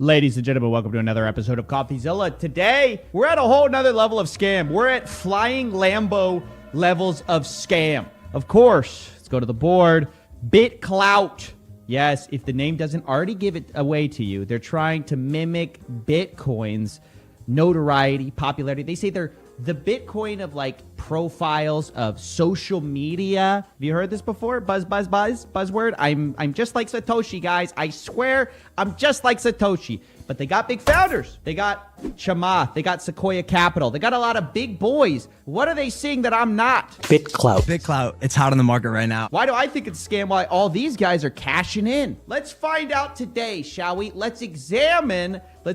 Ladies and gentlemen, welcome to another episode of Coffeezilla. Today, we're at a whole nother level of scam. We're at flying Lambo levels of scam. Of course, let's go to the board. BitClout. Yes, if the name doesn't already give it away to you, they're trying to mimic Bitcoin's notoriety, popularity. They say they're the Bitcoin of like profiles of social media. Have you heard this before? Buzzword. I'm just like Satoshi, guys. I swear I'm just like Satoshi. But they got big founders. They got Chamath. They got Sequoia Capital. They got a lot of big boys. What are they seeing that I'm not? BitClout. BitClout. It's hot on the market right now. Why do I think it's a scam? Why all these guys are cashing in? Let's find out today, shall we? Let's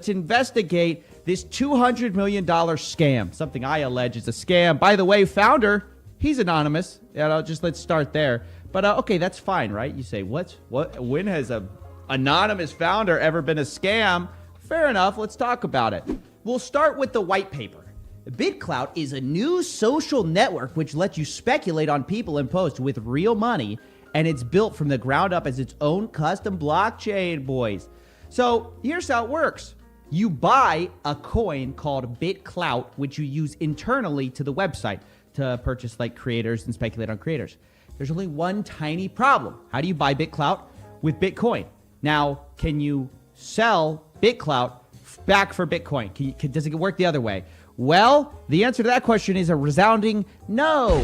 investigate this $200 million scam. Something I allege is a scam. By the way, founder, he's anonymous. Let's start there. But okay, that's fine, right? You say, when has a anonymous founder ever been a scam? Fair enough. Let's talk about it. We'll start with the white paper. BitClout is a new social network which lets you speculate on people and posts with real money, and it's built from the ground up as its own custom blockchain, boys. So here's how it works. You buy a coin called BitClout, which you use internally to the website to purchase like creators and speculate on creators. There's only one tiny problem. How do you buy BitClout? With Bitcoin. Now, can you sell BitClout back for Bitcoin? Does it work the other way? Well, the answer to that question is a resounding no.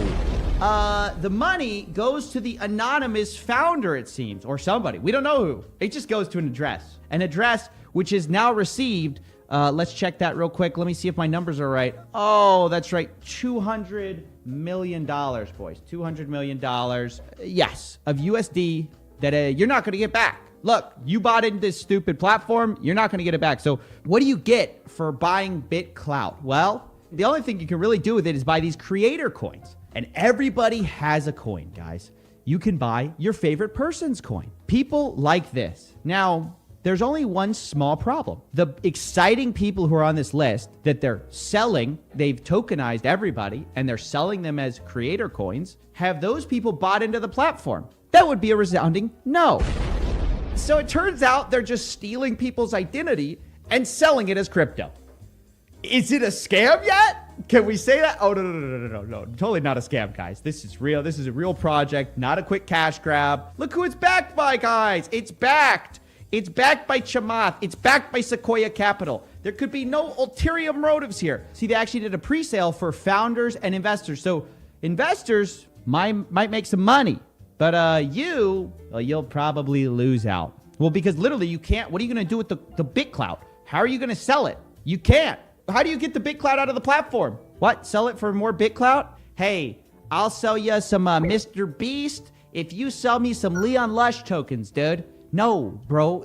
The money goes to the anonymous founder, it seems, or somebody. We don't know who. It just goes to an address which is now received. Let's check that real quick. Let me see if my numbers are right. Oh, that's right. $200 million, boys. $200 million. Yes, of USD that you're not going to get back. Look, you bought into this stupid platform. You're not going to get it back. So what do you get for buying BitClout? Well, the only thing you can really do with it is buy these creator coins. And everybody has a coin, guys. You can buy your favorite person's coin. People like this. Now, there's only one small problem. The exciting people who are on this list that they're selling, they've tokenized everybody, and they're selling them as creator coins. Have those people bought into the platform? That would be a resounding no. So it turns out they're just stealing people's identity and selling it as crypto. Is it a scam yet? Can we say that? Oh, no. Totally not a scam, guys. This is real. This is a real project, not a quick cash grab. Look who it's backed by, guys. It's backed. It's backed by Chamath. It's backed by Sequoia Capital. There could be no ulterior motives here. See, they actually did a pre-sale for founders and investors. So investors might make some money. But you'll probably lose out. Well, because literally you can't. What are you going to do with the BitClout? How are you going to sell it? You can't. How do you get the BitClout out of the platform? What? Sell it for more BitClout? Hey, I'll sell you some Mr. Beast if you sell me some Leon Lush tokens, dude. No, bro.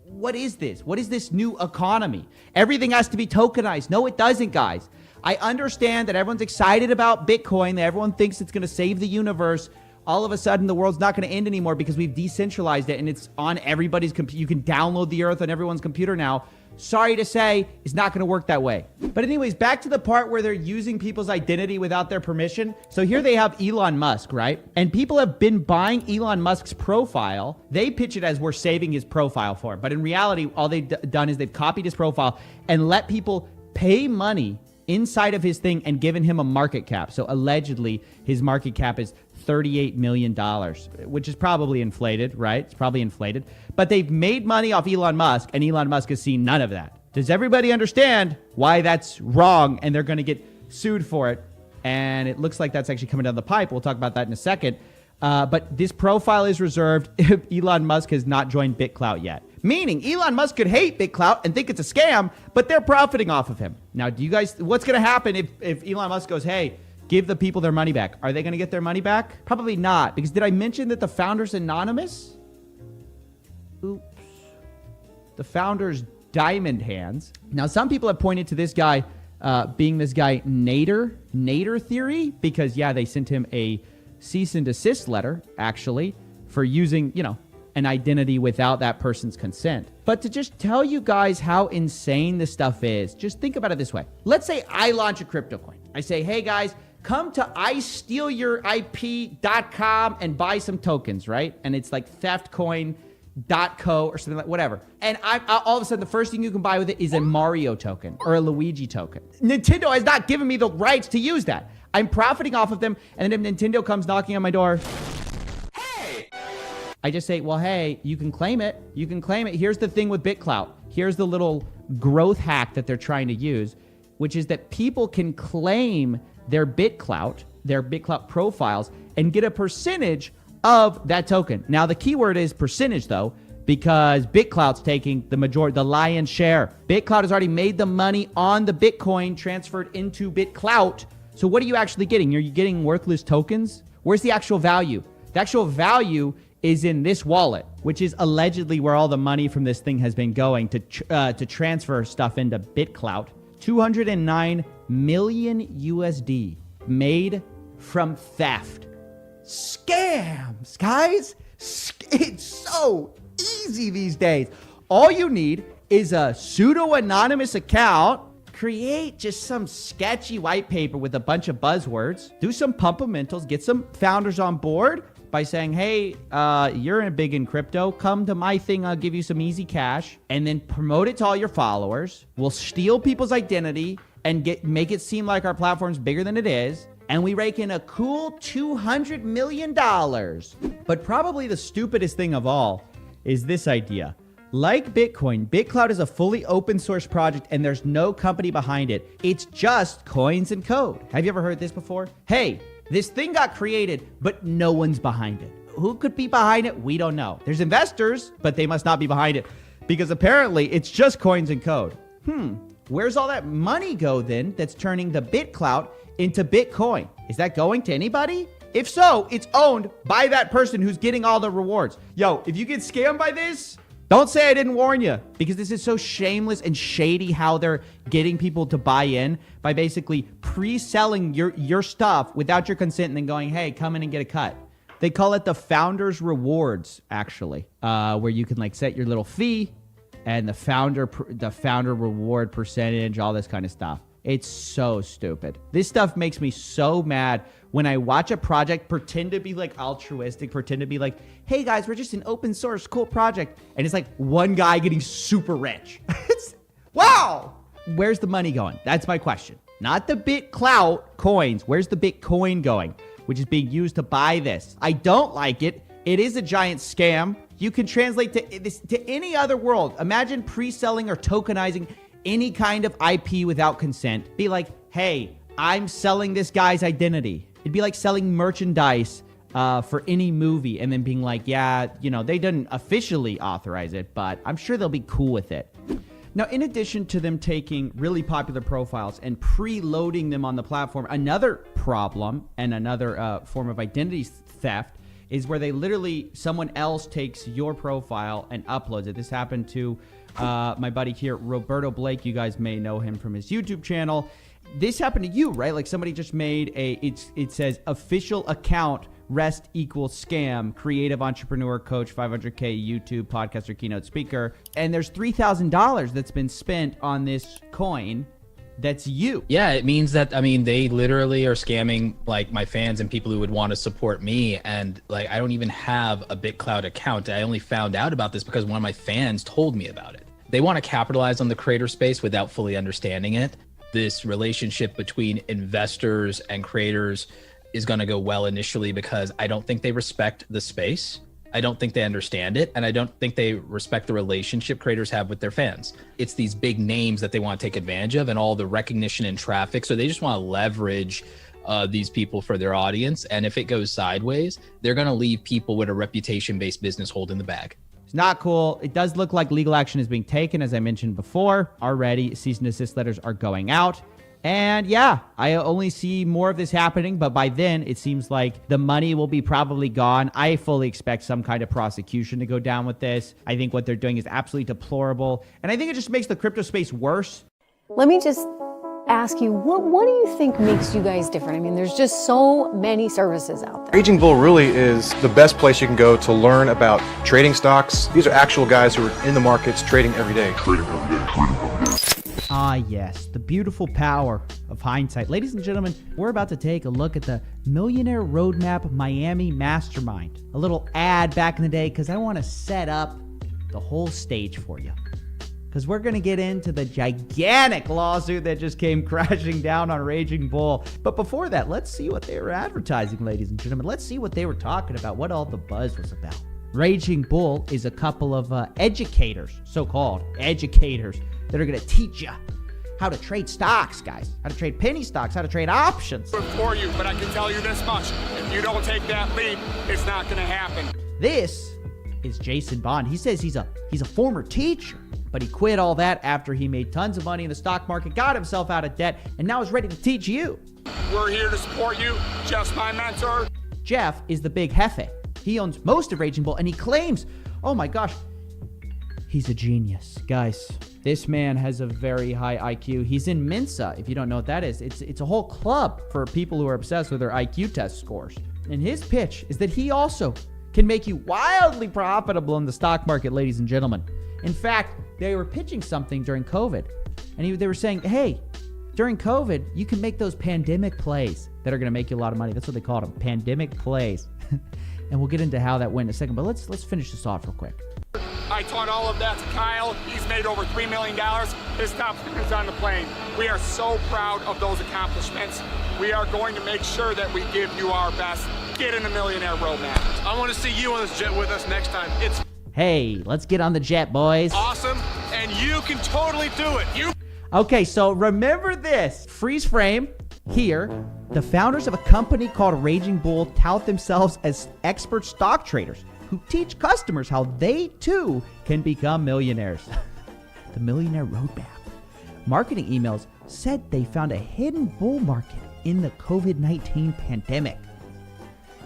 What is this? What is this new economy? Everything has to be tokenized. No, it doesn't, guys. I understand that everyone's excited about Bitcoin, that everyone thinks it's going to save the universe. All of a sudden, the world's not going to end anymore because we've decentralized it and it's on everybody's computer. You can download the earth on everyone's computer now. Sorry to say, it's not going to work that way. But anyways, back to the part where they're using people's identity without their permission. So here they have Elon Musk, right? And people have been buying Elon Musk's profile. They pitch it as we're saving his profile for him. But in reality, all they've done is they've copied his profile and let people pay money inside of his thing and given him a market cap. So allegedly, his market cap is $38 million, which is probably inflated, right? It's probably inflated. But they've made money off Elon Musk, and Elon Musk has seen none of that. Does everybody understand why that's wrong and they're going to get sued for it? And it looks like that's actually coming down the pipe. We'll talk about that in a second. But this profile is reserved if Elon Musk has not joined BitClout yet. Meaning Elon Musk could hate BitClout and think it's a scam, but they're profiting off of him. Now, do you guys, what's going to happen if Elon Musk goes, hey, give the people their money back? Are they going to get their money back? Probably not, because did I mention that the founder's anonymous? Oops. The founder's diamond hands. Now, some people have pointed to this guy being this guy Nader theory, because, yeah, they sent him a cease and desist letter, actually, for using, an identity without that person's consent. But to just tell you guys how insane this stuff is, just think about it this way. Let's say I launch a crypto coin. I say, hey, guys, come to iStealYourIP.com and buy some tokens, right? And it's like theft coin. .co or something like whatever. And I all of a sudden, the first thing you can buy with it is a Mario token or a Luigi token. Nintendo has not given me the rights to use that. I'm profiting off of them. And then if Nintendo comes knocking on my door, hey, I just say, well, hey, you can claim it. You can claim it. Here's the thing with BitClout. Here's the little growth hack that they're trying to use, which is that people can claim their BitClout profiles and get a percentage of that token. Now, the keyword is percentage, though, because BitClout's taking the lion's share. BitClout has already made the money on the Bitcoin transferred into BitClout. So what are you actually getting? Are you getting worthless tokens? Where's the actual value? The actual value is in this wallet, which is allegedly where all the money from this thing has been going to transfer stuff into BitClout. 209 million USD made from theft. Scams, guys. It's so easy these days. All you need is a pseudo-anonymous account, create just some sketchy white paper with a bunch of buzzwords, do some pump-a-mentals, get some founders on board by saying, hey, you're big in crypto, come to my thing, I'll give you some easy cash, and then promote it to all your followers. We'll steal people's identity and make it seem like our platform's bigger than it is. And we rake in a cool $200 million. But probably the stupidest thing of all is this idea. Like Bitcoin, BitClout is a fully open source project and there's no company behind it. It's just coins and code. Have you ever heard this before? Hey, this thing got created, but no one's behind it. Who could be behind it? We don't know. There's investors, but they must not be behind it because apparently it's just coins and code. Where's all that money go then that's turning the BitClout into Bitcoin? Is that going to anybody? If so, it's owned by that person who's getting all the rewards. Yo, if you get scammed by this, don't say I didn't warn you, because this is so shameless and shady how they're getting people to buy in by basically pre-selling your stuff without your consent and then going, hey, come in and get a cut. They call it the founder's rewards, actually, where you can like set your little fee and the founder reward percentage, all this kind of stuff. It's so stupid. This stuff makes me so mad when I watch a project pretend to be like altruistic, pretend to be like, hey guys, we're just an open source cool project. And it's like one guy getting super rich. Wow. Where's the money going? That's my question. Not the BitClout coins. Where's the Bitcoin going, which is being used to buy this? I don't like it. It is a giant scam. You can translate this to any other world. Imagine pre-selling or tokenizing any kind of IP without consent. Be like, hey, I'm selling this guy's identity. It'd be like selling merchandise for any movie and then being like, yeah, you know, they didn't officially authorize it, but I'm sure they'll be cool with it. Now, in addition to them taking really popular profiles and preloading them on the platform, another problem and another form of identity theft is where someone else takes your profile and uploads it. This happened to my buddy here, Roberto Blake. You guys may know him from his YouTube channel. This happened to you, right? Like somebody just made it says official account rest equals scam, creative entrepreneur coach, 500K YouTube podcaster, keynote speaker. And there's $3,000 that's been spent on this coin. That's you. Yeah, it means that, I mean, they literally are scamming like my fans and people who would want to support me. And like, I don't even have a BitClout account. I only found out about this because one of my fans told me about it. They want to capitalize on the creator space without fully understanding it. This relationship between investors and creators is going to go well initially because I don't think they respect the space. I don't think they understand it. And I don't think they respect the relationship creators have with their fans. It's these big names that they want to take advantage of and all the recognition and traffic. So they just want to leverage these people for their audience. And if it goes sideways, they're going to leave people with a reputation-based business holding the bag. It's not cool. It does look like legal action is being taken, as I mentioned before. Already, cease and desist letters are going out. And yeah, I only see more of this happening, but by then it seems like the money will be probably gone. I fully expect some kind of prosecution to go down with this. I think what they're doing is absolutely deplorable. And I think it just makes the crypto space worse. Let me just ask you, what do you think makes you guys different? I mean, there's just so many services out there. Raging Bull really is the best place you can go to learn about trading stocks. These are actual guys who are in the markets trading every day. Ah, yes, the beautiful power of hindsight. Ladies and gentlemen, we're about to take a look at the Millionaire Roadmap Miami Mastermind. A little ad back in the day because I want to set up the whole stage for you. Because we're going to get into the gigantic lawsuit that just came crashing down on Raging Bull. But before that, let's see what they were advertising, ladies and gentlemen. Let's see what they were talking about, what all the buzz was about. Raging Bull is a couple of educators, so-called educators, that are going to teach you how to trade stocks, guys. How to trade penny stocks, how to trade options. For you, but I can tell you this much. If you don't take that leap, it's not going to happen. This is Jason Bond. He says he's a former teacher, but he quit all that after he made tons of money in the stock market, got himself out of debt, and now is ready to teach you. We're here to support you, just my mentor. Jeff is the big jefe. He owns most of Raging Bull, and he claims, oh my gosh, he's a genius. Guys, this man has a very high IQ. He's in Mensa, if you don't know what that is. It's a whole club for people who are obsessed with their IQ test scores. And his pitch is that he also can make you wildly profitable in the stock market, ladies and gentlemen. In fact, they were pitching something during COVID, and they were saying, hey, during COVID, you can make those pandemic plays that are going to make you a lot of money. That's what they called them, pandemic plays. And we'll get into how that went in a second, but let's finish this off real quick. I taught all of that to Kyle. He's made over $3 million. His top is on the plane. We are so proud of those accomplishments. We are going to make sure that we give you our best. Get in the Millionaire Roadmap. I want to see you on this jet with us next time. It's Hey, let's get on the jet, boys. awesome, and you can totally do it. Okay, so remember this. Freeze frame here. The founders of a company called Raging Bull tout themselves as expert stock traders who teach customers how they too can become millionaires. The Millionaire Roadmap. Marketing emails said they found a hidden bull market in the COVID-19 pandemic.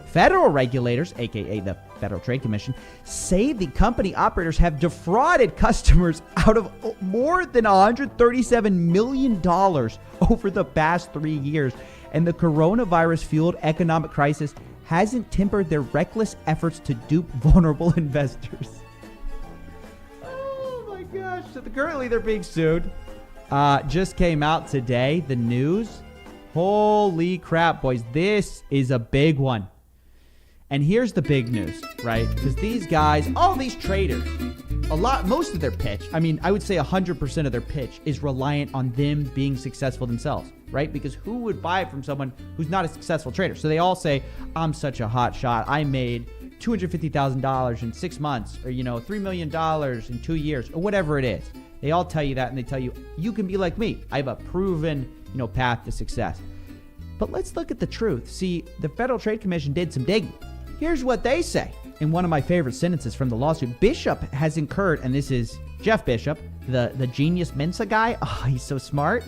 Federal regulators, aka the Federal Trade Commission, say the company operators have defrauded customers out of more than $137 million over the past 3 years. And the coronavirus-fueled economic crisis hasn't tempered their reckless efforts to dupe vulnerable investors. Oh my gosh. So currently they're being sued. Just came out today, the news. Holy crap, boys. This is a big one. And here's the big news, right? Because these guys, all these traders, most of their pitch, I mean, I would say 100% of their pitch is reliant on them being successful themselves, right? Because who would buy from someone who's not a successful trader? So they all say, I'm such a hot shot. I made $250,000 in 6 months, or, $3 million in 2 years, or whatever it is. They all tell you that, and they tell you, you can be like me. I have a proven, path to success. But let's look at the truth. See, the Federal Trade Commission did some digging. Here's what they say. In one of my favorite sentences from the lawsuit, Bishop has incurred, and this is Jeff Bishop, the genius Mensa guy. Oh, he's so smart.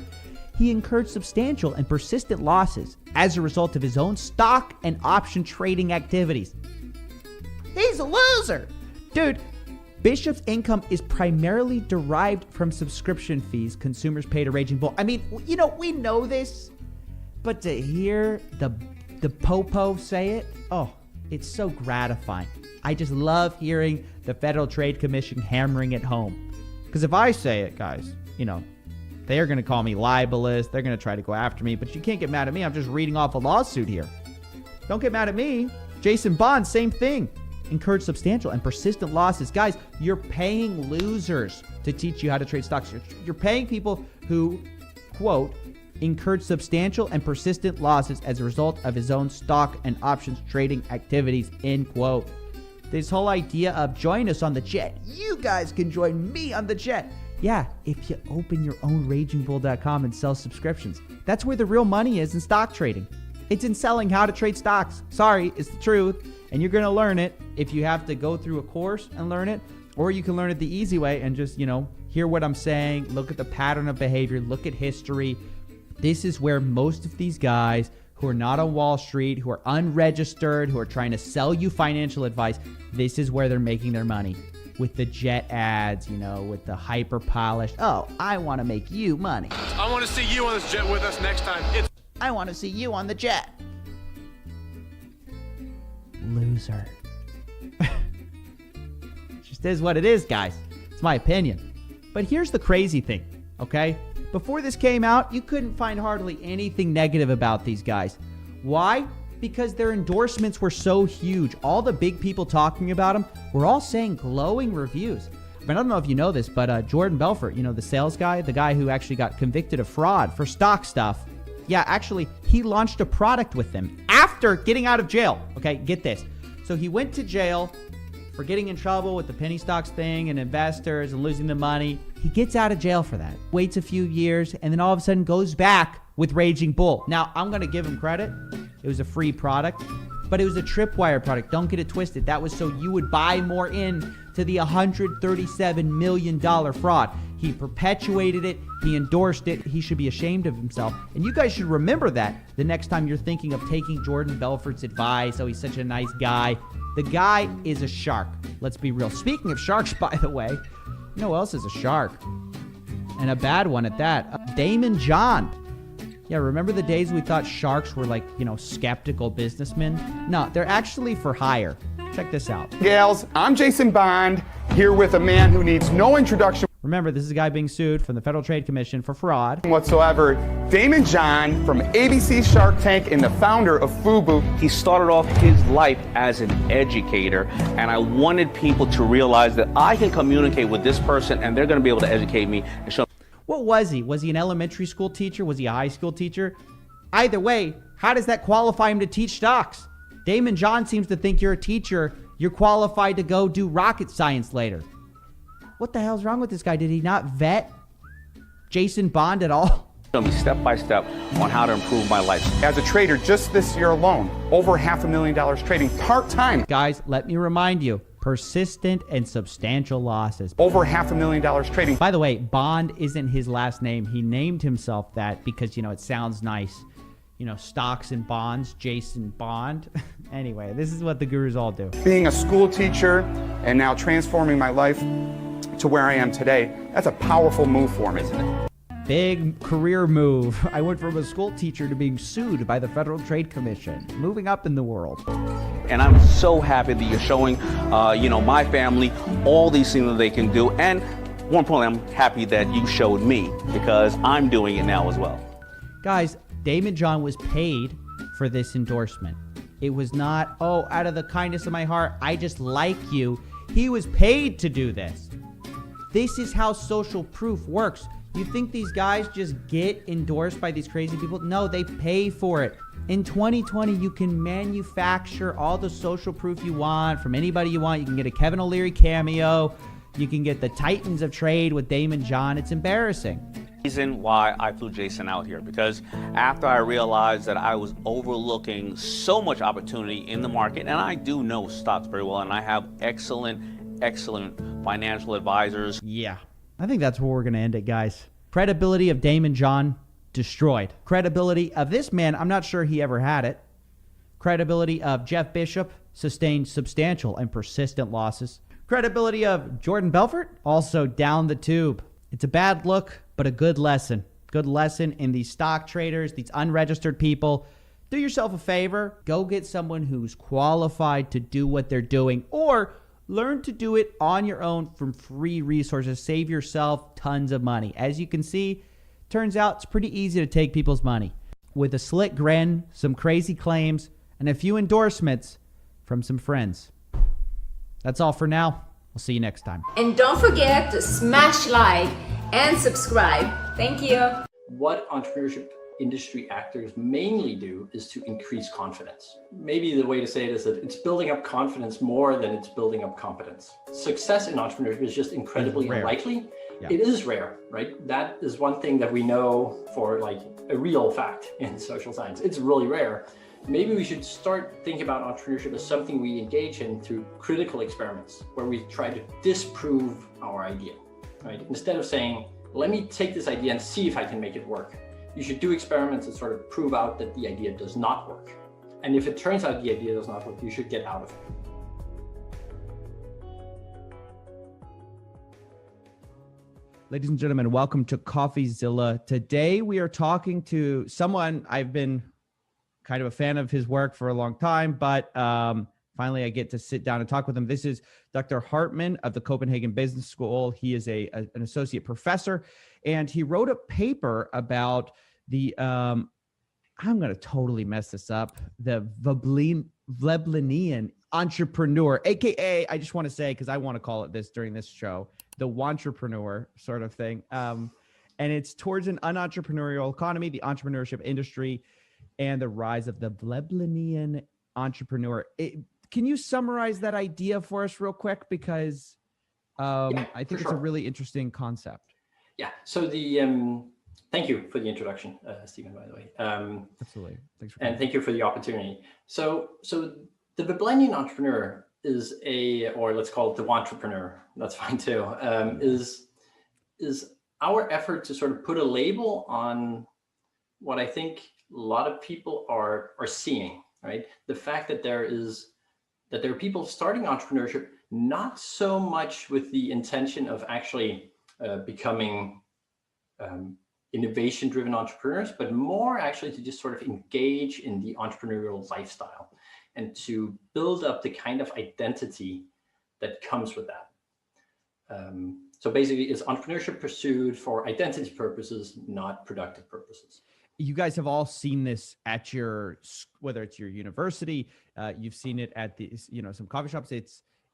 He incurred substantial and persistent losses as a result of his own stock and option trading activities. He's a loser. Dude, Bishop's income is primarily derived from subscription fees consumers pay to Raging Bull. I mean, we know this, but to hear the popo say it, oh, it's so gratifying. I just love hearing the Federal Trade Commission hammering it home. Because if I say it, guys, they are going to call me libelous. They're going to try to go after me. But you can't get mad at me. I'm just reading off a lawsuit here. Don't get mad at me. Jason Bond, same thing. Incurred substantial and persistent losses. Guys, you're paying losers to teach you how to trade stocks. You're paying people who, quote, incurred substantial and persistent losses as a result of his own stock and options trading activities, end quote. This whole idea of join us on the jet. You guys can join me on the jet. Yeah, if you open your own RagingBull.com and sell subscriptions. That's where the real money is in stock trading. It's in selling how to trade stocks. Sorry, it's the truth. And you're going to learn it if you have to go through a course and learn it. Or you can learn it the easy way and just, hear what I'm saying. Look at the pattern of behavior. Look at history. This is where most of these guys who are not on Wall Street, who are unregistered, who are trying to sell you financial advice, this is where they're making their money. With the jet ads, with the hyper polished, oh, I want to make you money. I want to see you on this jet with us next time. I want to see you on the jet. Loser. Just is what it is, guys. It's my opinion. But here's the crazy thing, okay? Before this came out, you couldn't find hardly anything negative about these guys. Why? Because their endorsements were so huge. All the big people talking about them were all saying glowing reviews. I don't know if you know this, but Jordan Belfort, the sales guy, the guy who actually got convicted of fraud for stock stuff. Yeah, actually, he launched a product with them after getting out of jail. Okay, get this. So he went to jail for getting in trouble with the penny stocks thing and investors and losing the money. He gets out of jail for that, waits a few years, and then all of a sudden goes back with Raging Bull. Now, I'm going to give him credit. It was a free product, but it was a tripwire product. Don't get it twisted. That was so you would buy more in to the $137 million fraud. He perpetuated it. He endorsed it. He should be ashamed of himself. And you guys should remember that the next time you're thinking of taking Jordan Belfort's advice. Oh, he's such a nice guy. The guy is a shark. Let's be real. Speaking of sharks, by the way, you know who else is a shark? And a bad one at that. Damon John. Yeah, remember the days we thought sharks were like, skeptical businessmen? No, they're actually for hire. Check this out. Gals, I'm Jason Bond, here with a man who needs no introduction Remember, this is a guy being sued from the Federal Trade Commission for fraud. whatsoever. Damon John from ABC Shark Tank and the founder of FUBU. He started off his life as an educator, and I wanted people to realize that I can communicate with this person and they're going to be able to educate me and show. What was he? Was he an elementary school teacher? Was he a high school teacher? Either way, how does that qualify him to teach stocks? Damon John seems to think you're a teacher. You're qualified to go do rocket science later. What the hell's wrong with this guy? Did he not vet Jason Bond at all? Show me step by step on how to improve my life. As a trader, just this year alone, over $500,000 trading part-time. Guys, let me remind you, persistent and substantial losses. Over $500,000 trading. By the way, Bond isn't his last name. He named himself that because, it sounds nice. Stocks and bonds, Jason Bond. Anyway, this is what the gurus all do. Being a school teacher and now transforming my life to where I am today, that's a powerful move for me. Big career move. I went from a school teacher to being sued by the Federal Trade Commission. Moving up in the world. And I'm so happy that you're showing, my family all these things that they can do. And more importantly, I'm happy that you showed me because I'm doing it now as well. Guys, Damon John was paid for this endorsement. It was not, out of the kindness of my heart, I just like you. He was paid to do this. This is how social proof works. You think these guys just get endorsed by these crazy people? No, they pay for it. In 2020, you can manufacture all the social proof you want from anybody you want. You can get a Kevin O'Leary cameo. You can get the Titans of Trade with Damon John. It's embarrassing. Reason why I flew Jason out here, because after I realized that I was overlooking so much opportunity in the market, and I do know stocks very well, and I have excellent financial advisors. Yeah, I think that's where we're going to end it, guys. Credibility of Damon John destroyed. Credibility of this man, I'm not sure he ever had it. Credibility of Jeff Bishop sustained substantial and persistent losses. Credibility of Jordan Belfort also down the tube. It's a bad look, but a good lesson. Good lesson in these stock traders, these unregistered people. Do yourself a favor. Go get someone who's qualified to do what they're doing, or learn to do it on your own from free resources. Save yourself tons of money. As you can see, turns out it's pretty easy to take people's money. With a slick grin, some crazy claims, and a few endorsements from some friends. That's all for now. We'll see you next time. And don't forget to smash like and subscribe. Thank you. What entrepreneurship industry actors mainly do is to increase confidence. Maybe the way to say it is that it's building up confidence more than it's building up competence. Success in entrepreneurship is just incredibly unlikely. Yeah. It is rare, right? That is one thing that we know for like a real fact in social science. It's really rare. Maybe we should start thinking about entrepreneurship as something we engage in through critical experiments where we try to disprove our idea, right? Instead of saying, let me take this idea and see if I can make it work. You should do experiments that sort of prove out that the idea does not work. And if it turns out the idea does not work, you should get out of it. Ladies and gentlemen, welcome to Coffeezilla. Today we are talking to someone I've been kind of a fan of his work for a long time, but finally I get to sit down and talk with him. This is Dr. Hartman of the Copenhagen Business School. He is an associate professor And he wrote a paper about the, I'm going to totally mess this up, the Veblennian entrepreneur, AKA, I just want to say, because I want to call it this during this show, the wantrepreneur sort of thing. And it's towards an unentrpreneurial economy, the entrepreneurship industry, and the rise of the Veblennian entrepreneur. Can you summarize that idea for us real quick? Because I think it's a really interesting concept. Yeah. So thank you for the introduction, Stephen, by the way. Absolutely. Thanks for and thank you for the opportunity. So the Veblennian entrepreneur is or let's call it the wantrepreneur, that's fine too, is our effort to sort of put a label on what I think a lot of people are seeing, right? The fact that there are people starting entrepreneurship, not so much with the intention of actually becoming innovation-driven entrepreneurs, but more actually to just sort of engage in the entrepreneurial lifestyle and to build up the kind of identity that comes with that. So basically, it's entrepreneurship pursued for identity purposes, not productive purposes. You guys have all seen this at whether it's your university, you've seen it at some coffee shops.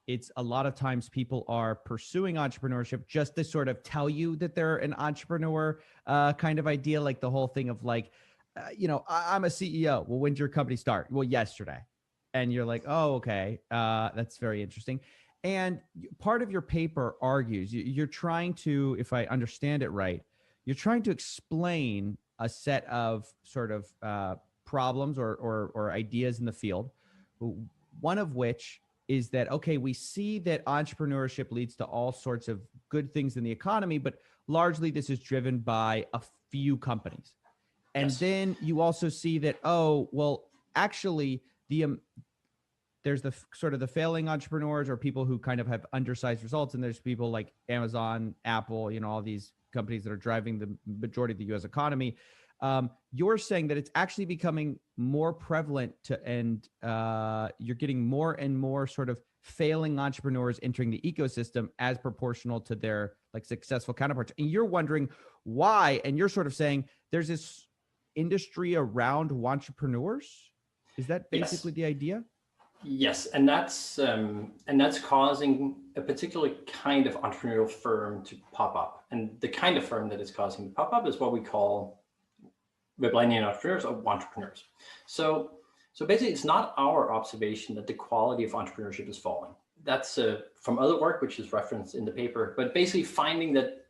It's a lot of times people are pursuing entrepreneurship just to sort of tell you that they're an entrepreneur, kind of idea, like the whole thing of like, I'm a CEO. Well, when did your company start? Well, yesterday. And you're like, oh, okay. That's very interesting. And part of your paper argues, you're trying to, if I understand it right, you're trying to explain a set of sort of problems or ideas in the field, one of which is that, okay, we see that entrepreneurship leads to all sorts of good things in the economy, but largely this is driven by a few companies. And then you also see that, oh, well, actually there's the sort of the failing entrepreneurs or people who kind of have undersized results. And there's people like Amazon, Apple, all these companies that are driving the majority of the US economy. You're saying that it's actually becoming more prevalent and you're getting more and more sort of failing entrepreneurs entering the ecosystem as proportional to their like successful counterparts. And you're wondering why, and you're sort of saying there's this industry around wantrepreneurs. Is that basically the idea? Yes, and that's causing a particular kind of entrepreneurial firm to pop up. And the kind of firm that is causing to pop up is what we call Veblennian entrepreneurs or wantrepreneurs. So basically, it's not our observation that the quality of entrepreneurship is falling. That's from other work, which is referenced in the paper. But basically, finding that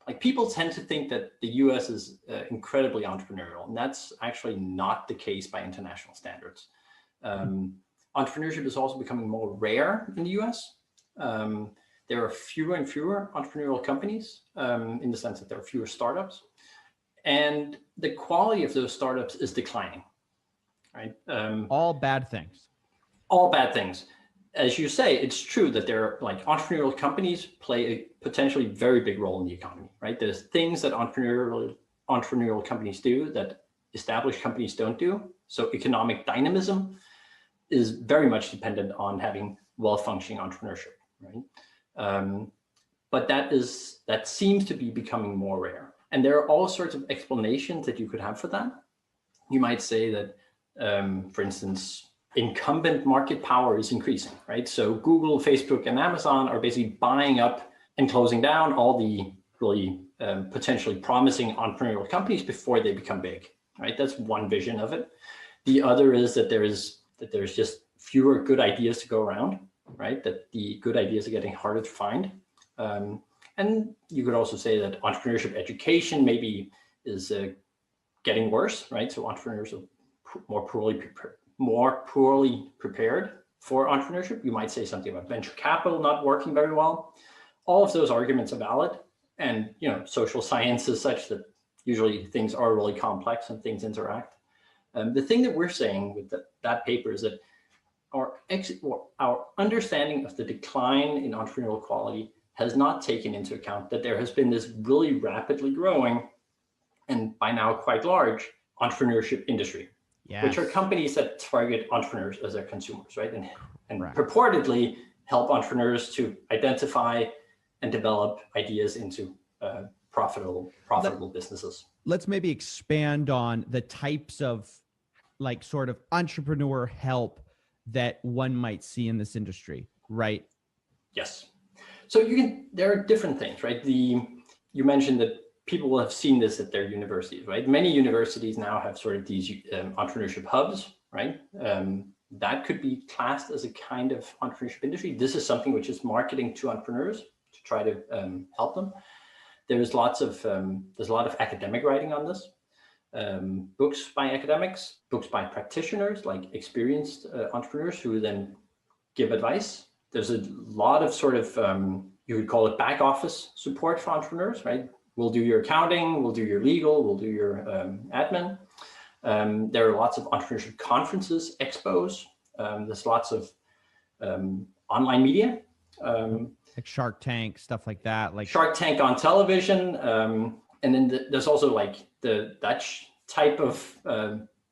like people tend to think that the U.S. is incredibly entrepreneurial, and that's actually not the case by international standards. Entrepreneurship is also becoming more rare in the U.S. There are fewer and fewer entrepreneurial companies in the sense that there are fewer startups. And the quality of those startups is declining, right? All bad things. All bad things. As you say, it's true that there are like entrepreneurial companies play a potentially very big role in the economy, right? There's things that entrepreneurial companies do that established companies don't do. So economic dynamism is very much dependent on having well-functioning entrepreneurship, right? But that seems to be becoming more rare. And there are all sorts of explanations that you could have for that. You might say that, for instance, incumbent market power is increasing, right? So Google, Facebook, and Amazon are basically buying up and closing down all the really potentially promising entrepreneurial companies before they become big, right? That's one vision of it. The other is that there's just fewer good ideas to go around, right? That the good ideas are getting harder to find. And you could also say that entrepreneurship education maybe is getting worse, right? So entrepreneurs are more poorly prepared for entrepreneurship. You might say something about venture capital not working very well. All of those arguments are valid. And social science is such that usually things are really complex and things interact. The thing that we're saying with that paper is that our understanding of the decline in entrepreneurial quality has not taken into account that there has been this really rapidly growing and by now quite large entrepreneurship industry, which are companies that target entrepreneurs as their consumers, right? And purportedly help entrepreneurs to identify and develop ideas into profitable businesses. Let's maybe expand on the types of like sort of entrepreneur help that one might see in this industry, right? Yes. So there are different things, right? You mentioned that people will have seen this at their universities, right? Many universities now have sort of these entrepreneurship hubs, right? That could be classed as a kind of entrepreneurship industry. This is something which is marketing to entrepreneurs to try to help them. There's a lot of academic writing on this. Books by academics, books by practitioners, like experienced entrepreneurs who then give advice. There's a lot of sort of, you would call it back office support for entrepreneurs, right? We'll do your accounting, we'll do your legal, we'll do your admin. There are lots of entrepreneurship conferences, expos. There's lots of online media. Like Shark Tank, stuff like that. Like Shark Tank on television. And then there's also like the Dutch type of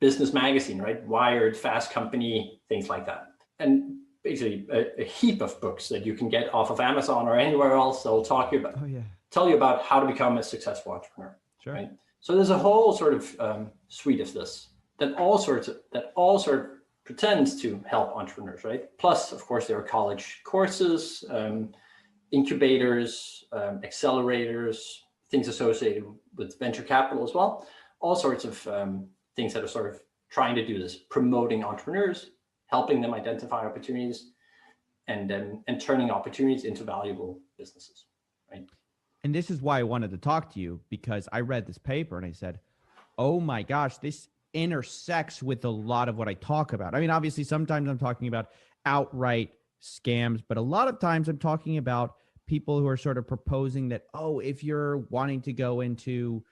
business magazine, right? Wired, Fast Company, things like that. And basically a heap of books that you can get off of Amazon or anywhere else that will tell you about how to become a successful entrepreneur. Sure. Right? So there's a whole sort of suite of this that all sort of pretends to help entrepreneurs, right? Plus, of course, there are college courses, incubators, accelerators, things associated with venture capital as well. All sorts of things that are sort of trying to do this, promoting entrepreneurs, helping them identify opportunities, and turning opportunities into valuable businesses, right? And this is why I wanted to talk to you, because I read this paper and I said, oh my gosh, this intersects with a lot of what I talk about. I mean, obviously, sometimes I'm talking about outright scams, but a lot of times I'm talking about people who are sort of proposing that, oh, if you're wanting to go into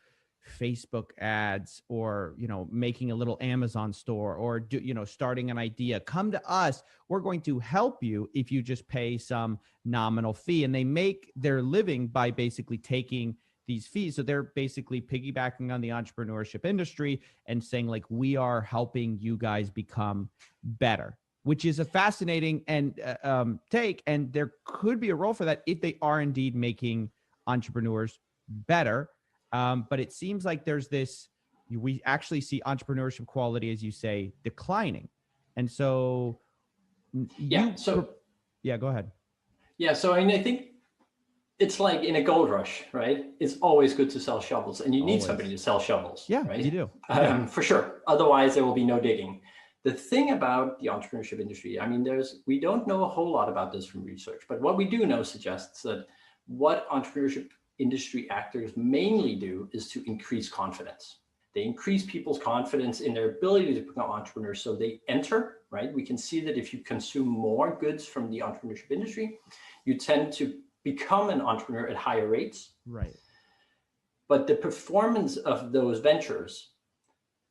Facebook ads or, making a little Amazon store or, starting an idea, come to us. We're going to help you if you just pay some nominal fee. And they make their living by basically taking these fees. So they're basically piggybacking on the entrepreneurship industry and saying, like, we are helping you guys become better, which is a fascinating take. And there could be a role for that if they are indeed making entrepreneurs better. But it seems like there's we actually see entrepreneurship quality, as you say, declining. And so, yeah, go ahead. Yeah. So I think it's like in a gold rush, right? It's always good to sell shovels, and you need somebody to sell shovels. Yeah, right? You do. For sure. Otherwise, there will be no digging. The thing about the entrepreneurship industry, I mean, we don't know a whole lot about this from research, but what we do know suggests that what entrepreneurship industry actors mainly do is to increase confidence. They increase people's confidence in their ability to become entrepreneurs. So they enter, right? We can see that if you consume more goods from the entrepreneurship industry, you tend to become an entrepreneur at higher rates. Right. But the performance of those ventures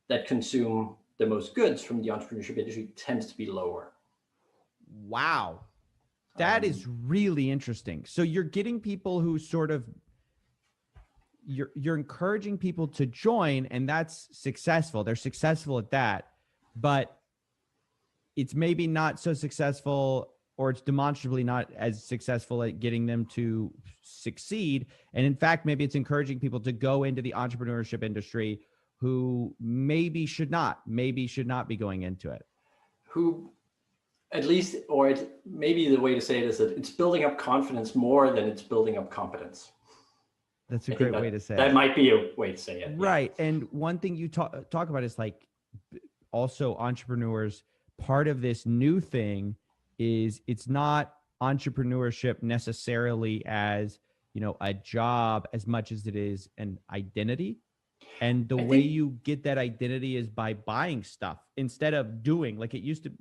that consume the most goods from the entrepreneurship industry tends to be lower. Wow. That is really interesting. So you're getting people who sort of, you're encouraging people to join, and that's successful. They're successful at that, but it's maybe not so successful, or it's demonstrably not as successful at getting them to succeed. And in fact, maybe it's encouraging people to go into the entrepreneurship industry who maybe should not be going into it. Who at least, or maybe the way to say it is that it's building up confidence more than it's building up competence. That's a great way to say it. That might be a way to say it. Right. Yeah. And one thing you talk about is like also entrepreneurs, part of this new thing is it's not entrepreneurship necessarily as, a job as much as it is an identity. And the way you get that identity is by buying stuff instead of doing, like it used to.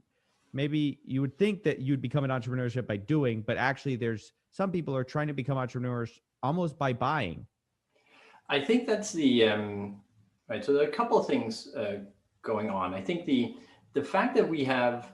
Maybe you would think that you'd become an entrepreneurship by doing, but actually there's some people are trying to become entrepreneurs almost by buying. I think that's right. So there are a couple of things going on. I think the fact that we have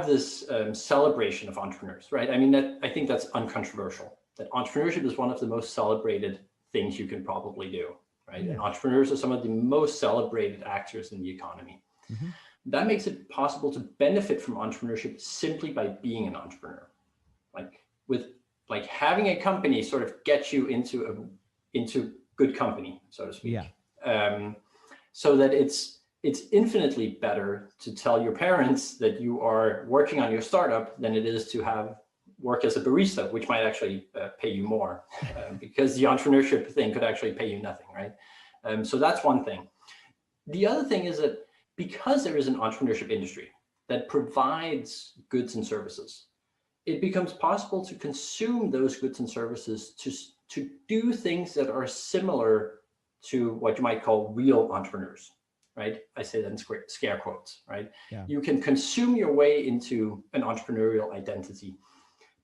this celebration of entrepreneurs, right? I mean, I think that's uncontroversial. That entrepreneurship is one of the most celebrated things you can probably do, right? Yeah. And entrepreneurs are some of the most celebrated actors in the economy. Mm-hmm. That makes it possible to benefit from entrepreneurship simply by being an entrepreneur. Like having a company sort of get you into into good company, so to speak. Yeah. So that it's infinitely better to tell your parents that you are working on your startup than it is to have work as a barista, which might actually pay you more because the entrepreneurship thing could actually pay you nothing, right? So that's one thing. The other thing is that because there is an entrepreneurship industry that provides goods and services, it becomes possible to consume those goods and services to do things that are similar to what you might call real entrepreneurs, right? I say that in scare quotes, right? Yeah. You can consume your way into an entrepreneurial identity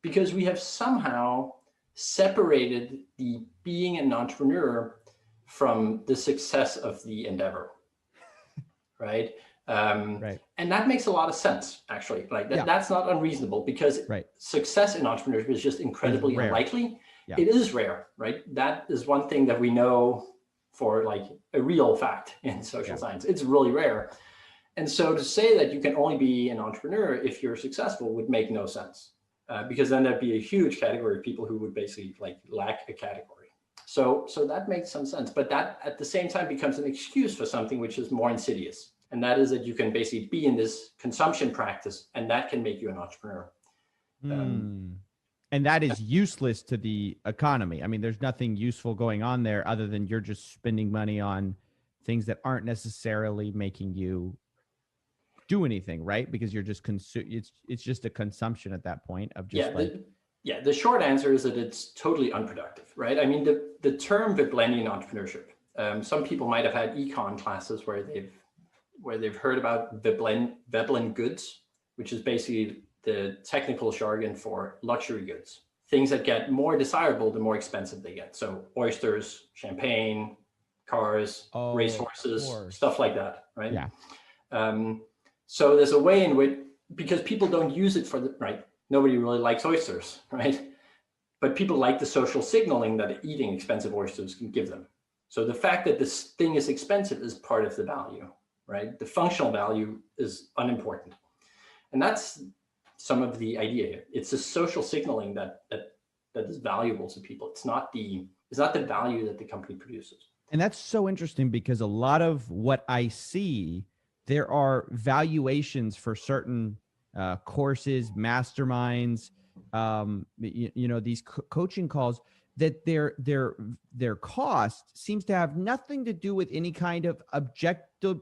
because we have somehow separated the being an entrepreneur from the success of the endeavor, right? Right. And that makes a lot of sense, actually. Like that's not unreasonable because success in entrepreneurship is just incredibly unlikely. Yeah. It is rare, right? That is one thing that we know for like a real fact in social science. It's really rare. And so to say that you can only be an entrepreneur if you're successful would make no sense because then there'd be a huge category of people who would basically like lack a category. So that makes some sense, but that at the same time becomes an excuse for something which is more insidious. And that is that you can basically be in this consumption practice and that can make you an entrepreneur. And that is useless to the economy. I mean, there's nothing useful going on there other than you're just spending money on things that aren't necessarily making you do anything, right? Because you're just it's just a consumption at that point of just the short answer is that it's totally unproductive, right? I mean, the term Veblendian entrepreneurship, some people might have had econ classes where they've heard about Veblen goods, which is basically the technical jargon for luxury goods. Things that get more desirable, the more expensive they get. So oysters, champagne, cars, racehorses, stuff like that, right? Yeah. So there's a way in which, because people don't use it for the, right? Nobody really likes oysters, right? But people like the social signaling that eating expensive oysters can give them. So the fact that this thing is expensive is part of the value, right? The functional value is unimportant. And that's some of the idea here. It's the social signaling that is valuable to people. It's not the value that the company produces. And that's so interesting because a lot of what I see, there are valuations for certain courses, masterminds, these coaching calls that their cost seems to have nothing to do with any kind of objective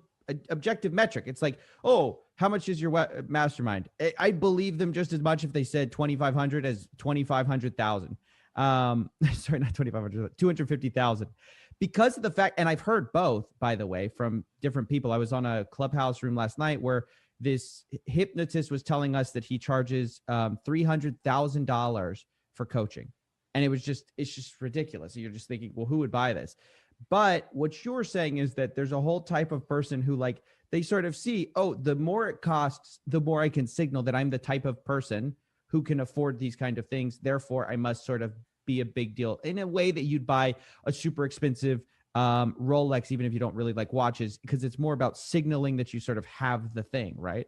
metric. It's like, oh, how much is your mastermind? I believe them just as much if they said 2,500 as 2,500,000. Sorry, not 2,500, 250,000. Because of the fact, and I've heard both, by the way, from different people. I was on a Clubhouse room last night where this hypnotist was telling us that he charges $300,000 for coaching. And it's just ridiculous. You're just thinking, well, who would buy this? But what you're saying is that there's a whole type of person who like, they sort of see, oh, the more it costs, the more I can signal that I'm the type of person who can afford these kind of things. Therefore, I must sort of be a big deal in a way that you'd buy a super expensive Rolex, even if you don't really like watches, because it's more about signaling that you sort of have the thing, right?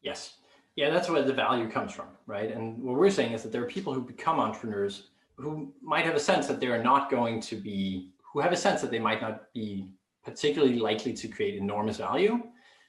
Yes. Yeah, that's where the value comes from, right? And what we're saying is that there are people who become entrepreneurs who might have a sense that they are not going to be, who have a sense that they might not be particularly likely to create enormous value,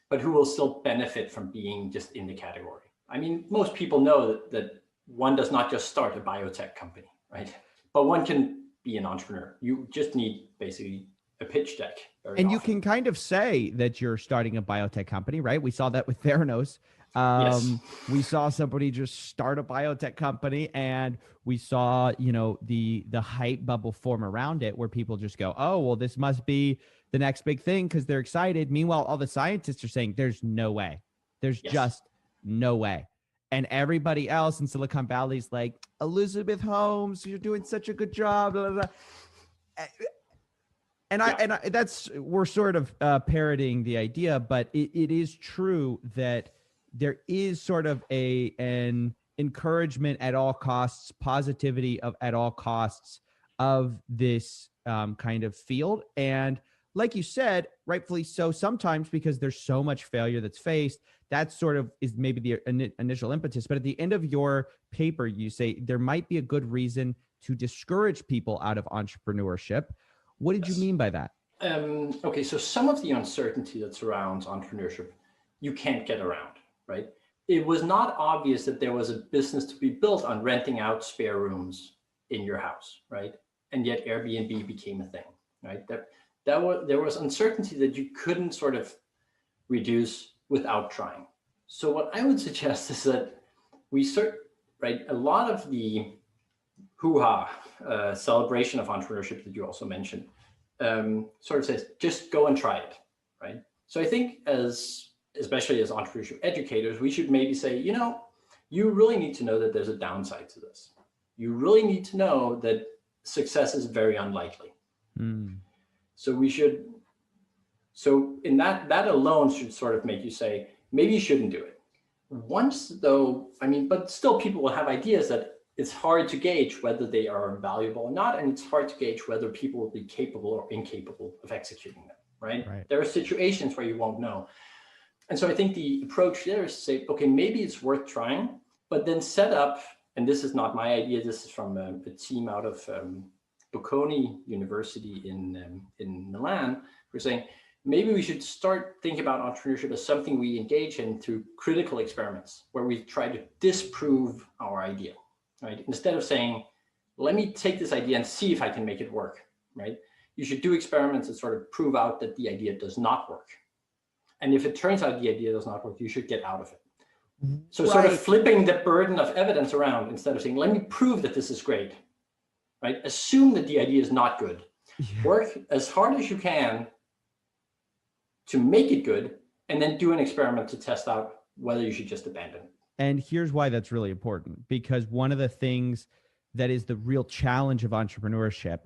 but who will still benefit from being just in the category. I mean, most people know that one does not just start a biotech company, right? But one can be an entrepreneur. You just need basically a pitch deck. And you can kind of say that you're starting a biotech company, right? We saw that with Theranos. Yes. We saw somebody just start a biotech company, and we saw, the hype bubble form around it where people just go, oh, well, this must be the next big thing because they're excited. Meanwhile, all the scientists are saying there's no way. There's just no way. And everybody else in Silicon Valley is like, Elizabeth Holmes, you're doing such a good job. Blah, blah, blah. And that's, we're sort of parroting the idea, but it is true that there is sort of an encouragement at all costs, positivity at all costs of this kind of field. And like you said, rightfully so, sometimes because there's so much failure that's faced, that sort of is maybe the initial impetus. But at the end of your paper, you say there might be a good reason to discourage people out of entrepreneurship. What did you mean by that? Okay, so some of the uncertainty that surrounds entrepreneurship, you can't get around, right? It was not obvious that there was a business to be built on renting out spare rooms in your house, right? And yet Airbnb became a thing, right? There was uncertainty that you couldn't sort of reduce without trying. So what I would suggest is that right, a lot of the hoo-ha celebration of entrepreneurship that you also mentioned sort of says, just go and try it, right? So I think especially as entrepreneurship educators, we should maybe say, you really need to know that there's a downside to this. You really need to know that success is very unlikely. So in that alone should sort of make you say, maybe you shouldn't do it. Once though, but still people will have ideas that it's hard to gauge whether they are valuable or not, and it's hard to gauge whether people will be capable or incapable of executing them, right? There are situations where you won't know. And so I think the approach there is to say, okay, maybe it's worth trying, but then set up, and this is not my idea, this is from a team out of Bocconi University in Milan. We're saying, maybe we should start thinking about entrepreneurship as something we engage in through critical experiments, where we try to disprove our idea, right? Instead of saying, let me take this idea and see if I can make it work, right? You should do experiments that sort of prove out that the idea does not work. And if it turns out the idea does not work, you should get out of it. So sort of flipping the burden of evidence around, instead of saying, let me prove that this is great, right? Assume that the idea is not good. Work as hard as you can to make it good, and then do an experiment to test out whether you should just abandon it. And here's why that's really important, because one of the things that is the real challenge of entrepreneurship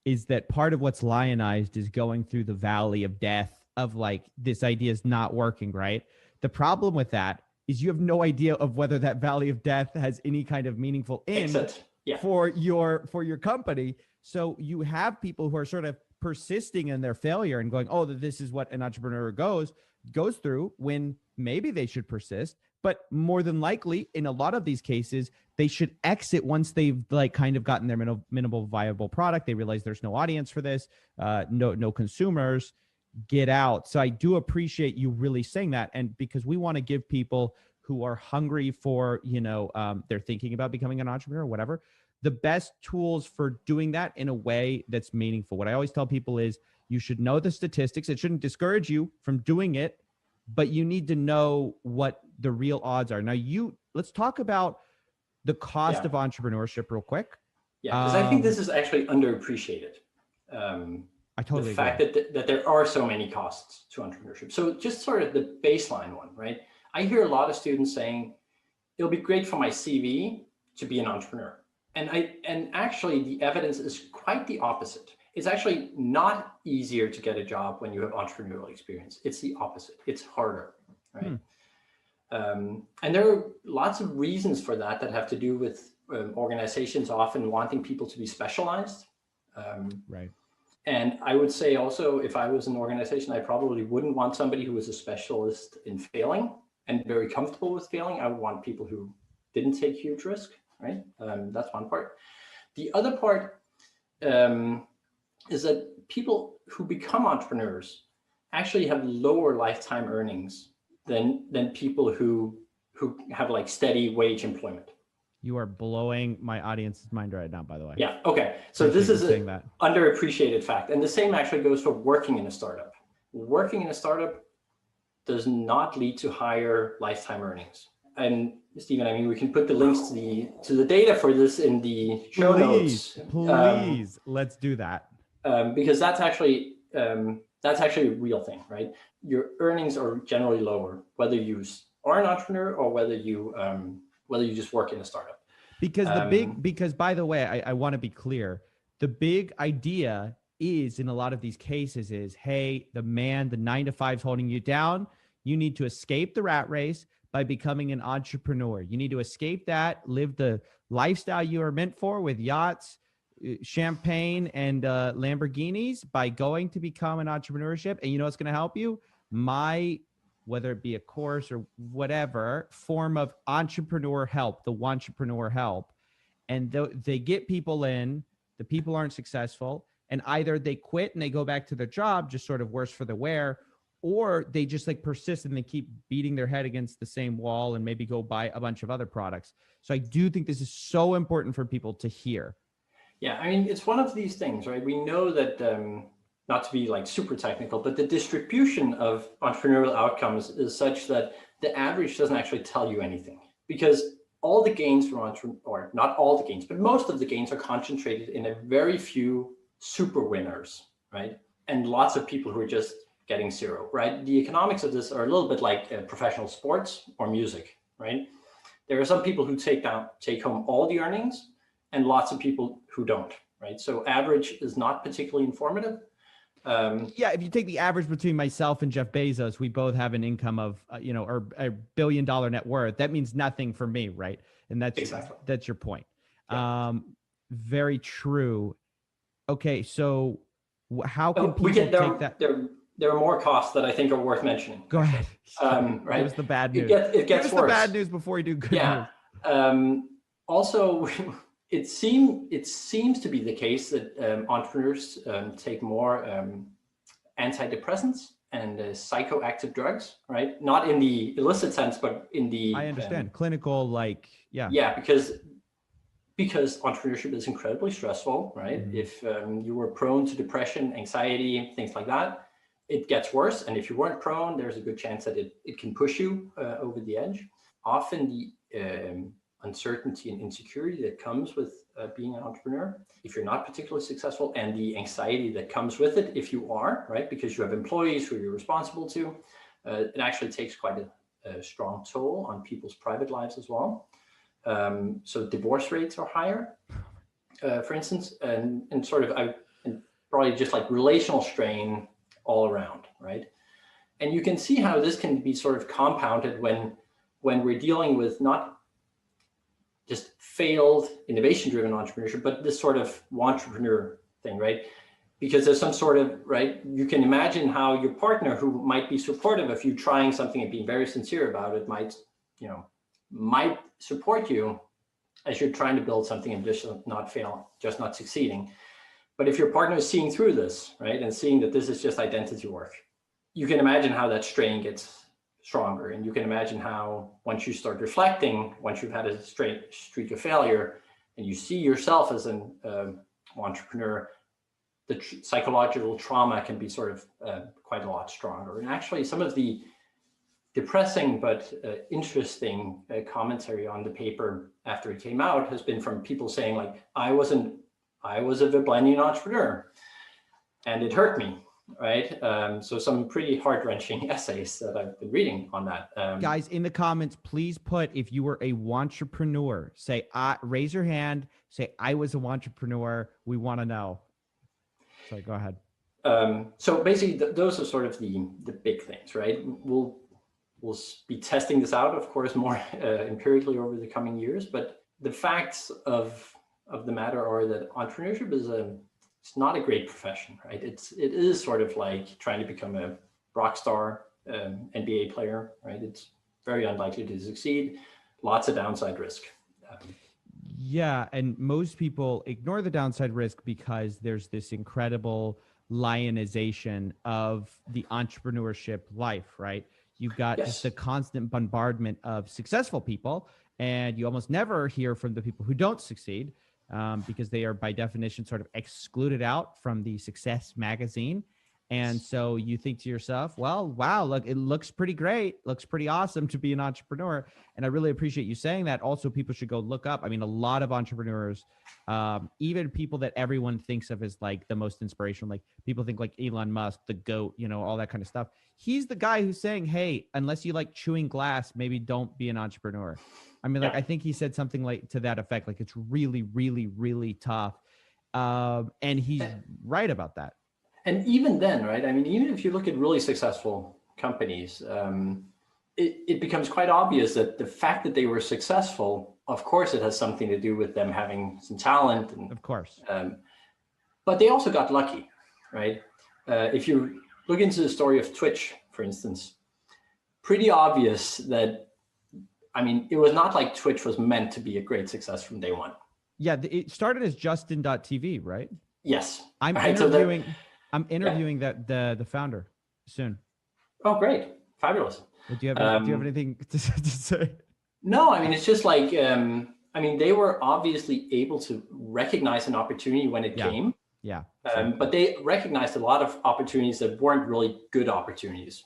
is that part of what's lionized is going through the valley of death of like, this idea is not working, right? The problem with that is you have no idea of whether that valley of death has any kind of meaningful end for your company. So you have people who are sort of persisting in their failure and going, oh, this is what an entrepreneur goes through, when maybe they should persist. But more than likely, in a lot of these cases, they should exit once they've like kind of gotten their minimal viable product. They realize there's no audience for this, no consumers. Get out. So I do appreciate you really saying that. And because we want to give people who are hungry for, they're thinking about becoming an entrepreneur or whatever, the best tools for doing that in a way that's meaningful. What I always tell people is you should know the statistics. It shouldn't discourage you from doing it, but you need to know what the real odds are. Now, let's talk about the cost of entrepreneurship real quick. Yeah, because I think this is actually underappreciated. I totally the fact that there are so many costs to entrepreneurship. So just sort of the baseline one, right? I hear a lot of students saying, it'll be great for my CV to be an entrepreneur. And actually the evidence is quite the opposite. It's actually not easier to get a job when you have entrepreneurial experience. It's the opposite. It's harder, right? And there are lots of reasons for that have to do with organizations often wanting people to be specialized. Right. And I would say also, if I was an organization, I probably wouldn't want somebody who was a specialist in failing and very comfortable with failing. I would want people who didn't take huge risk, right? That's one part. The other part is that people who become entrepreneurs actually have lower lifetime earnings than people who have like steady wage employment. You are blowing my audience's mind right now, by the way. Yeah. Okay. So this is an underappreciated fact. And the same actually goes for working in a startup. Working in a startup does not lead to higher lifetime earnings. And Stephen, we can put the links to the data for this in the show notes. Please, let's do that. Because that's actually a real thing, right? Your earnings are generally lower, whether you are an entrepreneur or whether you just work in a startup. Because by the way, I want to be clear. The big idea is in a lot of these cases is, hey, the 9-to-5 is holding you down. You need to escape the rat race by becoming an entrepreneur. You need to escape that, live the lifestyle you are meant for with yachts, champagne, and Lamborghinis by going to become an entrepreneurship. And you know what's going to help you? Whether it be a course or whatever form of entrepreneur help, the entrepreneur help. And they get people in, the people aren't successful. And either they quit and they go back to their job, just sort of worse for the wear, or they just like persist and they keep beating their head against the same wall and maybe go buy a bunch of other products. So I do think this is so important for people to hear. Yeah, I mean, it's one of these things, right? We know that, not to be like super technical, but the distribution of entrepreneurial outcomes is such that the average doesn't actually tell you anything, because all the gains from or not all the gains, but most of the gains are concentrated in a very few super winners, right? And lots of people who are just getting zero, right? The economics of this are a little bit like professional sports or music, right? There are some people who take home all the earnings and lots of people who don't, right? So average is not particularly informative. Yeah, if you take the average between myself and Jeff Bezos, we both have an income of, or a $1 billion net worth. That means nothing for me, right? And that's Exactly. That's your point. Yeah. Very true. Okay, so how can people take that? There are more costs that I think are worth mentioning. Go ahead. Right? Give us the bad news. It gets Give us worse. the bad news before you do good news. Also, it seems to be the case that entrepreneurs take more antidepressants and psychoactive drugs, right? Not in the illicit sense, but in the I understand clinical, like yeah, because entrepreneurship is incredibly stressful, right? Mm-hmm. If you were prone to depression, anxiety, things like that, it gets worse. And if you weren't prone, there's a good chance that it can push you over the edge. Often the uncertainty and insecurity that comes with being an entrepreneur, if you're not particularly successful, and the anxiety that comes with it if you are, right? Because you have employees who you're responsible to, it actually takes quite a strong toll on people's private lives as well. So divorce rates are higher, for instance, and probably just like relational strain all around, right? And you can see how this can be sort of compounded when we're dealing with not just failed innovation-driven entrepreneurship, but this sort of entrepreneur thing, right? Because there's some sort of, right, you can imagine how your partner who might be supportive of you trying something and being very sincere about it might support you as you're trying to build something and just not succeeding. But if your partner is seeing through this, right, and seeing that this is just identity work, you can imagine how that strain gets stronger. And you can imagine how once you start reflecting, once you've had a straight streak of failure and you see yourself as an entrepreneur, the psychological trauma can be sort of quite a lot stronger. And actually some of the depressing but interesting commentary on the paper after it came out has been from people saying like, I was a Viblanian entrepreneur and it hurt me, right? So some pretty heart-wrenching essays that I've been reading on that. Guys, in the comments, please put, if you were a wantrepreneur, say, raise your hand, say, I was a wantrepreneur. We want to know. So go ahead. So basically those are sort of the big things, right? We'll be testing this out, of course, more empirically over the coming years, but the facts of the matter are that entrepreneurship is it's not a great profession, right? It is sort of like trying to become a rock star NBA player, right? It's very unlikely to succeed. Lots of downside risk. Yeah, and most people ignore the downside risk because there's this incredible lionization of the entrepreneurship life, right? You've got just a constant bombardment of successful people, and you almost never hear from the people who don't succeed because they are by definition sort of excluded out from the success magazine. And so you think to yourself, well, wow, look, it looks pretty great. Looks pretty awesome to be an entrepreneur. And I really appreciate you saying that. Also, people should go look up. I mean, a lot of entrepreneurs, even people that everyone thinks of as like the most inspirational, like people think like Elon Musk, the GOAT, all that kind of stuff. He's the guy who's saying, hey, unless you like chewing glass, maybe don't be an entrepreneur. I mean, like, I think he said something like to that effect, like it's really, really, really tough. And he's right about that. And even then, right? I mean, even if you look at really successful companies, it becomes quite obvious that the fact that they were successful, of course, it has something to do with them having some talent. And, of course. But they also got lucky, right? If you look into the story of Twitch, for instance, pretty obvious that, I mean, it was not like Twitch was meant to be a great success from day one. Yeah, it started as Justin.tv, right? Yes. I'm Right, interviewing. I'm interviewing the founder soon. Oh, great. Fabulous. Do you have anything to say? No, I mean, it's just like, I mean, they were obviously able to recognize an opportunity when it came. Yeah. But they recognized a lot of opportunities that weren't really good opportunities.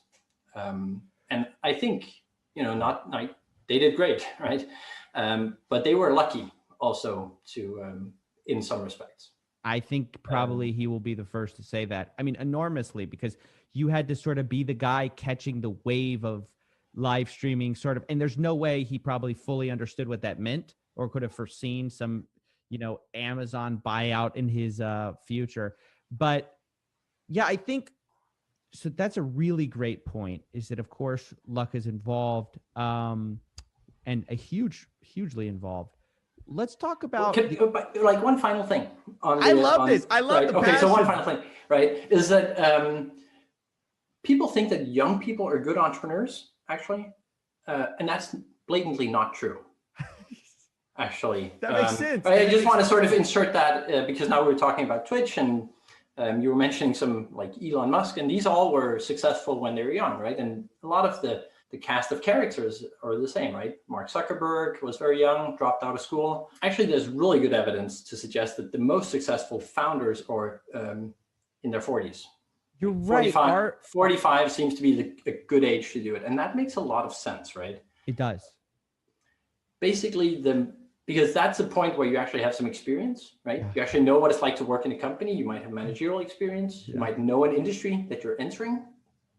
And I think, not like they did great, right? But they were lucky also to, in some respects. I think probably he will be the first to say that. I mean, enormously, because you had to sort of be the guy catching the wave of live streaming sort of, and there's no way he probably fully understood what that meant or could have foreseen some, Amazon buyout in his future. But yeah, I think so. That's a really great point, is that of course luck is involved, and hugely involved. Let's talk about like one final thing. I love this. I love the passion. Okay, so one final thing, right, is that people think that young people are good entrepreneurs, actually, and that's blatantly not true. Actually, that makes sense. I just want to sort of insert that because now we're talking about Twitch, and you were mentioning some like Elon Musk, and these all were successful when they were young, right? And a lot of the cast of characters are the same, right? Mark Zuckerberg was very young, dropped out of school. Actually, there's really good evidence to suggest that the most successful founders are in their 40s. You're right. 45 seems to be a good age to do it. And that makes a lot of sense, right? It does. Basically, because that's a point where you actually have some experience, right? Yeah. You actually know what it's like to work in a company. You might have managerial experience. Yeah. You might know an industry that you're entering.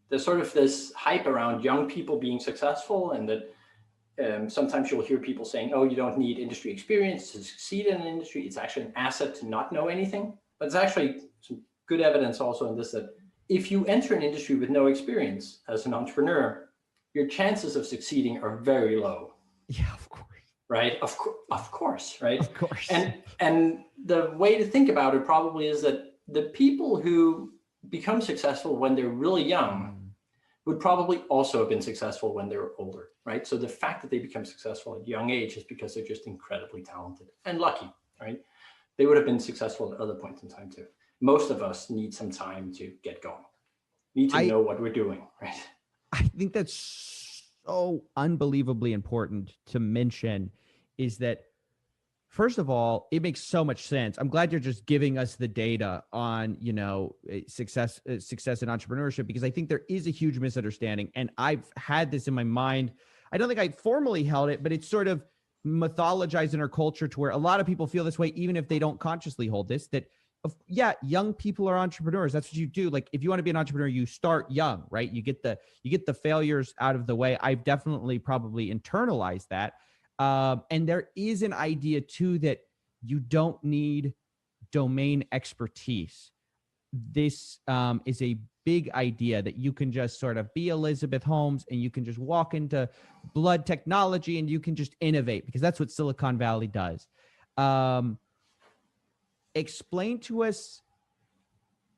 There's sort of this hype around young people being successful, and that sometimes you'll hear people saying, oh, you don't need industry experience to succeed in an industry. It's actually an asset to not know anything. But it's actually some good evidence also in this, that if you enter an industry with no experience as an entrepreneur, your chances of succeeding are very low. Yeah, of course. Right? Of course, right? Of course. And the way to think about it probably is that the people who become successful when they're really young would probably also have been successful when they were older, right? So the fact that they become successful at a young age is because they're just incredibly talented and lucky, right? They would have been successful at other points in time too. Most of us need some time to get going. Need to know what we're doing, right? I think that's so unbelievably important to mention, is that first of all, it makes so much sense. I'm glad you're just giving us the data on, success in entrepreneurship, because I think there is a huge misunderstanding. And I've had this in my mind. I don't think I formally held it, but it's sort of mythologized in our culture to where a lot of people feel this way, even if they don't consciously hold this, that young people are entrepreneurs. That's what you do. Like if you want to be an entrepreneur, you start young, right? You get the failures out of the way. I've definitely probably internalized that. And there is an idea too that you don't need domain expertise. This is a big idea that you can just sort of be Elizabeth Holmes and you can just walk into blood technology and you can just innovate, because that's what Silicon Valley does. Explain to us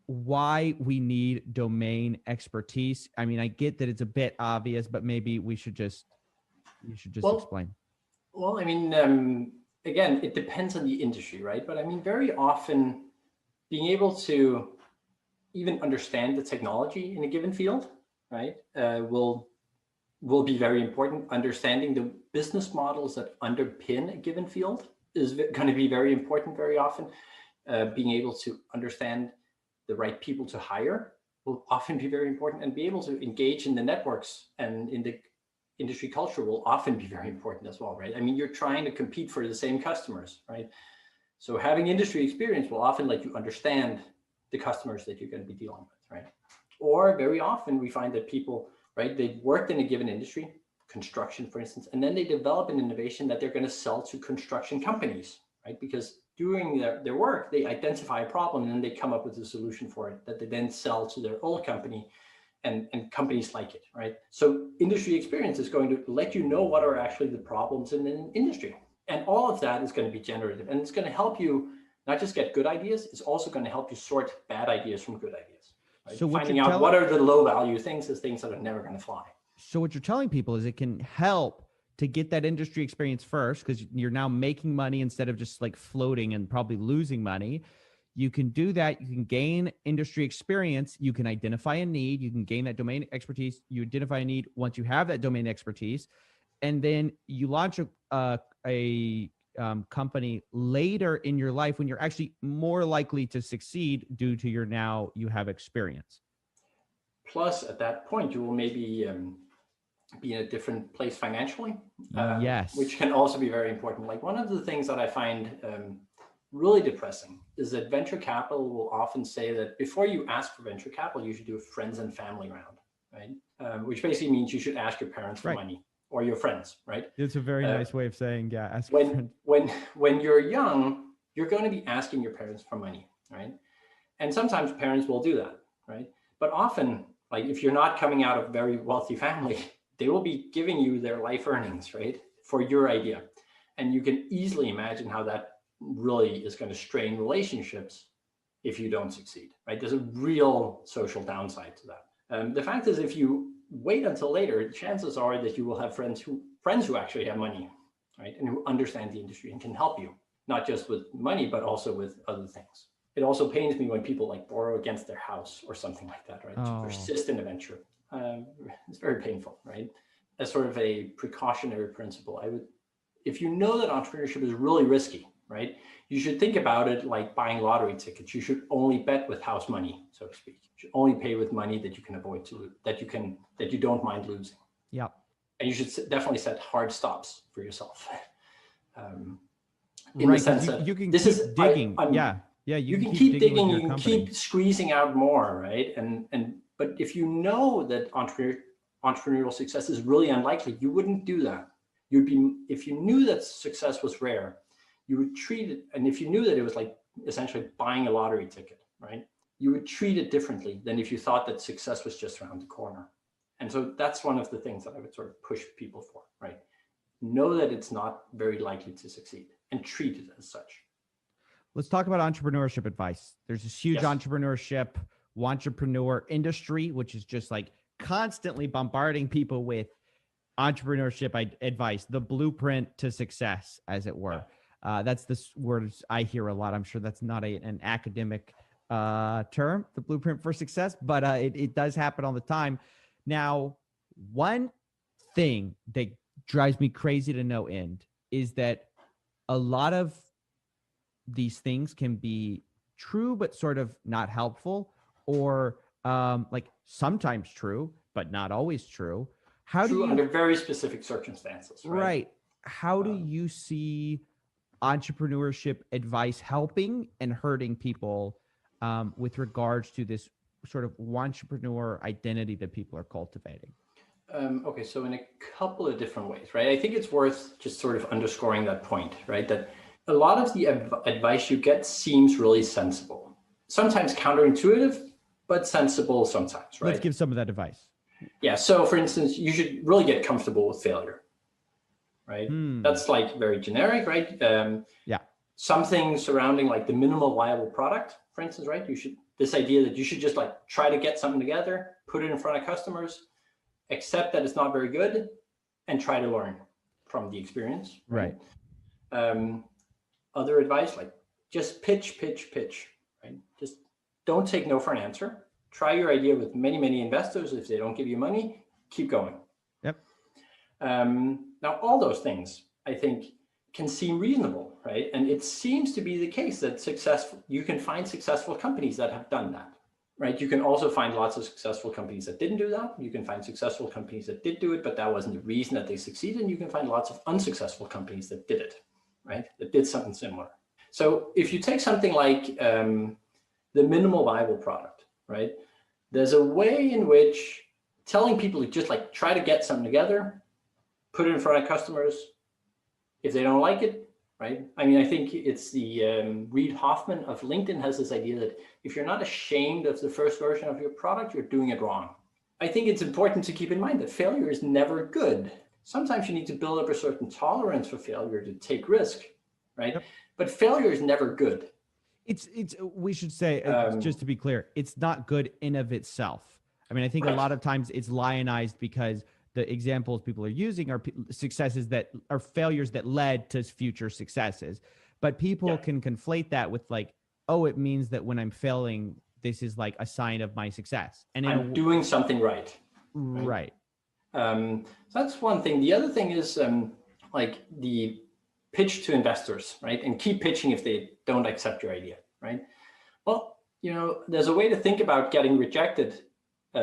why we need domain expertise. I mean, I get that it's a bit obvious, but maybe you should just explain. Well, I mean, again, it depends on the industry, right? But I mean, very often being able to even understand the technology in a given field, right, will be very important. Understanding the business models that underpin a given field is going to be very important very often. Being able to understand the right people to hire will often be very important, and be able to engage in the networks and in the industry culture will often be very important as well, right? I mean, you're trying to compete for the same customers, right? So having industry experience will often let you understand the customers that you're going to be dealing with, right? Or very often we find that people, right, they've worked in a given industry, construction, for instance, and then they develop an innovation that they're going to sell to construction companies, right? Because during their work, they identify a problem and then they come up with a solution for it that they then sell to their old company, and companies like it, right? So industry experience is going to let you know what are actually the problems in an industry. And all of that is going to be generative, and it's going to help you not just get good ideas, it's also going to help you sort bad ideas from good ideas. Right? So finding out what are the low value things as things that are never going to fly. So what you're telling people is it can help to get that industry experience first, because you're now making money instead of just like floating and probably losing money. You can do that. You can gain industry experience. You can identify a need. You can gain that domain expertise. You identify a need once you have that domain expertise, and then you launch a company later in your life when you're actually more likely to succeed due to you have experience. Plus, at that point, you will maybe be in a different place financially. Yes. Which can also be very important. Like one of the things that I find really depressing is that venture capital will often say that before you ask for venture capital, you should do a friends and family round, right? Which basically means you should ask your parents for money or your friends, right? It's a very nice way of saying, yeah. Ask when you're young, you're going to be asking your parents for money, right? And sometimes parents will do that, right? But often, like if you're not coming out of a very wealthy family, they will be giving you their life earnings, right? For your idea. And you can easily imagine how that really is going to strain relationships if you don't succeed, right? There's a real social downside to that. The fact is, if you wait until later, chances are that you will have friends who actually have money, right? And who understand the industry and can help you, not just with money, but also with other things. It also pains me when people like borrow against their house or something like that, right? To persist in a venture. It's very painful, right? As sort of a precautionary principle, if you know that entrepreneurship is really risky, right? You should think about it like buying lottery tickets. You should only bet with house money, so to speak. You should only pay with money that you can avoid that you don't mind losing. Yeah. And you should definitely set hard stops for yourself. In the sense that you can keep digging. You can keep digging. You can keep squeezing out more, right? But if you know that entrepreneurial success is really unlikely, you wouldn't do that. If you knew that success was rare, you would treat it, and if you knew that it was like essentially buying a lottery ticket, right? You would treat it differently than if you thought that success was just around the corner. And so that's one of the things that I would sort of push people for, right? Know that it's not very likely to succeed and treat it as such. Let's talk about entrepreneurship advice. There's this huge entrepreneur industry, which is just like constantly bombarding people with entrepreneurship advice, the blueprint to success, as it were. That's the words I hear a lot. I'm sure that's not an academic term, the blueprint for success, but it does happen all the time. Now, one thing that drives me crazy to no end is that a lot of these things can be true, but sort of not helpful, or like sometimes true, but not always true. Under very specific circumstances, right? Right. How do you see entrepreneurship advice helping and hurting people with regards to this sort of entrepreneur identity that people are cultivating? Okay, so in a couple of different ways, right? I think it's worth just sort of underscoring that point, right? That a lot of the advice you get seems really sensible, sometimes counterintuitive, but sensible sometimes, right? Let's give some of that advice. Yeah. So for instance, you should really get comfortable with failure, right? That's like very generic, right? Something surrounding like the minimal viable product, for instance, right? This idea that you should just like try to get something together, put it in front of customers, accept that it's not very good, and try to learn from the experience. Right. Other advice, like just pitch, right? Just don't take no for an answer. Try your idea with many, many investors. If they don't give you money, keep going. Yep. Now, all those things, I think, can seem reasonable, right? And it seems to be the case that you can find successful companies that have done that, right? You can also find lots of successful companies that didn't do that. You can find successful companies that did do it, but that wasn't the reason that they succeeded. And you can find lots of unsuccessful companies that did it, right? That did something similar. So if you take something like the minimal viable product, right? There's a way in which telling people to just like try to get something together, put it in front of customers. If they don't like it, right? I mean, I think it's the Reid Hoffman of LinkedIn has this idea that if you're not ashamed of the first version of your product, you're doing it wrong. I think it's important to keep in mind that failure is never good. Sometimes you need to build up a certain tolerance for failure to take risk, right? Yep. But failure is never good. We should say, just to be clear, it's not good in of itself. I mean, I think a lot of times it's lionized because the examples people are using are successes that are failures that led to future successes. But people can conflate that with like oh, it means that when I'm failing, this is like a sign of my success. And I'm doing something right. Right. So that's one thing. The other thing is like the pitch to investors, right? And keep pitching if they don't accept your idea, right? Well, you know, there's a way to think about getting rejected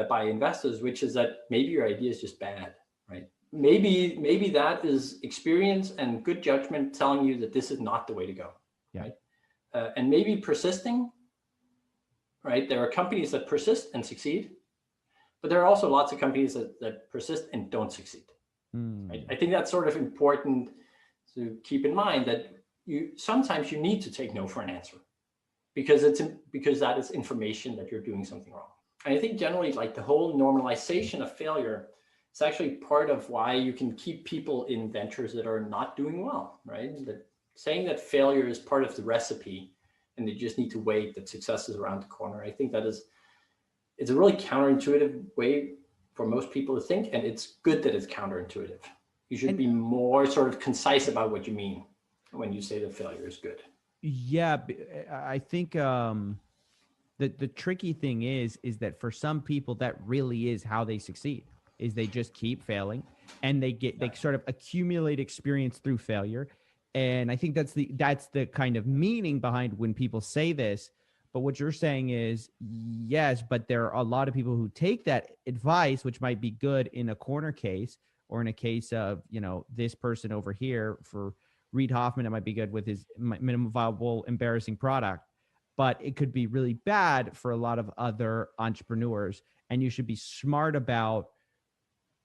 by investors, which is that maybe your idea is just bad, right? Maybe that is experience and good judgment telling you that this is not the way to go, right? And maybe persisting, right? There are companies that persist and succeed, but there are also lots of companies that persist and don't succeed. Right? I think that's sort of important to keep in mind, that sometimes you need to take no for an answer because that is information that you're doing something wrong. And I think generally, like, the whole normalization of failure is actually part of why you can keep people in ventures that are not doing well, right? That saying that failure is part of the recipe and they just need to wait that success is around the corner. I think it's a really counterintuitive way for most people to think, and it's good that it's counterintuitive. You should be more sort of concise about what you mean when you say that failure is good. Yeah, I think the tricky thing is that for some people that really is how they succeed, is they just keep failing and they sort of accumulate experience through failure. And I think that's the kind of meaning behind when people say this. But what you're saying is, yes, but there are a lot of people who take that advice, which might be good in a corner case or in a case of, you know, this person over here. For Reid Hoffman, it might be good with his minimum viable embarrassing product, but it could be really bad for a lot of other entrepreneurs. And you should be smart about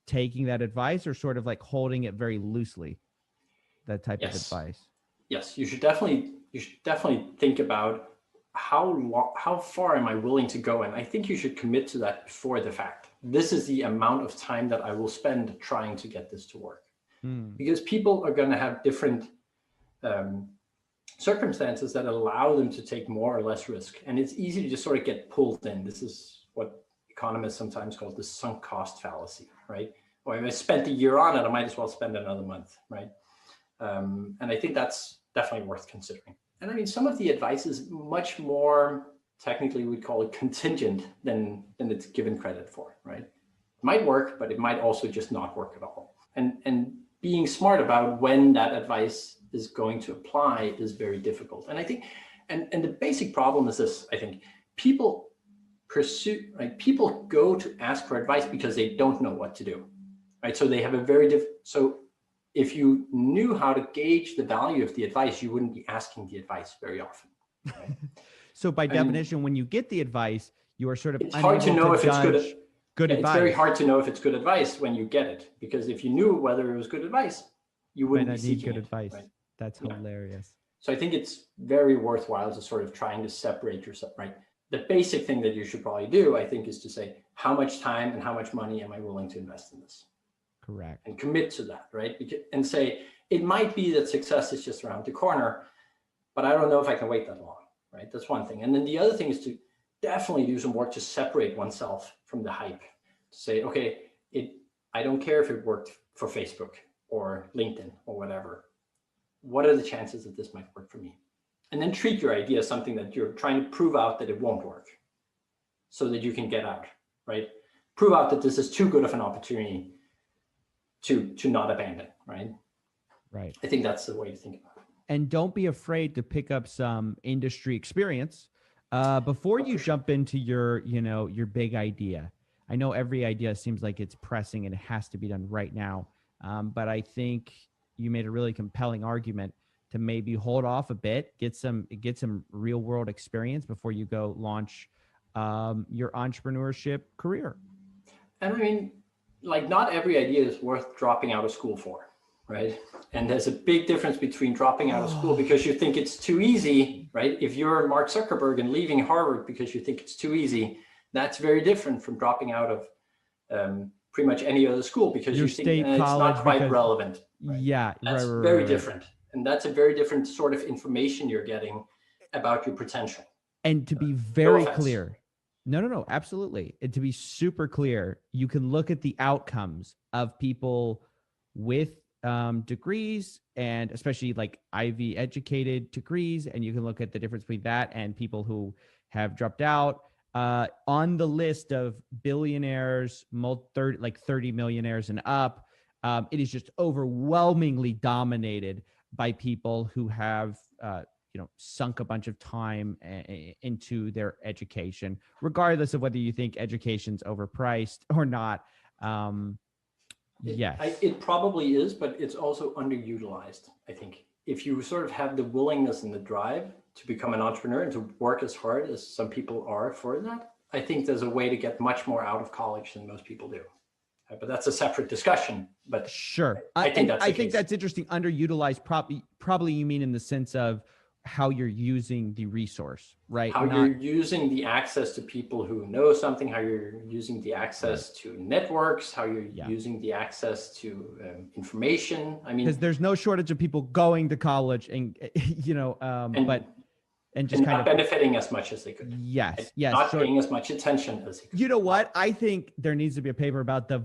taking that advice or sort of like holding it very loosely, that type of advice. Yes, you should definitely think about how far am I willing to go? And I think you should commit to that before the fact. This is the amount of time that I will spend trying to get this to work. Because people are going to have different circumstances that allow them to take more or less risk. And it's easy to just sort of get pulled in. This is what economists sometimes call the sunk cost fallacy, right? Or if I spent a year on it, I might as well spend another month, right? And I think that's definitely worth considering. And I mean, some of the advice is much more, technically we'd call it contingent than it's given credit for, right? It might work, but it might also just not work at all. And being smart about when that advice is going to apply is very difficult. And I think, and the basic problem is this, I think, people go to ask for advice because they don't know what to do, right? So they have a so if you knew how to gauge the value of the advice, you wouldn't be asking the advice very often. Right? So by definition, when you get the advice, you are sort of it's hard to know if it's good advice. It's very hard to know if it's good advice when you get it, because if you knew whether it was good advice, you wouldn't be seeking good advice. Right? That's hilarious. So I think it's very worthwhile to sort of trying to separate yourself, right? The basic thing that you should probably do, I think, is to say, how much time and how much money am I willing to invest in this? Correct. And commit to that, right? And say, it might be that success is just around the corner, but I don't know if I can wait that long, right? That's one thing. And then the other thing is to definitely do some work to separate oneself from the hype. To say, okay, I don't care if it worked for Facebook or LinkedIn or whatever. What are the chances that this might work for me? And then treat your idea as something that you're trying to prove out that it won't work so that you can get out, right? Prove out that this is too good of an opportunity to not abandon, right? Right. I think that's the way to think about it. And don't be afraid to pick up some industry experience before you jump into your big idea. I know every idea seems like it's pressing and it has to be done right now. But I think you made a really compelling argument to maybe hold off a bit, get some real world experience before you go launch your entrepreneurship career. And I mean, like, not every idea is worth dropping out of school for, right? And there's a big difference between dropping out of school because you think it's too easy, right? If you're Mark Zuckerberg and leaving Harvard because you think it's too easy, that's very different from dropping out of pretty much any other school because you think it's not quite relevant. Right? Yeah, that's very different. And that's a very different sort of information you're getting about your potential. And to be very clear, no, absolutely. And to be super clear, you can look at the outcomes of people with degrees, and especially like Ivy educated degrees, and you can look at the difference between that and people who have dropped out. On the list of billionaires, 30 millionaires and up, it is just overwhelmingly dominated by people who have sunk a bunch of time into their education, regardless of whether you think education's overpriced or not. Yes, it probably is, but it's also underutilized. I think if you sort of have the willingness and the drive to become an entrepreneur and to work as hard as some people are for that, I think there's a way to get much more out of college than most people do. But that's a separate discussion. But sure, I think that's interesting. Underutilized, probably you mean in the sense of how you're using the resource, right? How you're using the access to people who know something, how you're using the access to networks, how you're using the access to information. I mean, because there's no shortage of people going to college and, just kind of benefiting as much as they could. Yes. Not paying as much attention as they could. You know what? I think there needs to be a paper about the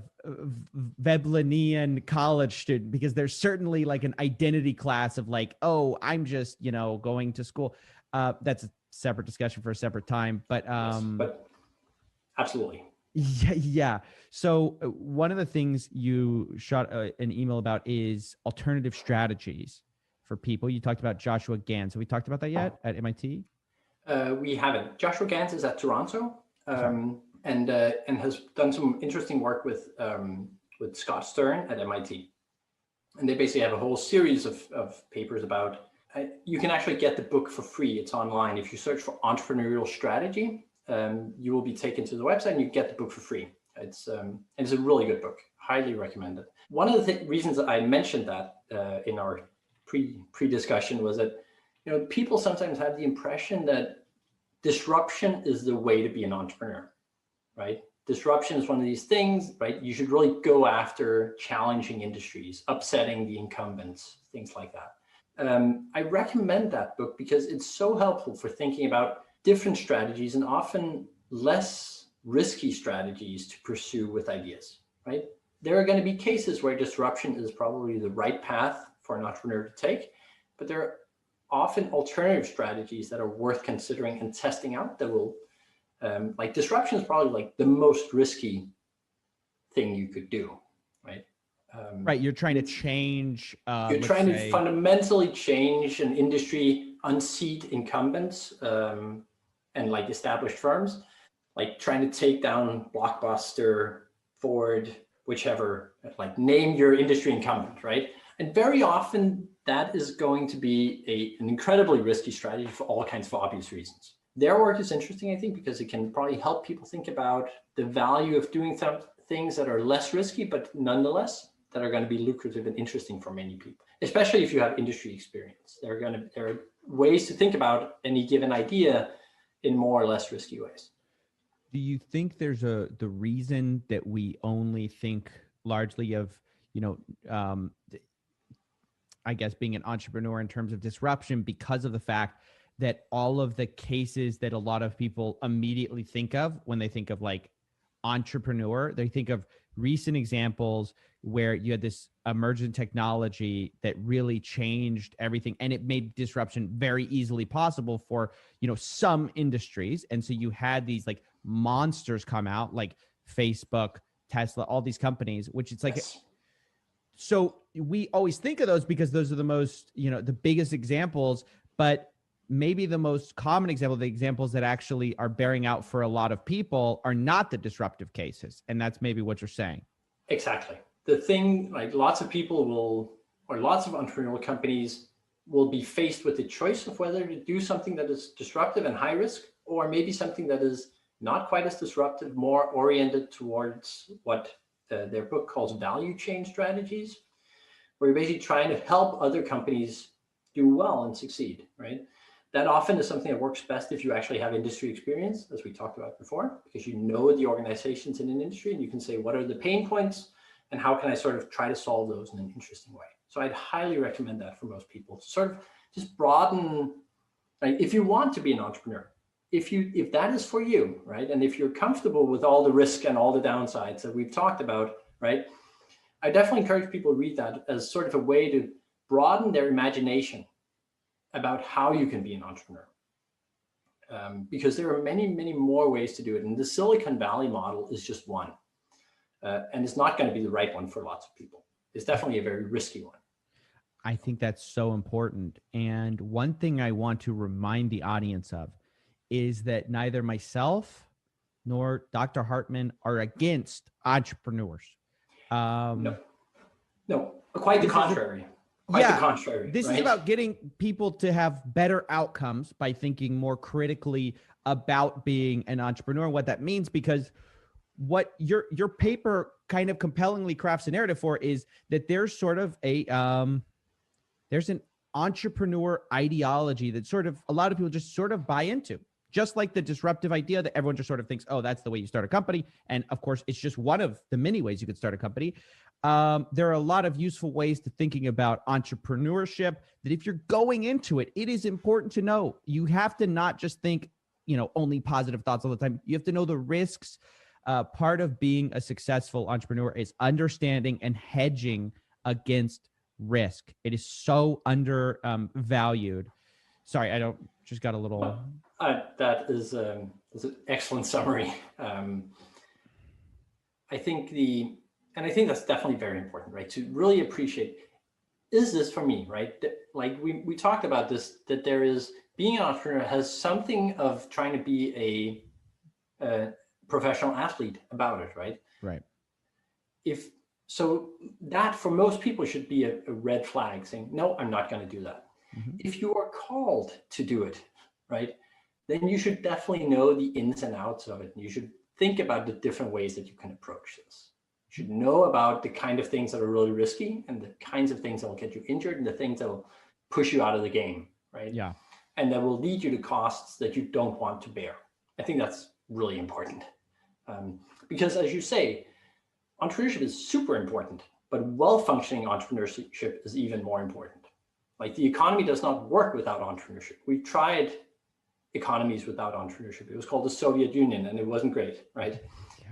Veblennian college student, because there's certainly like an identity class of like, oh, I'm just, going to school. That's a separate discussion for a separate time. But, but absolutely. Yeah. So one of the things you shot an email about is alternative strategies for people. You talked about Joshua Gans. Have we talked about that yet at MIT? We haven't. Joshua Gans is at Toronto and has done some interesting work with Scott Stern at MIT. And they basically have a whole series of papers about, you can actually get the book for free. It's online. If you search for entrepreneurial strategy, you will be taken to the website and you get the book for free. It's a really good book. Highly recommend it. One of the reasons that I mentioned that in our pre-discussion was that, people sometimes have the impression that disruption is the way to be an entrepreneur, right? Disruption is one of these things, right? You should really go after challenging industries, upsetting the incumbents, things like that. I recommend that book because it's so helpful for thinking about different strategies and often less risky strategies to pursue with ideas, right? There are going to be cases where disruption is probably the right path for an entrepreneur to take, but there are often alternative strategies that are worth considering and testing out that will, like disruption is probably like the most risky thing you could do, right? Right, you're trying to change. You're trying to fundamentally change an industry, unseat incumbents and like established firms, like trying to take down Blockbuster, Ford, whichever, like name your industry incumbent, right? And very often that is going to be an incredibly risky strategy for all kinds of obvious reasons. Their work is interesting, I think, because it can probably help people think about the value of doing some things that are less risky, but nonetheless, that are going to be lucrative and interesting for many people, especially if you have industry experience. There are ways to think about any given idea in more or less risky ways. Do you think there's the reason that we only think largely of, I guess, being an entrepreneur in terms of disruption because of the fact that all of the cases that a lot of people immediately think of when they think of like entrepreneur, they think of recent examples where you had this emergent technology that really changed everything and it made disruption very easily possible for, some industries. And so you had these like monsters come out like Facebook, Tesla, all these companies, which it's like, yes. So we always think of those because those are the most, the biggest examples, but maybe the most common example, the examples that actually are bearing out for a lot of people are not the disruptive cases. And that's maybe what you're saying. Exactly. The thing, like lots of entrepreneurial companies will be faced with the choice of whether to do something that is disruptive and high risk, or maybe something that is not quite as disruptive, more oriented towards what their book calls value chain strategies, where you're basically trying to help other companies do well and succeed, right? That often is something that works best if you actually have industry experience, as we talked about before, because you know the organizations in an industry and you can say, what are the pain points and how can I sort of try to solve those in an interesting way? So I'd highly recommend that for most people to sort of just broaden, like if you want to be an entrepreneur, if that is for you, right? And if you're comfortable with all the risk and all the downsides that we've talked about, right? I definitely encourage people to read that as sort of a way to broaden their imagination about how you can be an entrepreneur. Because there are many, many more ways to do it. And the Silicon Valley model is just one. And it's not going to be the right one for lots of people. It's definitely a very risky one. I think that's so important. And one thing I want to remind the audience of is that neither myself nor Dr. Hartman are against entrepreneurs. No, quite the contrary. Quite the contrary. This is about getting people to have better outcomes by thinking more critically about being an entrepreneur and what that means, because what your paper kind of compellingly crafts a narrative for is that there's sort of a there's an entrepreneur ideology that sort of a lot of people just sort of buy into, just like the disruptive idea that everyone just sort of thinks, oh, that's the way you start a company. And of course, it's just one of the many ways you could start a company. There are a lot of useful ways to thinking about entrepreneurship that if you're going into it, it is important to know. You have to not just think, only positive thoughts all the time. You have to know the risks. Part of being a successful entrepreneur is understanding and hedging against risk. It is so undervalued. Sorry, I don't just got a little. That is an excellent summary. I think that's definitely very important, right? To really appreciate, is this for me, right? Like we talked about this, that there is being an entrepreneur has something of trying to be a professional athlete about it, right? Right. So that for most people should be a red flag saying, no, I'm not going to do that. Mm-hmm. If you are called to do it, right, then you should definitely know the ins and outs of it. You should think about the different ways that you can approach this. You should know about the kind of things that are really risky and the kinds of things that will get you injured and the things that will push you out of the game, right? Yeah. And that will lead you to costs that you don't want to bear. I think that's really important. Because as you say, entrepreneurship is super important, but well-functioning entrepreneurship is even more important. Like the economy does not work without entrepreneurship. We tried economies without entrepreneurship. It was called the Soviet Union and it wasn't great, right?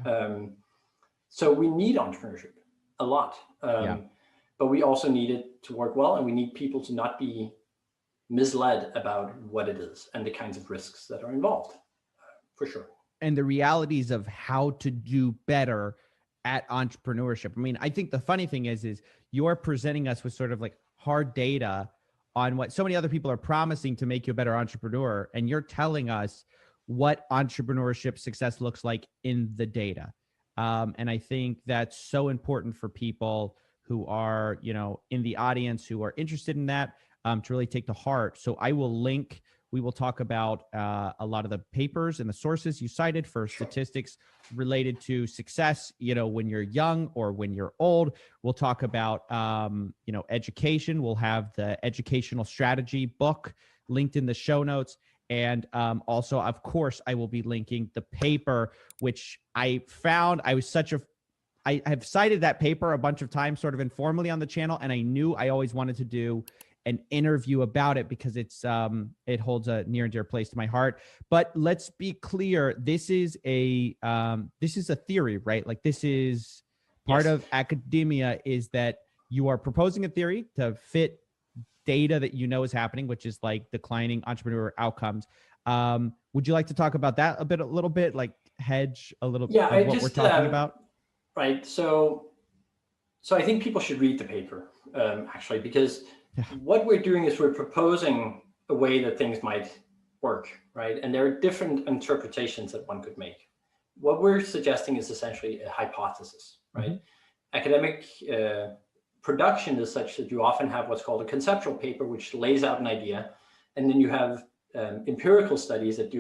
Yeah. So we need entrepreneurship a lot, but we also need it to work well, and we need people to not be misled about what it is and the kinds of risks that are involved, for sure. And the realities of how to do better at entrepreneurship. I mean, I think the funny thing is you're presenting us with sort of like hard data on what so many other people are promising to make you a better entrepreneur. And you're telling us what entrepreneurship success looks like in the data. And I think that's so important for people who are, in the audience who are interested in that, to really take to heart. So I will link. We will talk about a lot of the papers and the sources you cited for statistics related to success, when you're young or when you're old. We'll talk about, education. We'll have the educational strategy book linked in the show notes. And also, of course, I will be linking the paper, which I found I have cited that paper a bunch of times sort of informally on the channel. And I knew I always wanted to do an interview about it because it holds a near and dear place to my heart. But let's be clear, this is a theory, right? Like this is part of academia, is that you are proposing a theory to fit data that is happening, which is like declining entrepreneur outcomes. Would you like to talk about that a little bit, like hedge a little bit of what we're talking about? Right. So I think people should read the paper, actually, because what we're doing is we're proposing a way that things might work, right? And there are different interpretations that one could make. What we're suggesting is essentially a hypothesis, right? Mm-hmm. Academic production is such that you often have what's called a conceptual paper, which lays out an idea, and then you have empirical studies that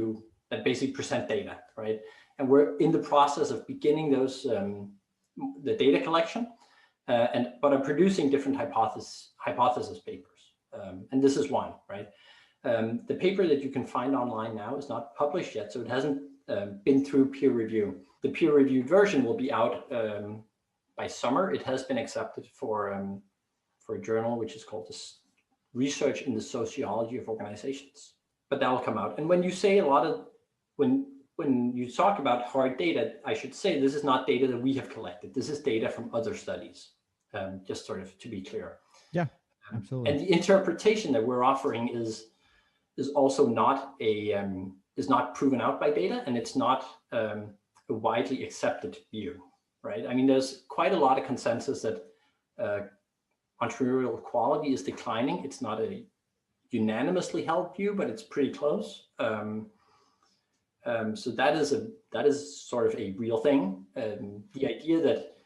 basically present data, right? And we're in the process of beginning those the data collection. But I'm producing different hypothesis papers. And this is one, right? The paper that you can find online now is not published yet, so it hasn't been through peer review. The peer-reviewed version will be out by summer. It has been accepted for a journal, which is called Research in the Sociology of Organizations. But that will come out. And when you say when you talk about hard data, I should say this is not data that we have collected. This is data from other studies. just sort of to be clear. Yeah, absolutely. And the interpretation that we're offering is also not is not proven out by data, and it's not a widely accepted view, right? I mean, there's quite a lot of consensus that entrepreneurial quality is declining. It's not a unanimously held view, but it's pretty close. So that is sort of a real thing. The idea that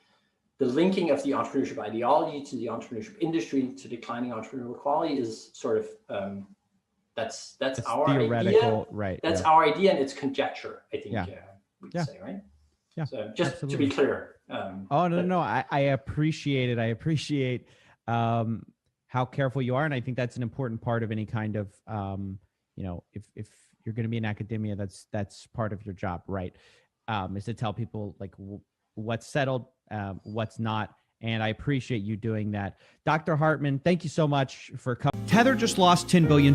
the linking of the entrepreneurship ideology to the entrepreneurship industry to declining entrepreneurial quality is sort of that's our idea, right? That's our idea, and it's conjecture, I think. We'd say, right? Yeah. So just absolutely. to be clear. No. I appreciate it. I appreciate how careful you are, and I think that's an important part of any kind of if you're going to be in academia, that's part of your job, right? Is to tell people like what's settled, what's not. And I appreciate you doing that. Dr. Hartman, thank you so much for coming. Tether just lost $10 billion,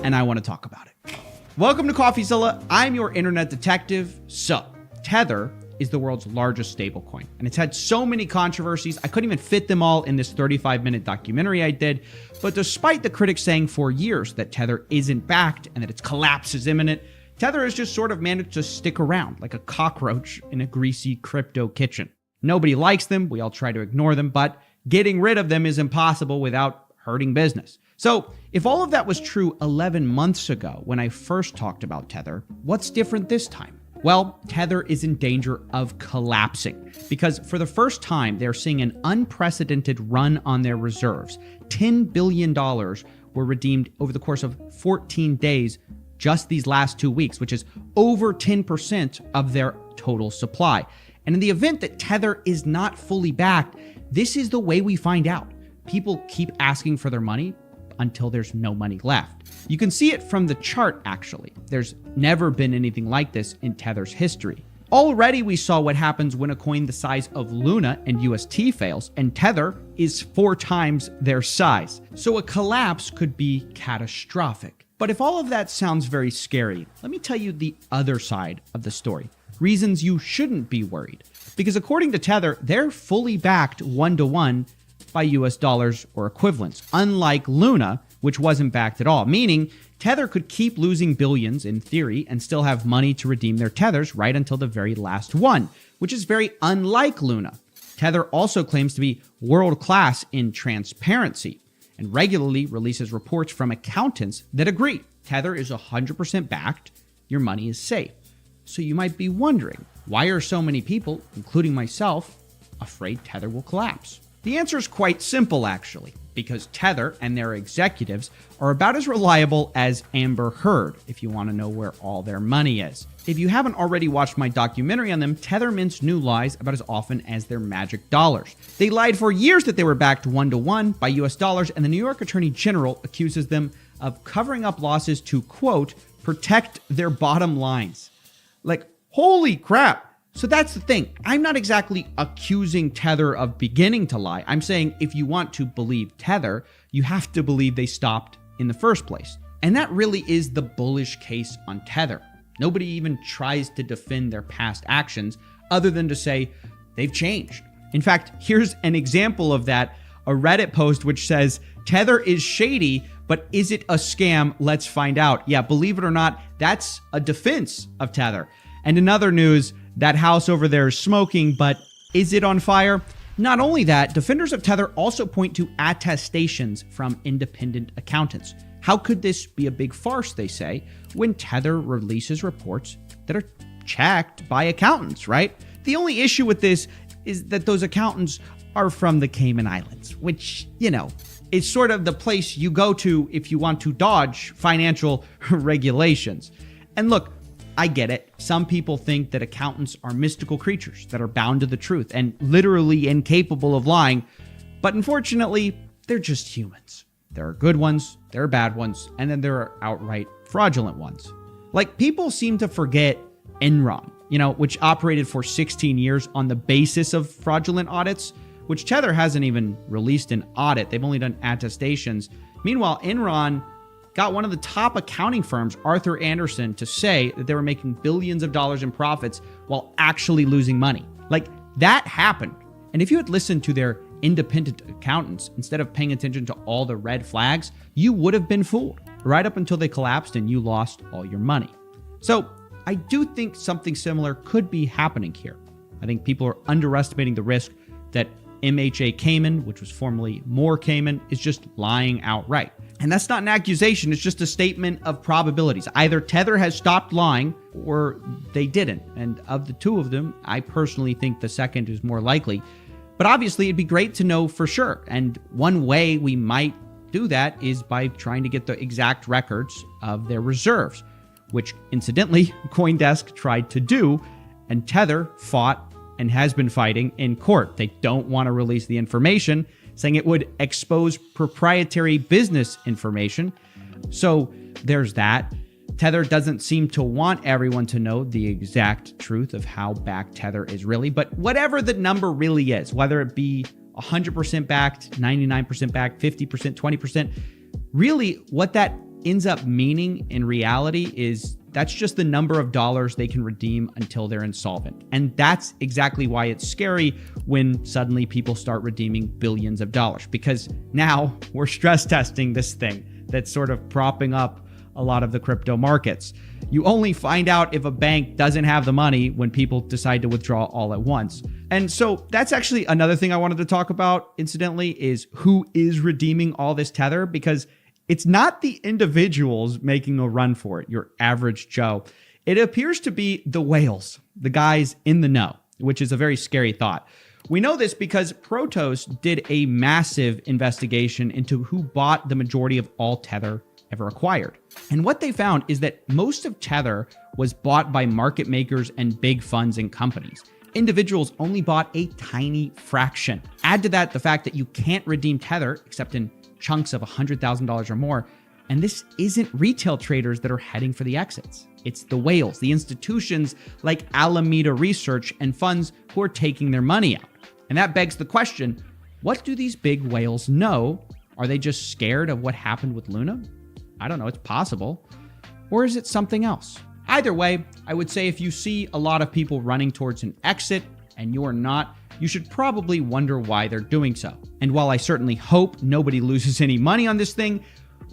and I want to talk about it. Welcome to Coffeezilla. I'm your internet detective. So, Tether is the world's largest stablecoin, and it's had so many controversies, I couldn't even fit them all in this 35-minute documentary I did. But despite the critics saying for years that Tether isn't backed and that its collapse is imminent, Tether has just sort of managed to stick around like a cockroach in a greasy crypto kitchen. Nobody likes them, we all try to ignore them, but getting rid of them is impossible without hurting business. So, if all of that was true 11 months ago when I first talked about Tether, what's different this time? Well, Tether is in danger of collapsing because for the first time, they're seeing an unprecedented run on their reserves. $10 billion were redeemed over the course of 14 days just these last 2 weeks, which is over 10% of their total supply. And in the event that Tether is not fully backed, this is the way we find out. People keep asking for their money until there's no money left. You can see it from the chart, actually. There's never been anything like this in Tether's history. Already we saw what happens when a coin the size of Luna and UST fails, and Tether is 4 times their size. So a collapse could be catastrophic. But if all of that sounds very scary, let me tell you the other side of the story. Reasons you shouldn't be worried. Because according to Tether, they're fully backed 1-to-1 by US dollars or equivalents, unlike Luna, which wasn't backed at all, meaning Tether could keep losing billions in theory and still have money to redeem their tethers right until the very last one, which is very unlike Luna. Tether also claims to be world-class in transparency and regularly releases reports from accountants that agree Tether is 100% backed, your money is safe. So you might be wondering, why are so many people, including myself, afraid Tether will collapse? The answer is quite simple, actually, because Tether and their executives are about as reliable as Amber Heard, if you want to know where all their money is. If you haven't already watched my documentary on them, Tether mints new lies about as often as their magic dollars. They lied for years that they were backed 1-to-1 by US dollars, and the New York Attorney General accuses them of covering up losses to, quote, protect their bottom lines. Like, holy crap. So that's the thing. I'm not exactly accusing Tether of beginning to lie. I'm saying if you want to believe Tether, you have to believe they stopped in the first place. And that really is the bullish case on Tether. Nobody even tries to defend their past actions other than to say they've changed. In fact, here's an example of that, a Reddit post which says, Tether is shady, but is it a scam? Let's find out. Yeah, believe it or not, that's a defense of Tether. And in other news, that house over there is smoking, but is it on fire? Not only that, defenders of Tether also point to attestations from independent accountants. How could this be a big farce, they say, when Tether releases reports that are checked by accountants, right? The only issue with this is that those accountants are from the Cayman Islands, which, is sort of the place you go to if you want to dodge financial regulations. And look, I get it. Some people think that accountants are mystical creatures that are bound to the truth and literally incapable of lying. But unfortunately, they're just humans. There are good ones, there are bad ones, and then there are outright fraudulent ones. Like, people seem to forget Enron, which operated for 16 years on the basis of fraudulent audits, which Tether hasn't even released an audit. They've only done attestations. Meanwhile, Enron got one of the top accounting firms, Arthur Andersen, to say that they were making billions of dollars in profits while actually losing money. Like, that happened. And if you had listened to their independent accountants, instead of paying attention to all the red flags, you would have been fooled right up until they collapsed and you lost all your money. So I do think something similar could be happening here. I think people are underestimating the risk that MHA Cayman, which was formerly More Cayman, is just lying outright. And that's not an accusation, it's just a statement of probabilities. Either Tether has stopped lying or they didn't. And of the two of them, I personally think the second is more likely. But obviously, it'd be great to know for sure. And one way we might do that is by trying to get the exact records of their reserves, which incidentally, CoinDesk tried to do, and Tether fought and has been fighting in court. They don't want to release the information, saying it would expose proprietary business information. So there's that. Tether doesn't seem to want everyone to know the exact truth of how backed Tether is really, but whatever the number really is, whether it be 100% backed, 99% backed, 50%, 20%, really what that ends up meaning in reality is that's just the number of dollars they can redeem until they're insolvent. And that's exactly why it's scary when suddenly people start redeeming billions of dollars, because now we're stress testing this thing that's sort of propping up a lot of the crypto markets. You only find out if a bank doesn't have the money when people decide to withdraw all at once. And so that's actually another thing I wanted to talk about, incidentally, is who is redeeming all this Tether, because it's not the individuals making a run for it, your average Joe. It appears to be the whales, the guys in the know, which is a very scary thought. We know this because Protos did a massive investigation into who bought the majority of all Tether ever acquired. And what they found is that most of Tether was bought by market makers and big funds and companies. Individuals only bought a tiny fraction. Add to that the fact that you can't redeem Tether except in chunks of $100,000 or more. And this isn't retail traders that are heading for the exits. It's the whales, the institutions like Alameda Research and funds who are taking their money out. And that begs the question, what do these big whales know? Are they just scared of what happened with Luna? I don't know, it's possible. Or is it something else? Either way, I would say if you see a lot of people running towards an exit and you're not, you should probably wonder why they're doing so. And while I certainly hope nobody loses any money on this thing,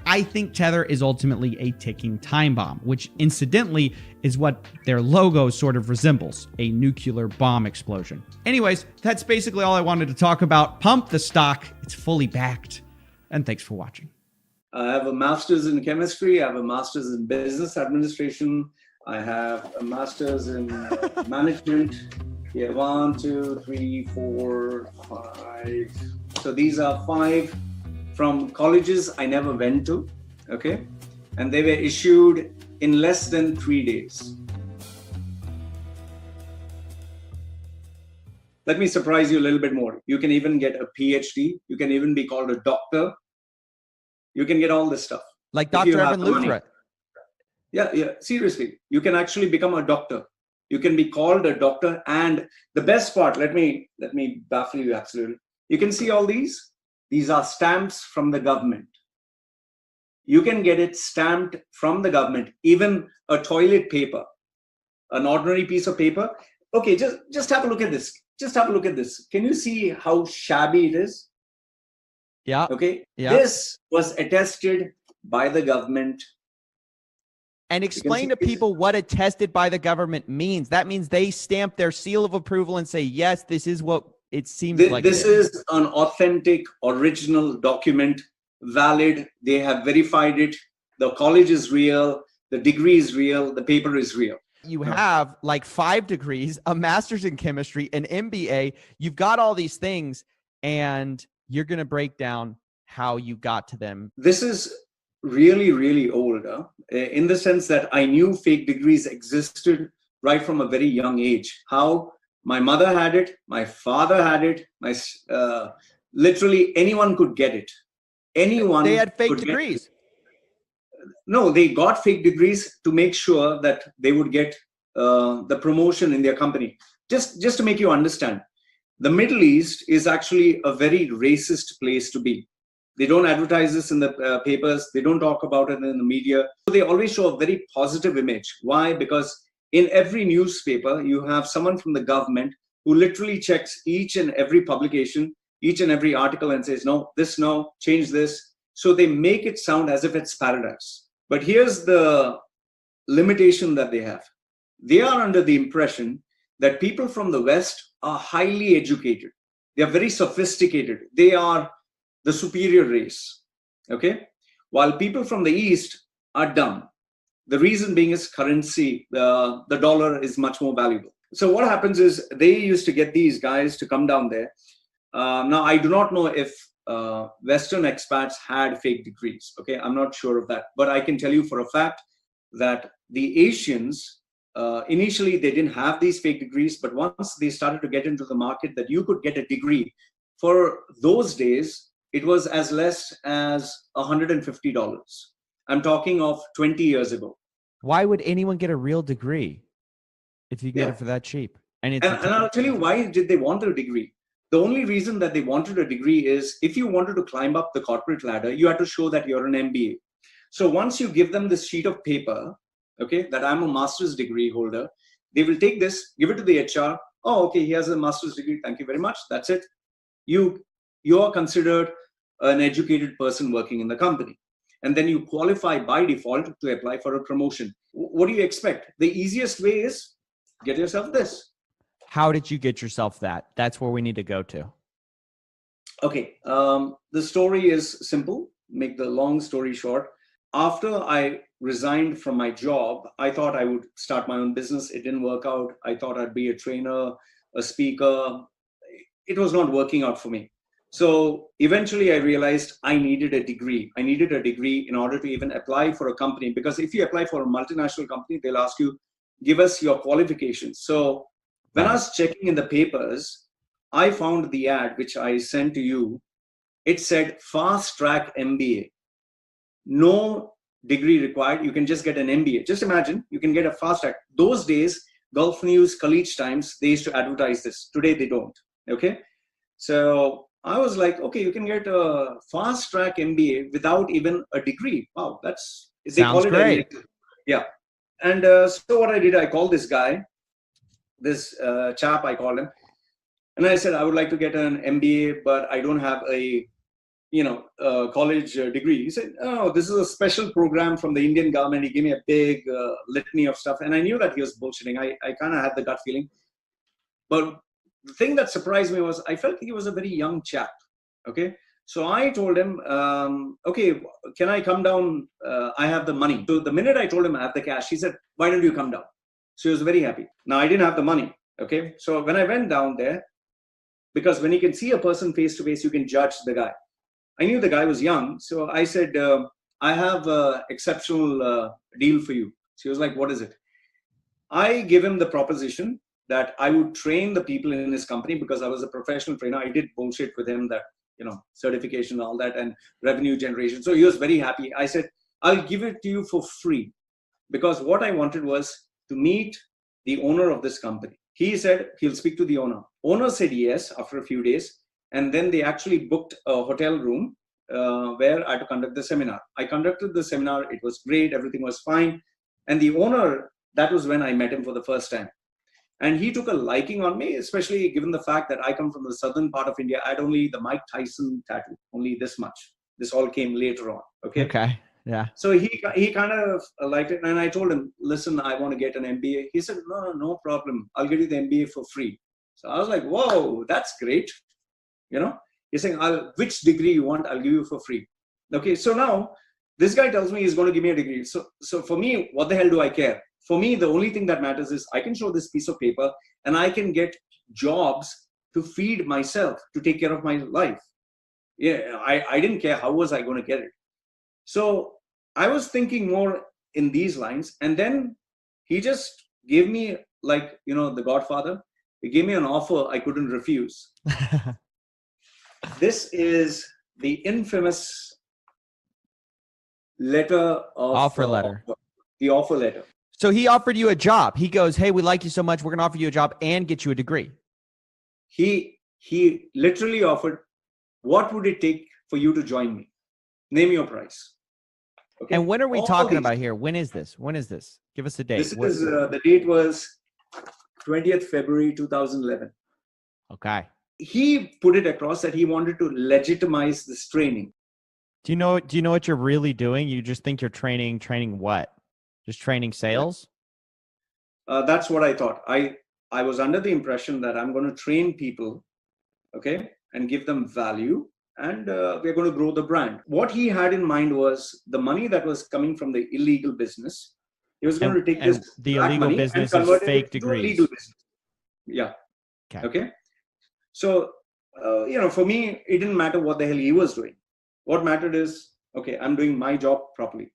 I think Tether is ultimately a ticking time bomb, which incidentally is what their logo sort of resembles, a nuclear bomb explosion. Anyways, that's basically all I wanted to talk about. Pump the stock, it's fully backed. And thanks for watching. I have a master's in chemistry, I have a master's in business administration, I have a master's in management. Yeah, 1, 2, 3, 4, 5. So these are 5 from colleges I never went to, okay? And they were issued in less than 3 days. Let me surprise you a little bit more. You can even get a PhD. You can even be called a doctor. You can get all this stuff. Like Dr. Evan Lutra. Yeah, seriously. You can actually become a doctor. You can be called a doctor. And the best part, let me baffle you absolutely. You can see all these. These are stamps from the government. You can get it stamped from the government, even a toilet paper, an ordinary piece of paper. Okay, just have a look at this. Just have a look at this. Can you see how shabby it is? Yeah. Okay. Yeah. This was attested by the government. And explain to people what attested by the government means. That means they stamp their seal of approval and say, yes, this is what it seems like. This is an authentic, original document, valid. They have verified it. The college is real. The degree is real. The paper is real. You have like 5 degrees, a master's in chemistry, an MBA. You've got all these things, and you're going to break down how you got to them. This is really, really old, in the sense that I knew fake degrees existed right from a very young age. How my mother had it, my father had it, literally anyone could get it. Anyone. They had fake degrees. No, they got fake degrees to make sure that they would get the promotion in their company. Just to make you understand, the Middle East is actually a very racist place to be. They don't advertise this in the papers. They don't talk about it in the media. So they always show a very positive image. Why? Because in every newspaper, you have someone from the government who literally checks each and every publication each and every article and says, no, this, no, change this. So they make it sound as if it's paradise. But here's the limitation that they have. They are under the impression that people from the West are highly educated. They are very sophisticated. They are the superior race. Okay? While people from the East are dumb. The reason being is currency. The dollar is much more valuable. So what happens is they used to get these guys to come down there. Now, I do not know if Western expats had fake degrees. Okay, I'm not sure of that. But I can tell you for a fact that the Asians, initially, they didn't have these fake degrees. But once they started to get into the market that you could get a degree, for those days, it was as less as $150. I'm talking of 20 years ago. Why would anyone get a real degree if you get it for that cheap? And I'll tell you why did they want a degree. The only reason that they wanted a degree is if you wanted to climb up the corporate ladder, you had to show that you're an MBA. So once you give them this sheet of paper, okay, that I'm a master's degree holder, they will take this, give it to the HR. Oh, okay, he has a master's degree. Thank you very much. That's it. You are considered an educated person working in the company. And then you qualify by default to apply for a promotion. What do you expect? The easiest way is get yourself this. How did you get yourself that? That's where we need to go to. Okay. The story is simple. Make the long story short. After I resigned from my job, I thought I would start my own business. It didn't work out. I thought I'd be a trainer, a speaker. It was not working out for me. So eventually I realized I needed a degree. I needed a degree in order to even apply for a company, because if you apply for a multinational company, they'll ask you, give us your qualifications. So when I was checking in the papers, I found the ad which I sent to you. It said fast track MBA. No degree required. You can just get an MBA. Just imagine you can get a fast track. Those days, Gulf News, College Times, they used to advertise this. Today they don't. Okay. So I was like, okay, you can get a fast track MBA without even a degree. Wow, sounds great. Yeah. And so what I did, I called this guy, this chap, I called him. And I said, I would like to get an MBA, but I don't have a college degree. He said, oh, this is a special program from the Indian government. He gave me a big litany of stuff. And I knew that he was bullshitting. I kind of had the gut feeling. But the thing that surprised me was I felt he was a very young chap. Okay. So I told him, okay, can I come down? I have the money. So the minute I told him I have the cash, he said, why don't you come down? So he was very happy. Now I didn't have the money. Okay. So when I went down there, because when you can see a person face to face, you can judge the guy. I knew the guy was young. So I said, I have an exceptional deal for you. So he was like, what is it? I give him the proposition that I would train the people in his company, because I was a professional trainer. I did bullshit with him that, certification and all that and revenue generation. So he was very happy. I said, I'll give it to you for free, because what I wanted was to meet the owner of this company. He said he'll speak to the owner. Owner said yes after a few days. And then they actually booked a hotel room where I had to conduct the seminar. I conducted the seminar. It was great. Everything was fine. And the owner, that was when I met him for the first time. And he took a liking on me, especially given the fact that I come from the southern part of India. I had only the Mike Tyson tattoo, only this much. This all came later on. Okay. Okay. Yeah. So he kind of liked it. And I told him, listen, I want to get an MBA. He said, no problem. I'll get you the MBA for free. So I was like, whoa, that's great. He's saying, which degree you want, I'll give you for free. Okay. So now this guy tells me he's going to give me a degree. So for me, what the hell do I care? For me, the only thing that matters is I can show this piece of paper and I can get jobs to feed myself, to take care of my life. Yeah, I didn't care how was I going to get it. So I was thinking more in these lines. And then he just gave me, like, the Godfather. He gave me an offer I couldn't refuse. This is the infamous letter of offer letter. The offer letter. So he offered you a job. He goes, hey, we like you so much. We're going to offer you a job and get you a degree. He literally offered, what would it take for you to join me? Name your price. Okay. And when are we talking about here? When is this? Give us a date. This is the date was 20th February 2011. Okay. he put it across that he wanted to legitimize this training. Do you know what you're really doing? You just think you're training what? Just training sales? That's what I thought. I was under the impression that I'm going to train people, okay, and give them value, and we're going to grow the brand. What he had in mind was the money that was coming from the illegal business. He was going to take this the black illegal money business and is convert fake it into degrees. legal business. Yeah. Okay. So, for me, it didn't matter what the hell he was doing. What mattered is, okay, I'm doing my job properly.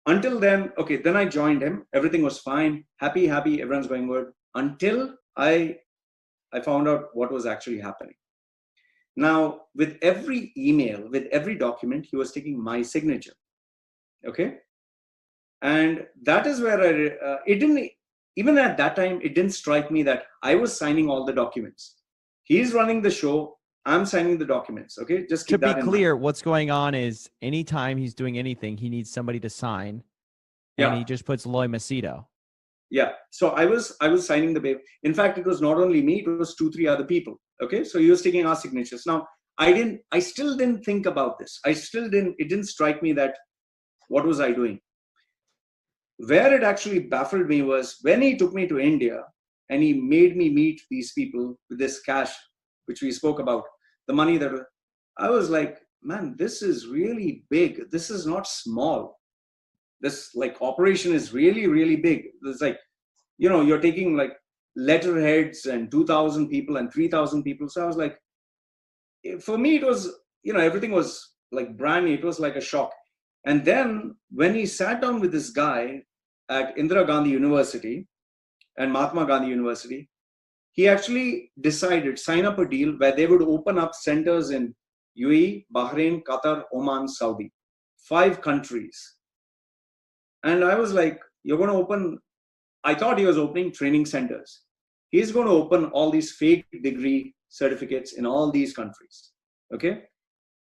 Until then, okay, then I joined him. Everything was fine. Happy, everyone's going good. Until I found out what was actually happening. Now, with every email, with every document, he was taking my signature. Okay. And that is where it didn't, even at that time, it didn't strike me that I was signing all the documents. He's running the show. I'm signing the documents. Okay. Just keep to that be in clear, mind. what's going on is anytime he's doing anything, he needs somebody to sign. And he just puts Loy Macedo. Yeah. So I was signing the paper. In fact, it was not only me, it was 2-3 other people. Okay. So he was taking our signatures. Now, I still didn't think about this. It didn't strike me that what was I doing? Where it actually baffled me was when he took me to India and he made me meet these people with this cash, which we spoke about, the money that I was like, man, this is really big. This is not small. This operation is really, really big. It's like, you're taking like letterheads and 2,000 people and 3,000 people. So I was like, for me, it was, everything was like brand new. It was like a shock. And then when he sat down with this guy at Indira Gandhi University and Mahatma Gandhi University, he actually decided sign up a deal where they would open up centers in UAE, Bahrain, Qatar, Oman, Saudi, 5 countries. And I was like, you're going to open, I thought he was opening training centers. He's going to open all these fake degree certificates in all these countries. Okay.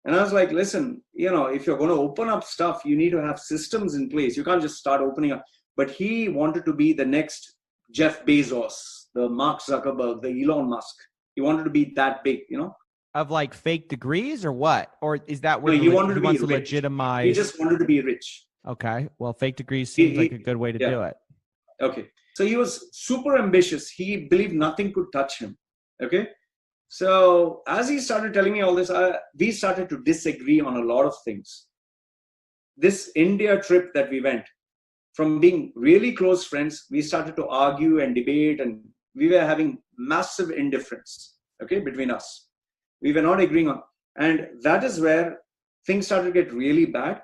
And I was like, listen, if you're going to open up stuff, you need to have systems in place. You can't just start opening up. But he wanted to be the next Jeff Bezos, the Mark Zuckerberg, the Elon Musk. He wanted to be that big, Of like fake degrees or what? Or is that where he wanted he to wants be to rich. legitimize? He just wanted to be rich. Okay. Well, fake degrees seems like a good way to do it. Okay. So he was super ambitious. He believed nothing could touch him. Okay. So as he started telling me all this, we started to disagree on a lot of things. This India trip that we went, from being really close friends, we started to argue and debate, and we were having massive indifference, okay, between us. We were not agreeing on, and that is where things started to get really bad.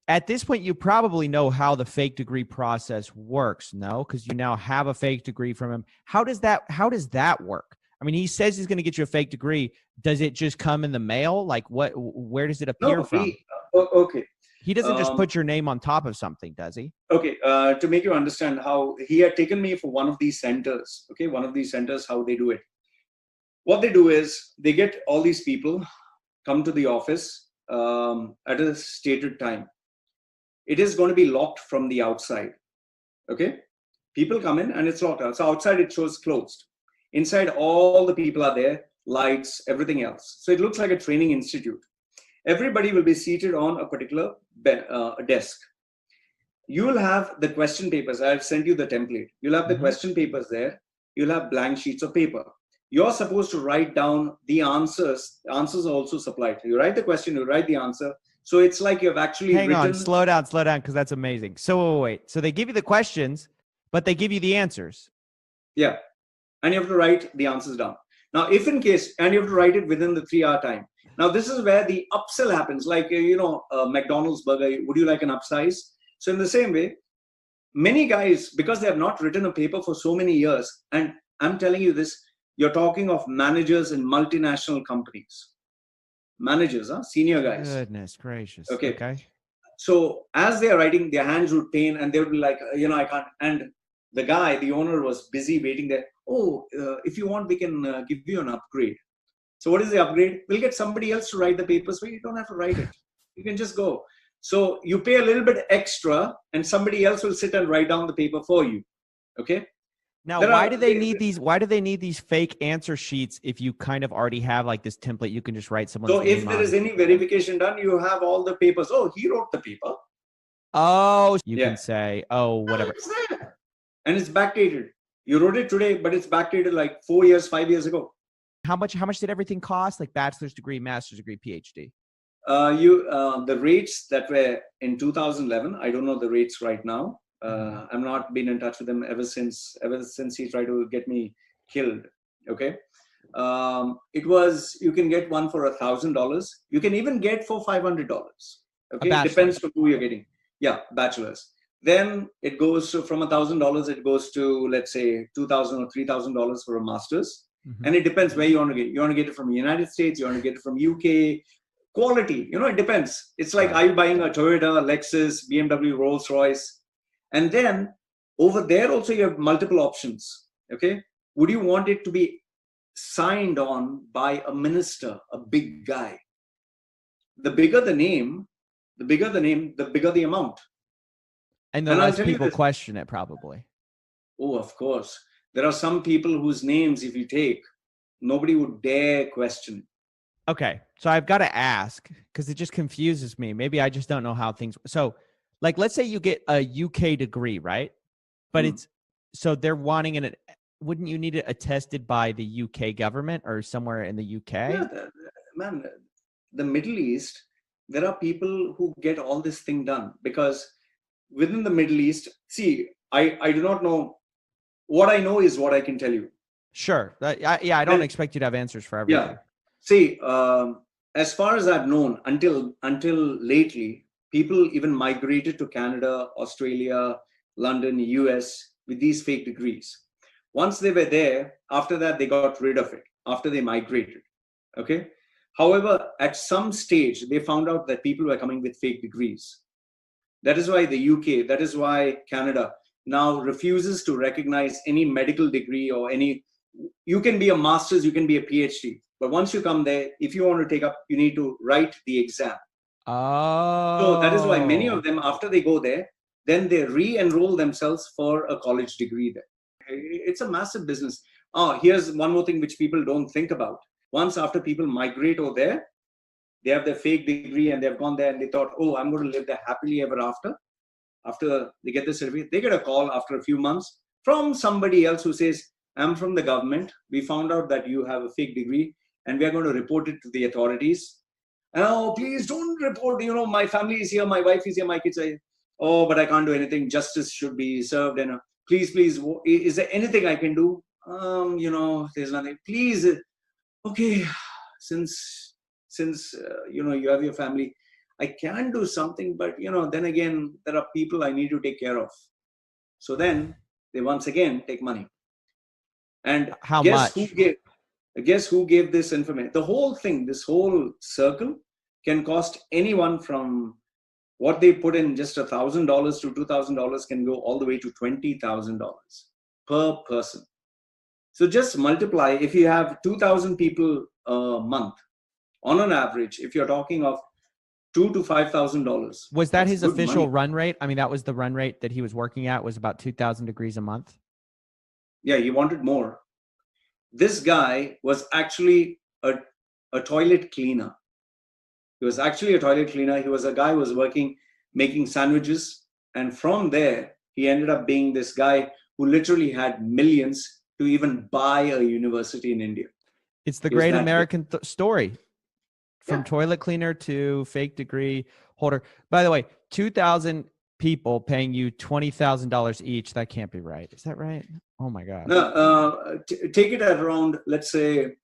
At this point, you probably know how the fake degree process works, no? Because you now have a fake degree from him. How does that work? I mean, he says he's going to get you a fake degree. Does it just come in the mail? Like where does it appear from? Okay. He doesn't just put your name on top of something, does he? Okay. To make you understand how he had taken me for one of these centers, okay, one of these centers, how they do it. What they do is they get all these people come to the office at a stated time. It is going to be locked from the outside. Okay. People come in and it's locked out. So outside it shows closed. Inside, all the people are there, lights, everything else. So it looks like a training institute. Everybody will be seated on a particular desk. You will have the question papers. I've sent you the template. You'll have the question papers there. You'll have blank sheets of paper. You're supposed to write down the answers. The answers are also supplied. You write the question, you write the answer. So it's like you've actually Hang on, slow down, because that's amazing. So wait. So they give you the questions, but they give you the answers. Yeah. And you have to write the answers down. Now, if in case, and you have to write it within the 3-hour time. Now, this is where the upsell happens. Like, McDonald's burger, would you like an upsize? So in the same way, many guys, because they have not written a paper for so many years, and I'm telling you this, you're talking of managers in multinational companies. Managers, senior guys. Goodness gracious. Okay. So as they are writing, their hands would pain and they would be like, I can't. And the owner was busy waiting there. Oh, if you want, we can give you an upgrade. So what is the upgrade? We'll get somebody else to write the papers, but you don't have to write it. You can just go. So you pay a little bit extra and somebody else will sit and write down the paper for you. Okay. Now, There why are- do they need these? Why do they need these fake answer sheets if you kind of already have like this template you can just write someone's So name if there on? is any verification done, you have all the papers. Oh, he wrote the paper. Oh, you Yeah. can say, oh, whatever. It's there. And it's backdated. You wrote it today, but it's backdated like 4 years, 5 years ago. How much did everything cost? Like bachelor's degree, master's degree, PhD? The rates that were in 2011, I don't know the rates right now. I've not been in touch with them ever since he tried to get me killed. Okay. It was, you can get one for $1,000. You can even get for $500. Okay. It depends on who you're getting. Yeah. Bachelor's. Then it goes to, from $1,000, it goes to, let's say, $2,000 or $3,000 for a master's. And it depends where you want to get it. You want to get it from the United States, you want to get it from UK. Quality, it depends. It's like, are you buying a Toyota, Lexus, BMW, Rolls Royce? And then over there also you have multiple options. Okay. Would you want it to be signed on by a minister, a big guy? The bigger the name, the bigger the amount. And the less people question it, probably. Oh, of course. There are some people whose names, if you take, nobody would dare question. Okay. So I've got to ask, because it just confuses me. Maybe I just don't know how things. So, like, let's say you get a UK degree, right? But so they're wanting it. Wouldn't you need it attested by the UK government or somewhere in the UK? Yeah, man, the Middle East, there are people who get all this thing done because within the Middle East, see, I do not know. What I know is what I can tell you. Sure. I don't expect you to have answers for everything. Yeah. See, as far as I've known, until lately, people even migrated to Canada, Australia, London, US with these fake degrees. Once they were there, after that, they got rid of it, after they migrated. Okay. However, at some stage, they found out that people were coming with fake degrees. That is why the UK, that is why Canada now refuses to recognize any medical degree or any. You can be a master's, you can be a PhD. But once you come there, if you want to take up, you need to write the exam. Oh. So that is why many of them, after they go there, then they re-enroll themselves for a college degree there. It's a massive business. Here's one more thing which people don't think about. Once after people migrate over there, they have their fake degree and they've gone there and they thought, oh, I'm going to live there happily ever after. After they get the certificate, they get a call after a few months from somebody else who says, I'm from the government. We found out that you have a fake degree and we are going to report it to the authorities. Oh, please don't report. My family is here, my wife is here, my kids are here. Oh, but I can't do anything. Justice should be served. And please, is there anything I can do? There's nothing. Please. Okay. Since you have your family, I can do something, but then again, there are people I need to take care of. So then they once again take money. And how much? Guess who gave this information? The whole thing, this whole circle can cost anyone from what they put in just $1,000 to $2,000 can go all the way to $20,000 per person. So just multiply. If you have 2,000 people a month, on an average, if you're talking of $2,000 to $5,000. Was that his official run rate? I mean, that was the run rate that he was working at, was about 2,000 degrees a month. Yeah, he wanted more. This guy was actually a toilet cleaner. He was actually a toilet cleaner. He was a guy who was working, making sandwiches. And from there, he ended up being this guy who literally had millions to even buy a university in India. It's the great American story. From toilet cleaner to fake degree holder. By the way, 2,000 people paying you $20,000 each. That can't be right. Is that right? Oh my God. No, take it at around, let's say.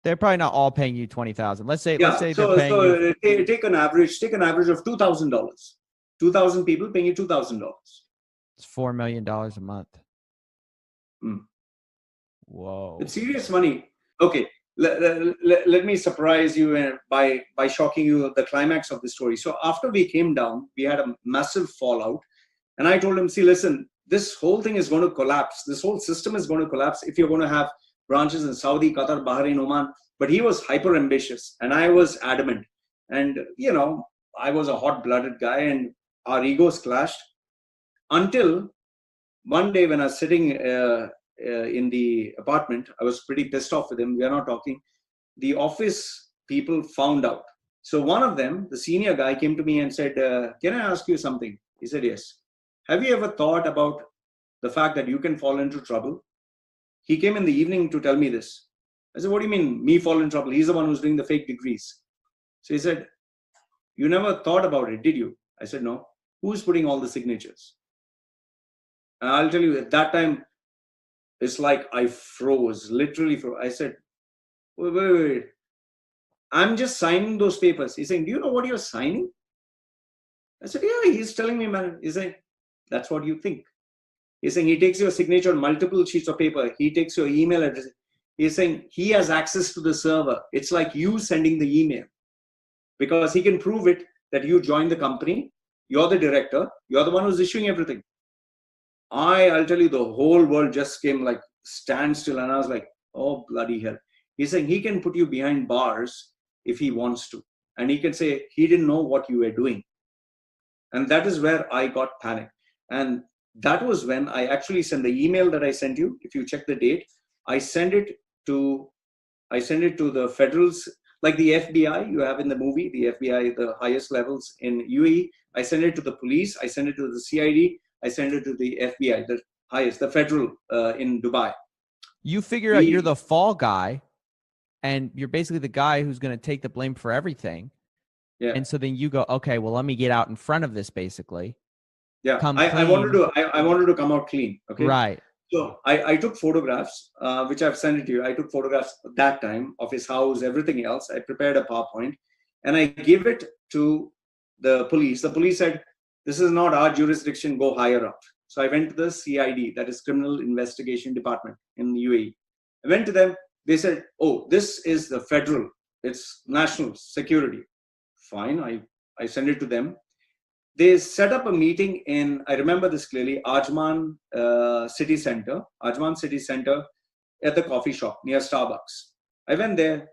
They're probably not all paying you $20,000. Let's say they're paying you. Take an average of $2,000. 2,000 people paying you $2,000. It's $4 million a month. Mm. Whoa. It's serious money. Okay. Let me surprise you by shocking you the climax of the story. So after we came down, we had a massive fallout. And I told him, see, listen, this whole thing is going to collapse. This whole system is going to collapse if you're going to have branches in Saudi, Qatar, Bahrain, Oman. But he was hyper ambitious and I was adamant. And, I was a hot-blooded guy and our egos clashed until one day when I was sitting in the apartment. I was pretty pissed off with him. We are not talking. The office people found out. So one of them, the senior guy, came to me and said, can I ask you something? He said, yes. Have you ever thought about the fact that you can fall into trouble? He came in the evening to tell me this. I said, what do you mean, me fall in trouble? He's the one who's doing the fake degrees. So he said, you never thought about it, did you? I said, no. Who's putting all the signatures? And I'll tell you, at that time, it's like I froze, literally froze. I said, wait. I'm just signing those papers. He's saying, do you know what you're signing? I said, yeah, he's telling me, man. He's saying, that's what you think. He's saying, he takes your signature on multiple sheets of paper. He takes your email address. He's saying, he has access to the server. It's like you sending the email. Because he can prove it that you joined the company. You're the director. You're the one who's issuing everything. I'll tell you, the whole world just came like standstill. And I was like, oh, bloody hell. He's saying he can put you behind bars if he wants to. And he can say he didn't know what you were doing. And that is where I got panicked. And that was when I actually sent the email that I sent you. If you check the date, I sent it to the federals, like the FBI you have in the movie, the FBI, the highest levels in UAE. I sent it to the police. I sent it to the CID. I sent it to the FBI, the highest, the federal in Dubai. You figure out you're the fall guy, and you're basically the guy who's going to take the blame for everything. Yeah. And so then you go, okay, well, let me get out in front of this, basically. Yeah. I wanted to come out clean. Okay. Right. So I took photographs, which I've sent it to you. I took photographs at that time of his house, everything else. I prepared a PowerPoint and I gave it to the police. The police said, this is not our jurisdiction, go higher up. So I went to the CID, that is Criminal Investigation Department in the UAE. I went to them. They said, oh, this is the federal, it's national security. Fine, I sent it to them. They set up a meeting in, I remember this clearly, Ajman City Center at the coffee shop near Starbucks. I went there,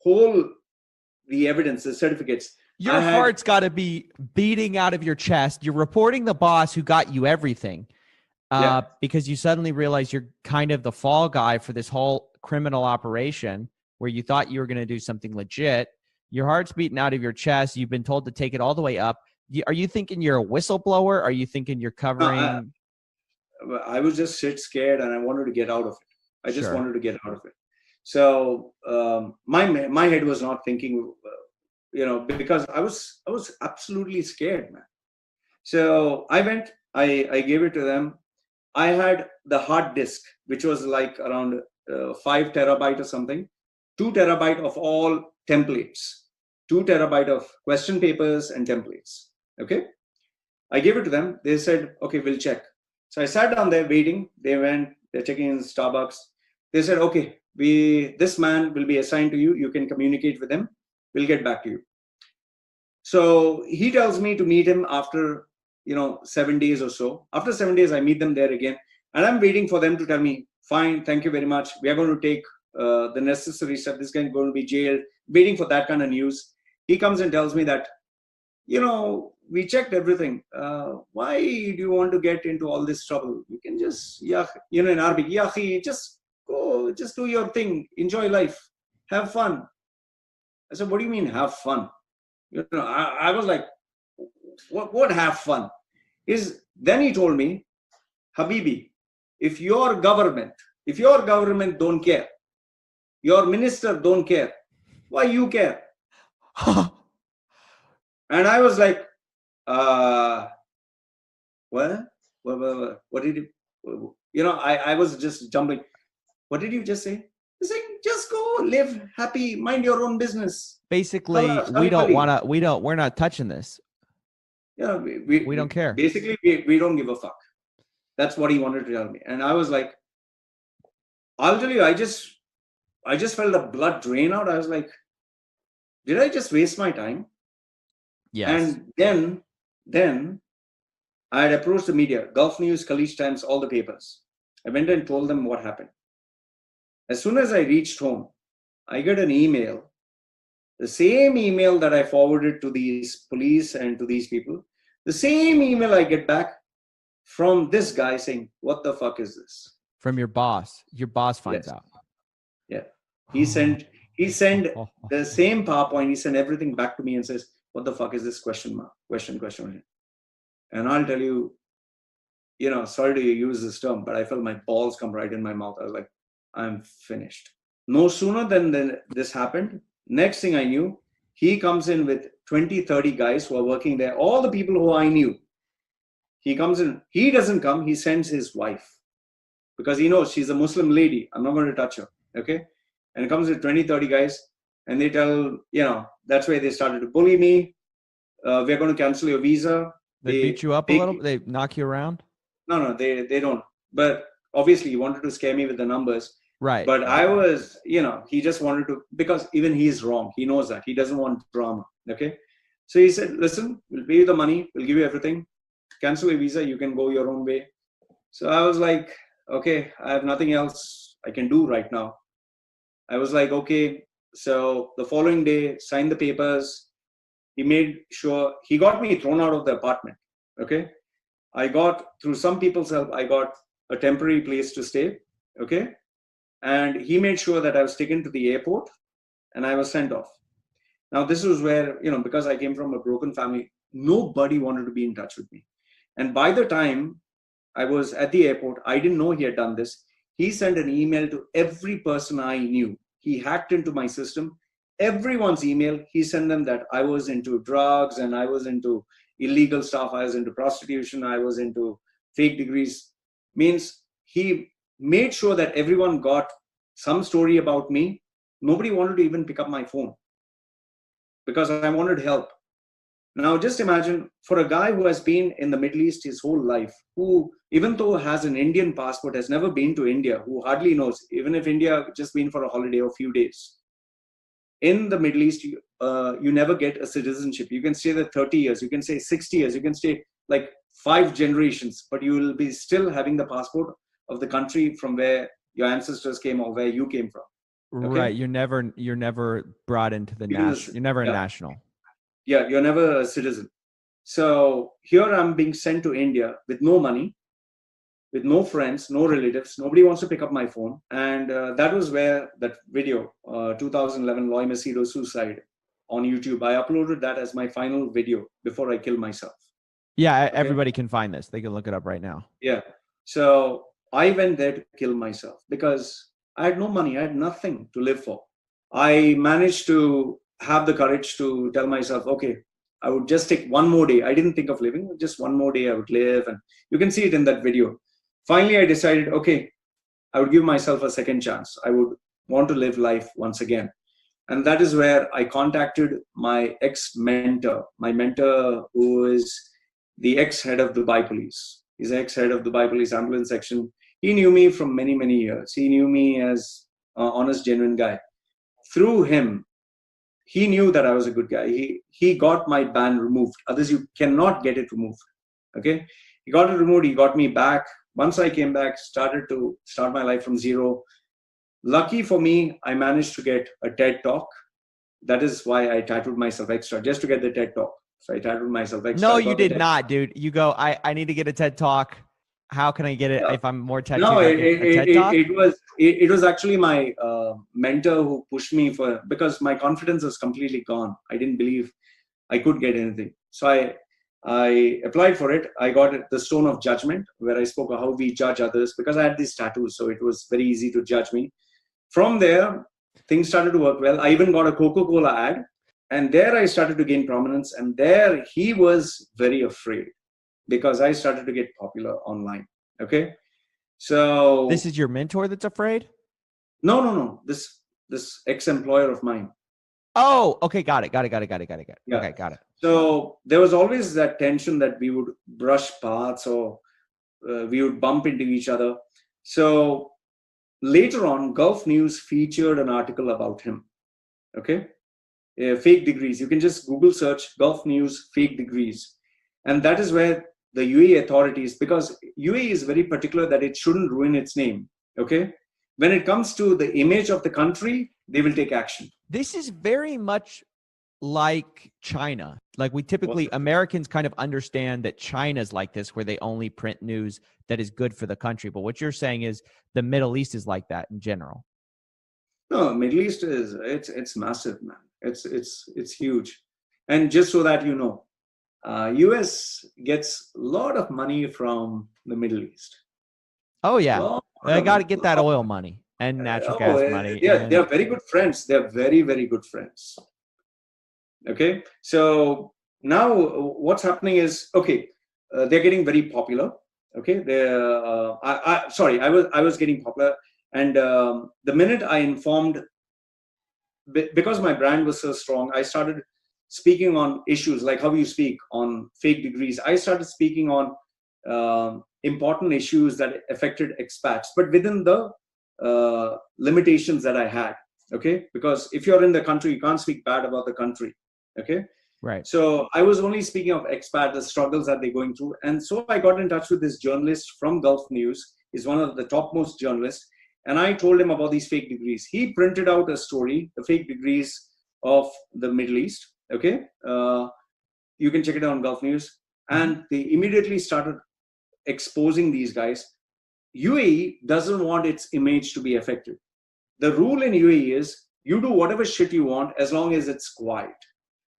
the evidence, the certificates. Your heart's got to be beating out of your chest. You're reporting the boss who got you everything because you suddenly realize you're kind of the fall guy for this whole criminal operation where you thought you were going to do something legit. Your heart's beating out of your chest. You've been told to take it all the way up. Are you thinking you're a whistleblower? Are you thinking you're covering? I was just shit scared and I wanted to get out of it. I just wanted to get out of it. So my head was not thinking, because I was absolutely scared, man. So I went, I gave it to them. I had the hard disk, which was like around 5 terabyte or something, 2 terabyte of all templates, 2 terabyte of question papers and templates. Okay. I gave it to them. They said, okay, we'll check. So I sat down there waiting. They're checking in Starbucks. They said, okay, this man will be assigned to you. You can communicate with him. We'll get back to you. So he tells me to meet him after, 7 days or so. After 7 days, I meet them there again. And I'm waiting for them to tell me, fine, thank you very much. We are going to take the necessary step. This guy is going to be jailed. Waiting for that kind of news. He comes and tells me that, we checked everything. Why do you want to get into all this trouble? You can just, in Arabic, just go, just do your thing. Enjoy life. Have fun. I said, what do you mean have fun? I was like, what have fun? Then he told me, Habibi, if your government don't care, your minister don't care, why you care? And I was like, what did you, I was just jumbling. What did you just say? He's saying, just go live happy, mind your own business. Basically, we're not touching this. We don't care. Basically, we don't give a fuck. That's what he wanted to tell me. And I was like, I'll tell you, I just felt the blood drain out. I was like, did I just waste my time? Yes. And then I had approached the media, Gulf News, Khaleej Times, all the papers. I went and told them what happened. As soon as I reached home, I get an email, the same email that I forwarded to these police and to these people, the same email I get back from this guy saying, what the fuck is this? From your boss. Your boss finds Yes. out. Yeah. He sent the same PowerPoint. He sent everything back to me and says, "What the fuck is this question mark? Question mark?" And I'll tell you, sorry to use this term, but I felt my balls come right in my mouth. I was like, I'm finished. No sooner than this happened, next thing I knew, he comes in with 20, 30 guys who are working there, all the people who I knew. He comes in, he doesn't come, he sends his wife because he knows she's a Muslim lady. I'm not going to touch her. Okay. And it comes with 20, 30 guys, and they tell, that's why they started to bully me. We're going to cancel your visa. They beat you up a little? They knock you around? No, they don't. But obviously, he wanted to scare me with the numbers. Right. But I was, he just wanted to, because even he's wrong. He knows that. He doesn't want drama. Okay. So he said, listen, we'll pay you the money. We'll give you everything. Cancel your visa. You can go your own way. So I was like, okay, I have nothing else I can do right now. I was like, okay. So the following day, signed the papers. He made sure, he got me thrown out of the apartment. Okay. I got, through some people's help, I got a temporary place to stay. Okay. And he made sure that I was taken to the airport and I was sent off. Now, this was where, because I came from a broken family, nobody wanted to be in touch with me. And by the time I was at the airport, I didn't know he had done this. He sent an email to every person I knew. He hacked into my system. Everyone's email, he sent them that I was into drugs and I was into illegal stuff. I was into prostitution. I was into fake degrees. Means he made sure that everyone got some story about me. Nobody wanted to even pick up my phone because I wanted help. Now, just imagine for a guy who has been in the Middle East his whole life, who, even though has an Indian passport, has never been to India, who hardly knows, even if India just been for a holiday or a few days. In the Middle East, you never get a citizenship. You can stay there 30 years, you can stay 60 years, you can stay like 5 generations, but you will be still having the passport of the country from where your ancestors came or where you came from. Okay? Right. You're never brought into the national. You're never a national. Yeah, you're never a citizen. So here I'm being sent to India with no money, with no friends, no relatives. Nobody wants to pick up my phone. And that was where that video, 2011 Loy Macedo suicide on YouTube, I uploaded that as my final video before I killed myself. Yeah, okay? Everybody can find this. They can look it up right now. Yeah. So I went there to kill myself because I had no money. I had nothing to live for. I managed to have the courage to tell myself, okay, I would just take one more day. I didn't think of living, just one more day I would live. And you can see it in that video. Finally, I decided, okay, I would give myself a second chance. I would want to live life once again. And that is where I contacted my ex-mentor, who is the ex-head of Dubai Police. He's ex-head of Dubai Police ambulance section. He knew me from many, many years. He knew me as an honest, genuine guy. Through him, he knew that I was a good guy. He got my ban removed. Others, you cannot get it removed. Okay? He got it removed. He got me back. Once I came back, start my life from zero. Lucky for me, I managed to get a TED Talk. That is why I tattooed myself extra, just to get the TED Talk. So I tattooed myself extra. No, you did not, dude. You go, I need to get a TED Talk. How can I get it if I'm more tattooed? No, it was actually my mentor who pushed me because my confidence was completely gone. I didn't believe I could get anything. So I applied for it. I got the Stone of Judgment, where I spoke of how we judge others because I had these tattoos. So it was very easy to judge me. From there, things started to work well. I even got a Coca-Cola ad. And there I started to gain prominence. And there he was very afraid because I started to get popular online. Okay. So this is your mentor that's afraid? No. This ex-employer of mine. Oh, okay. Got it. Yeah. Okay, got it. So there was always that tension that we would brush paths or we would bump into each other. So later on, Gulf News featured an article about him. Okay. Fake degrees. You can just Google search Gulf News fake degrees. And that is where the UAE authorities, because UAE is very particular that it shouldn't ruin its name. Okay. When it comes to the image of the country, they will take action. This is very much like China? Like we typically, Americans kind of understand that China's like this, where they only print news that is good for the country. But what you're saying is the Middle East is like that in general. No, Middle East is it's massive, man. It's huge. And just so that you know, US gets a lot of money from the Middle East. Oh yeah, Lot I of- got to get that oil money and natural gas money. They are very good friends. They're very, very good friends. Okay, so now what's happening is, okay, they're getting very popular. Okay, I was getting popular, and the minute I informed, because my brand was so strong, I started speaking on issues like how you speak on fake degrees. I started speaking on important issues that affected expats, but within the limitations that I had. Okay, because if you're in the country, you can't speak bad about the country. Okay, Right. so I was only speaking of expats, the struggles that they're going through. And so I got in touch with this journalist from Gulf News. He's one of the topmost journalists. And I told him about these fake degrees. He printed out a story, the fake degrees of the Middle East. Okay. You can check it out on Gulf News. And they immediately started exposing these guys. UAE doesn't want its image to be affected. The rule in UAE is you do whatever shit you want as long as it's quiet.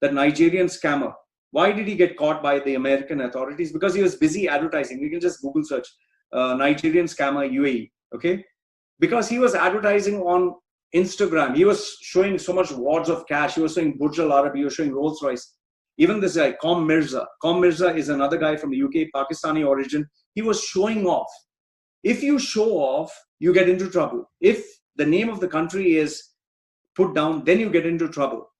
The Nigerian scammer, why did he get caught by the American authorities? Because he was busy advertising. You can just Google search Nigerian scammer UAE. Okay, because he was advertising on Instagram. He was showing so much wads of cash. He was showing Burj Al Arab. He was showing Rolls Royce. Even this guy, Com Mirza. Com Mirza is another guy from the UK, Pakistani origin. He was showing off. If you show off, you get into trouble. If the name of the country is put down, then you get into trouble.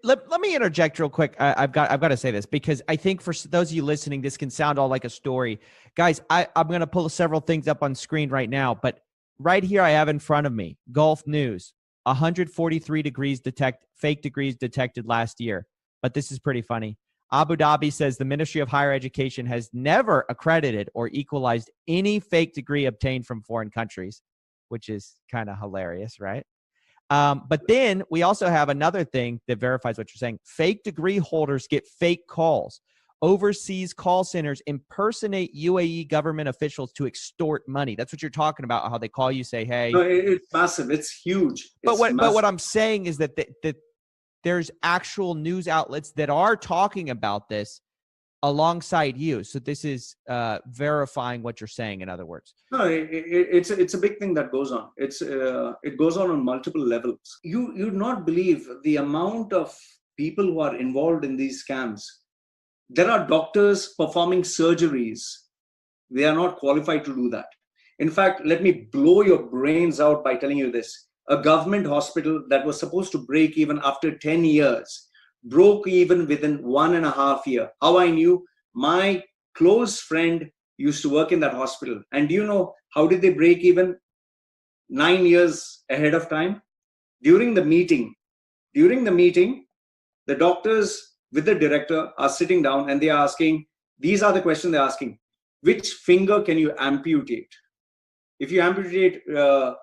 Let me interject real quick. I've got to say this because I think for those of you listening, this can sound all like a story. Guys, I'm going to pull several things up on screen right now, but right here I have in front of me, Gulf News, 143 fake degrees detected last year. But this is pretty funny. Abu Dhabi says the Ministry of Higher Education has never accredited or equalized any fake degree obtained from foreign countries, which is kind of hilarious, right? But then we also have another thing that verifies what you're saying. Fake degree holders get fake calls. Overseas call centers impersonate UAE government officials to extort money. That's what you're talking about, how they call you, say, hey. No, it's massive. It's huge. But what I'm saying is that there's actual news outlets that are talking about this alongside you. So this is verifying what you're saying, in other words. No, it's a big thing that goes on. It goes on multiple levels. You'd not believe the amount of people who are involved in these scams. There are doctors performing surgeries. They are not qualified to do that. In fact, let me blow your brains out by telling you this. A government hospital that was supposed to break even after 10 years broke even within 1.5 years. How I knew? My close friend used to work in that hospital. And do you know how did they break even? 9 years ahead of time. During the meeting, the doctors with the director are sitting down and they are asking, these are the questions they're asking. Which finger can you amputate? If you amputate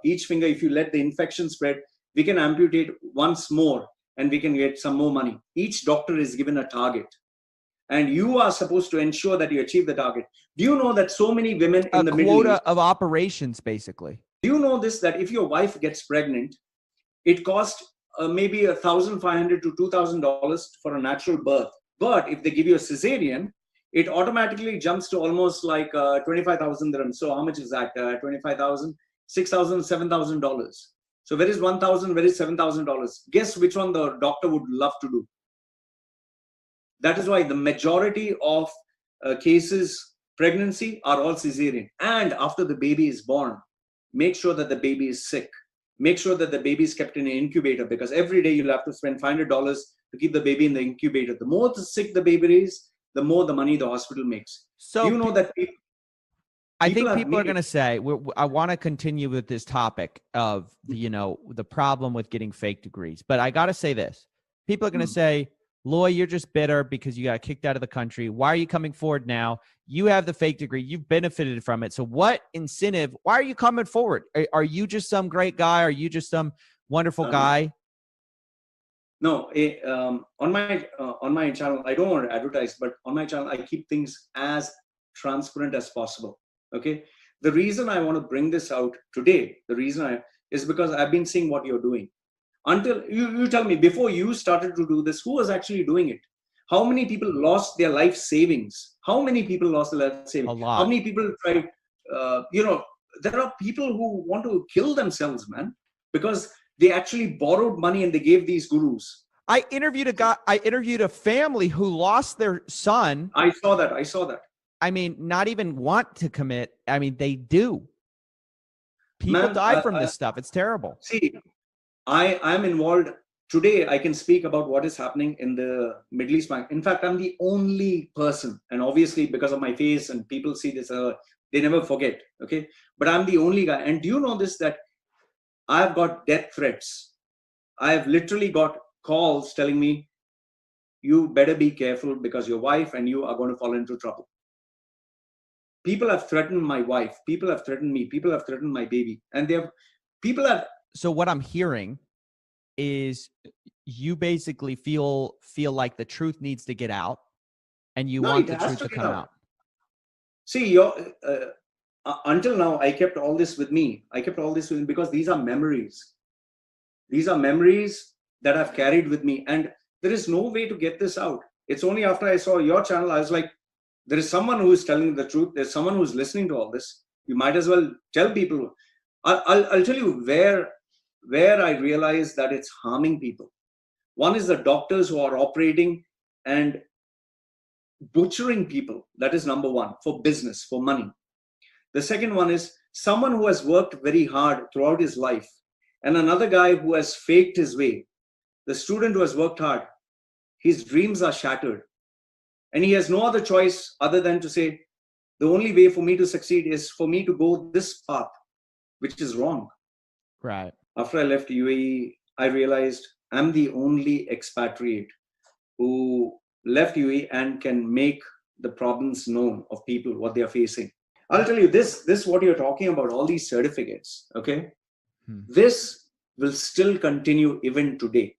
each finger, if you let the infection spread, we can amputate once more and we can get some more money. Each doctor is given a target. And you are supposed to ensure that you achieve the target. Do you know that so many women in the Middle East... A quota of operations, basically. Do you know this, that if your wife gets pregnant, it costs maybe $1,500 to $2,000 for a natural birth. But if they give you a cesarean, it automatically jumps to almost like 25,000 dirhams. So how much is that? 25,000, 6,000, $7,000. So where is 1,000? Where is $7,000? Guess which one the doctor would love to do. That is why the majority of cases, pregnancy, are all cesarean. And after the baby is born, make sure that the baby is sick. Make sure that the baby is kept in an incubator, because every day you'll have to spend $500 to keep the baby in the incubator. The more sick the baby is, the more the money the hospital makes. So you know that I think people are going to say, I want to continue with this topic of the problem with getting fake degrees. But I got to say this. People are going to say, Loy, you're just bitter because you got kicked out of the country. Why are you coming forward now? You have the fake degree. You've benefited from it. So what incentive? Why are you coming forward? Are you just some great guy? Are you just some wonderful guy? No, on my channel, I don't want to advertise, but on my channel, I keep things as transparent as possible. Okay. The reason I want to bring this out today, the reason I is because I've been seeing what you're doing. Until you tell me, before you started to do this, who was actually doing it? How many people lost their life savings? How many people lost their life savings? A lot. How many people tried? There are people who want to kill themselves, man, because they actually borrowed money and they gave these gurus. I interviewed a family who lost their son. I saw that. I mean, not even want to commit. I mean, they do. People Man, die from this stuff. It's terrible. See, I'm involved today. I can speak about what is happening in the Middle East. In fact, I'm the only person, and obviously because of my face and people see this, they never forget. Okay, but I'm the only guy. And do you know this, that I've got death threats? I've literally got calls telling me, you better be careful because your wife and you are going to fall into trouble. People have threatened my wife. People have threatened me. People have threatened my baby. And people have. So what I'm hearing is you basically feel like the truth needs to get out, and you want the truth to come out. See, until now, I kept all this with me. Because these are memories. These are memories that I've carried with me. And there is no way to get this out. It's only after I saw your channel, I was like, there is someone who is telling the truth. There's someone who's listening to all this. You might as well tell people. I'll tell you where I realize that it's harming people. One is the doctors who are operating and butchering people. That is number one, for business, for money. The second one is someone who has worked very hard throughout his life, and another guy who has faked his way. The student who has worked hard, his dreams are shattered. And he has no other choice other than to say, the only way for me to succeed is for me to go this path, which is wrong. Right. After I left UAE, I realized I'm the only expatriate who left UAE and can make the problems known of people, what they are facing. I'll tell you this, what you're talking about, all these certificates, okay? This will still continue even today.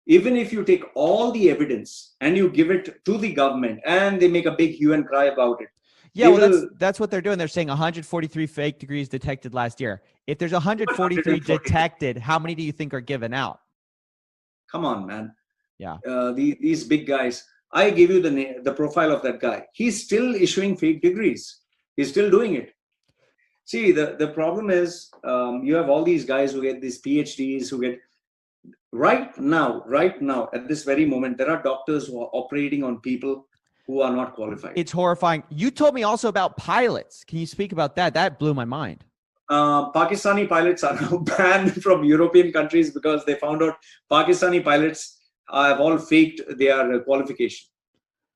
Even if you take all the evidence and you give it to the government and they make a big hue and cry about it. Yeah, well, that's what they're doing. They're saying 143 fake degrees detected last year. If there's 143 detected, how many do you think are given out? Come on, man. Yeah. These big guys. I gave you the profile of that guy. He's still issuing fake degrees. He's still doing it. See, the problem is you have all these guys who get these PhDs, who get right now, at this very moment, there are doctors who are operating on people who are not qualified. It's horrifying. You told me also about pilots. Can you speak about that? That blew my mind. Pakistani pilots are now banned from European countries because they found out Pakistani pilots have all faked their qualification.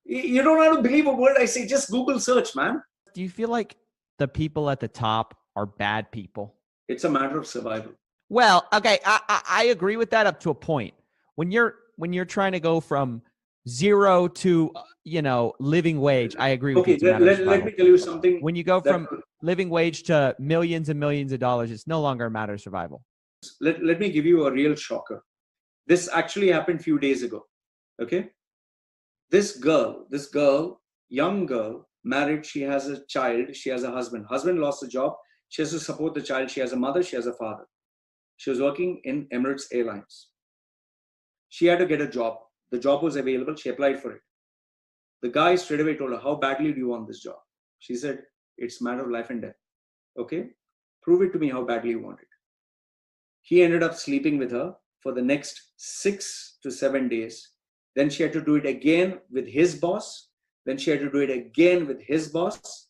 You don't have to believe a word I say. Just Google search, man. Do you feel like the people at the top are bad people? It's a matter of survival. Well, okay, I agree with that up to a point. When you're trying to go from zero to living wage, I agree with you. Let me tell you something. When you go from living wage to millions and millions of dollars, it's no longer a matter of survival. Let me give you a real shocker. This actually happened a few days ago. Okay, this girl, young girl, married. She has a child. She has a husband. Husband lost a job. She has to support the child. She has a mother. She has a father. She was working in Emirates Airlines. She had to get a job. The job was available. She applied for it. The guy straight away told her, how badly do you want this job? She said, it's a matter of life and death. Okay, prove it to me how badly you want it. He ended up sleeping with her for the next 6 to 7 days. Then she had to do it again with his boss. Then she had to do it again with his boss.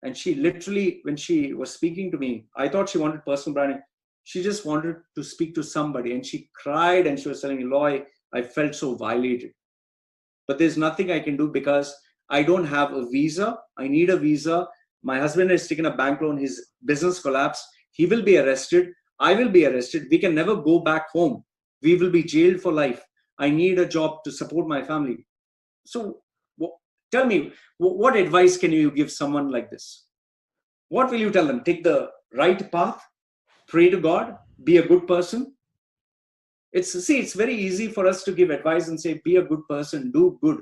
And she literally, when she was speaking to me, I thought she wanted personal branding. She just wanted to speak to somebody. And she cried and she was telling me, Loy, I felt so violated. But there's nothing I can do because I don't have a visa. I need a visa. My husband has taken a bank loan. His business collapsed. He will be arrested. I will be arrested. We can never go back home. We will be jailed for life. I need a job to support my family. So tell me, what advice can you give someone like this? What will you tell them? Take the right path, pray to God, be a good person. It's very easy for us to give advice and say, be a good person, do good.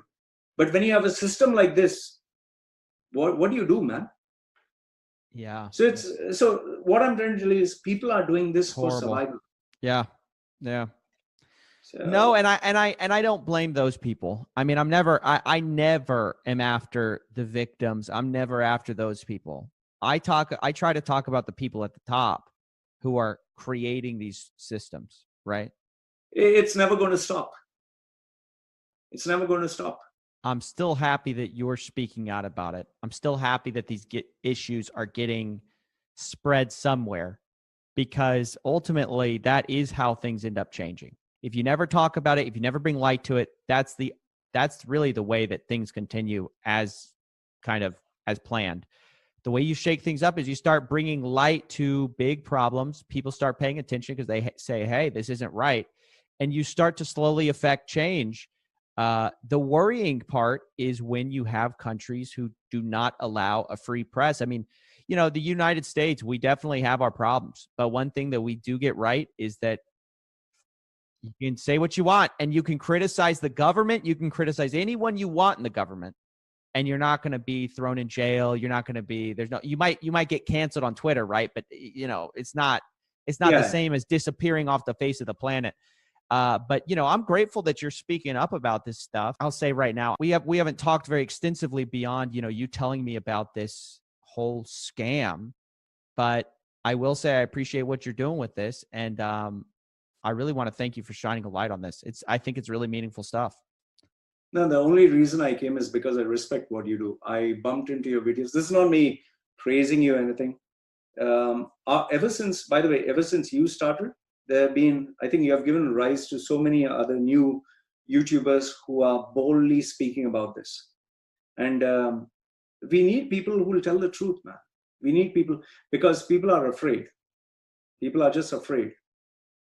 But when you have a system like this, what do you do, man? Yeah. So what I'm trying to tell you is people are doing this for Horrible. survival. Yeah. Yeah. So, No, and I don't blame those people. I mean, I never am after the victims. I'm never after those people. I try to talk about the people at the top who are creating these systems, right? it's never going to stop. It's never going to stop. I'm still happy that you're speaking out about it. I'm still happy that these issues are getting spread somewhere, because ultimately that is how things end up changing. If you never talk about it, if you never bring light to it, that's really the way that things continue as planned. The way you shake things up is you start bringing light to big problems. People start paying attention because they say, hey, this isn't right. And you start to slowly affect change. The worrying part is when you have countries who do not allow a free press. I mean, the United States, we definitely have our problems. But one thing that we do get right is that you can say what you want, and you can criticize the government. You can criticize anyone you want in the government, and you're not going to be thrown in jail. You're not going to be, you might get canceled on Twitter, right? But it's not the same as disappearing off the face of the planet. But I'm grateful that you're speaking up about this stuff. I'll say right now, we haven't talked very extensively beyond, you telling me about this whole scam, but I will say I appreciate what you're doing with this. And, I really want to thank you for shining a light on this. I think it's really meaningful stuff. No, the only reason I came is because I respect what you do. I bumped into your videos. This is not me praising you or anything. Ever since you started, there have been, I think you have given rise to so many other new YouTubers who are boldly speaking about this. And we need people who will tell the truth, man. We need people, because people are afraid. People are just afraid.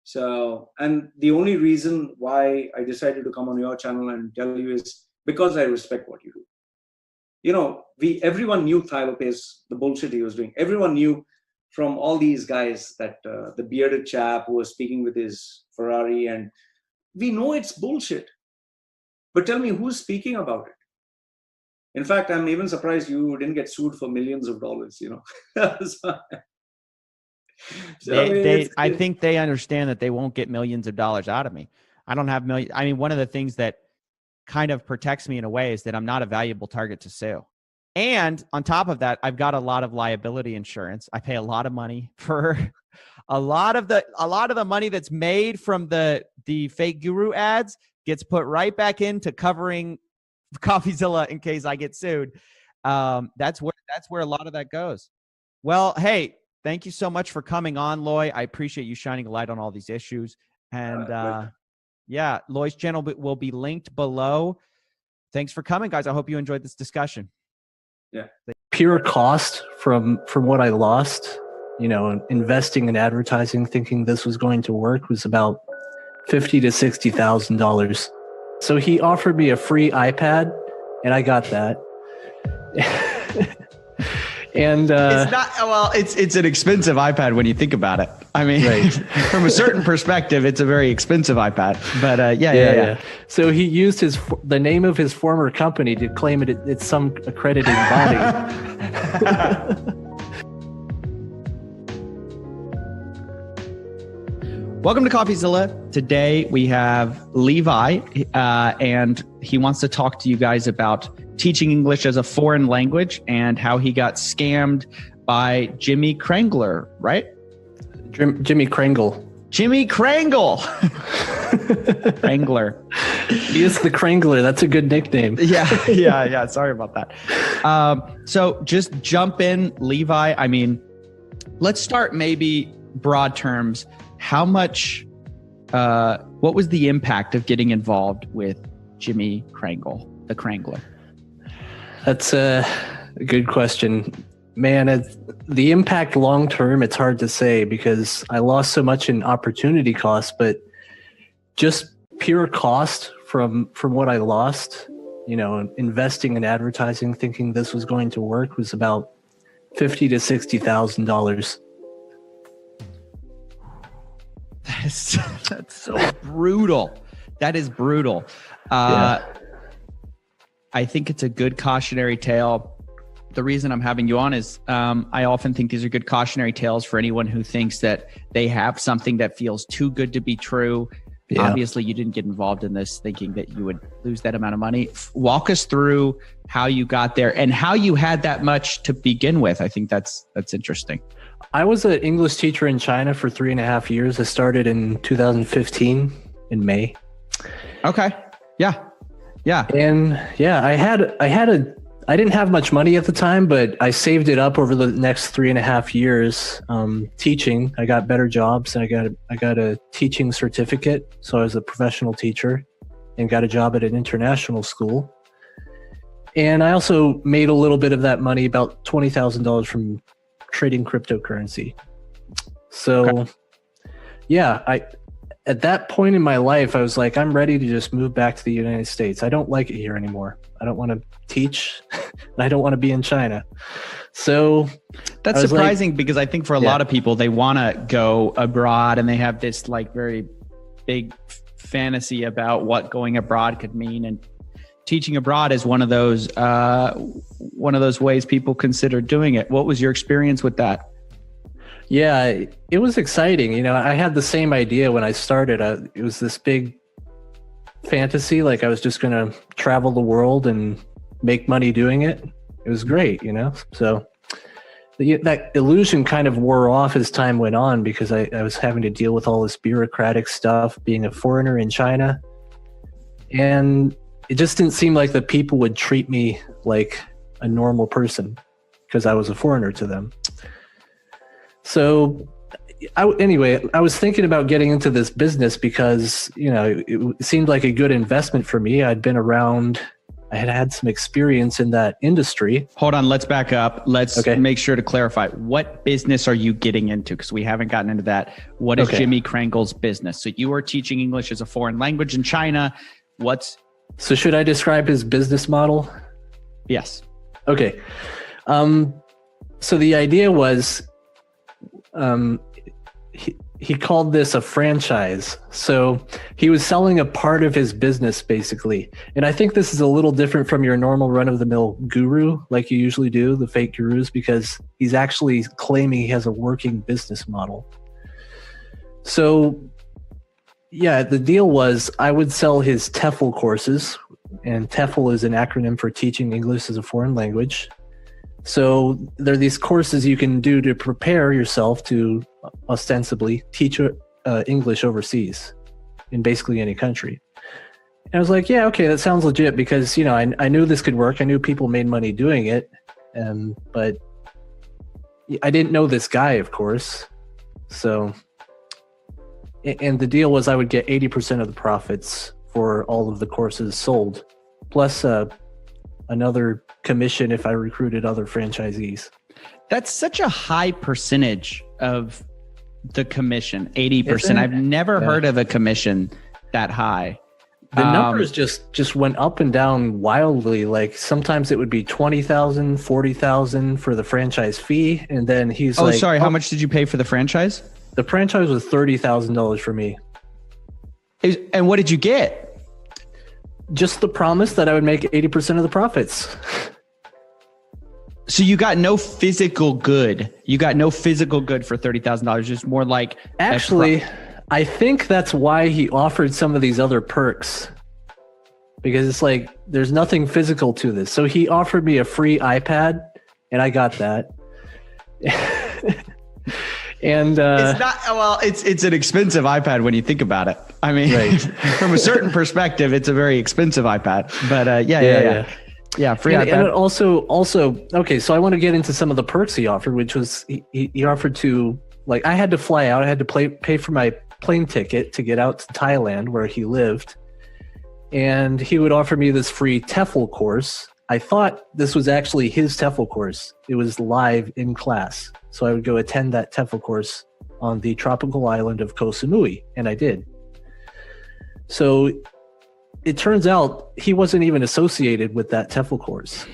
So, and the only reason why I decided to come on your channel and tell you is because I respect what you do. Everyone knew Thai Lopez, the bullshit he was doing. Everyone knew from all these guys that the bearded chap who was speaking with his Ferrari, and we know it's bullshit. But tell me, who's speaking about it? In fact, I'm even surprised you didn't get sued for millions of dollars, I think they understand that they won't get millions of dollars out of me. I don't have millions. I mean, one of the things that kind of protects me in a way is that I'm not a valuable target to sue. And on top of that, I've got a lot of liability insurance. I pay a lot of money for a lot of the money that's made from the fake guru ads gets put right back into covering Coffeezilla in case I get sued. That's where a lot of that goes. Well, hey, thank you so much for coming on, Loy. I appreciate you shining a light on all these issues. And Loy's channel will be linked below. Thanks for coming, guys. I hope you enjoyed this discussion. Yeah. Pure cost from what I lost, investing in advertising, thinking this was going to work, was about $50,000 to $60,000. So he offered me a free iPad, and I got that. And it's not, well, it's an expensive iPad when you think about it. I mean, right. From a certain perspective, it's a very expensive iPad. But yeah. So he used the name of his former company to claim it's some accredited body. Welcome to Coffeezilla. Today we have Levi, and he wants to talk to you guys about teaching English as a foreign language and how he got scammed by Jimmy Krangler, right? Jimmy Krangle. Jimmy Krangle. Krangler. He is the Krangler. That's a good nickname. Yeah. Sorry about that. So just jump in, Levi. I mean, let's start maybe broad terms. How much, what was the impact of getting involved with Jimmy Krangle, the Krangler? That's a good question. Man, the impact long term, it's hard to say because I lost so much in opportunity cost, but just pure cost from what I lost, investing in advertising, thinking this was going to work, was about $50,000 to $60,000. That's so brutal. That is brutal. I think it's a good cautionary tale. The reason I'm having you on is I often think these are good cautionary tales for anyone who thinks that they have something that feels too good to be true. Yeah. Obviously, you didn't get involved in this thinking that you would lose that amount of money. Walk us through how you got there and how you had that much to begin with. I think that's interesting. I was an English teacher in China for 3.5 years. I started in 2015 in May. Okay. Yeah. And I didn't have much money at the time, but I saved it up over the next 3.5 years teaching. I got better jobs and I got a teaching certificate. So I was a professional teacher and got a job at an international school. And I also made a little bit of that money, about $20,000 from trading cryptocurrency. So at that point in my life, I was like, I'm ready to just move back to the United States. I don't like it here anymore. I don't want to teach and I don't want to be in China. So that's surprising because I think for a lot of people, they want to go abroad and they have this like very big fantasy about what going abroad could mean. And teaching abroad is one of those ways people consider doing it. What was your experience with that? Yeah, it was exciting. You know, I had the same idea when I started. It was this big fantasy, like I was just going to travel the world and make money doing it. It was great, you know? So that illusion kind of wore off as time went on because I was having to deal with all this bureaucratic stuff, being a foreigner in China. And it just didn't seem like the people would treat me like a normal person because I was a foreigner to them. So I was thinking about getting into this business because, you know, it seemed like a good investment for me. I'd been around, I had some experience in that industry. Hold on, let's back up. Let's make sure to clarify. What business are you getting into? Because we haven't gotten into that. What is Jimmy Krangle's business? So you are teaching English as a foreign language in China. So should I describe his business model? Yes. Okay. So the idea was, he called this a franchise. So he was selling a part of his business basically. And I think this is a little different from your normal run-of-the-mill guru like you usually do, the fake gurus, because he's actually claiming he has a working business model. So yeah, the deal was I would sell his TEFL courses, and TEFL is an acronym for Teaching English as a Foreign Language. So there are these courses you can do to prepare yourself to ostensibly teach English overseas in basically any country. And I was like, yeah, okay, that sounds legit because, you know, I knew this could work. I knew people made money doing it. But I didn't know this guy, of course. So, and the deal was I would get 80% of the profits for all of the courses sold, plus another commission if I recruited other franchisees. That's such a high percentage of the commission, 80%. I've never heard of a commission that high. The numbers just went up and down wildly. Like sometimes it would be 20,000, 40,000 for the franchise fee. And then he's like, sorry, how much did you pay for the franchise? The franchise was $30,000 for me. And what did you get? Just the promise that I would make 80% of the profits. So you got no physical good. You got no physical good for $30,000. Just more like actually, I think that's why he offered some of these other perks, because it's like there's nothing physical to this. So he offered me a free iPad, and I got that. And it's not it's an expensive iPad when you think about it. I mean, from a certain perspective, it's a very expensive iPad. But yeah, free iPad. And also, okay, so I want to get into some of the perks he offered, which was he offered to, like, I had to fly out. I had to pay for my plane ticket to get out to Thailand where he lived. And he would offer me this free TEFL course. I thought this was actually his TEFL course. It was live in class. So I would go attend that TEFL course on the tropical island of Koh Samui, and I did. So it turns out he wasn't even associated with that TEFL course.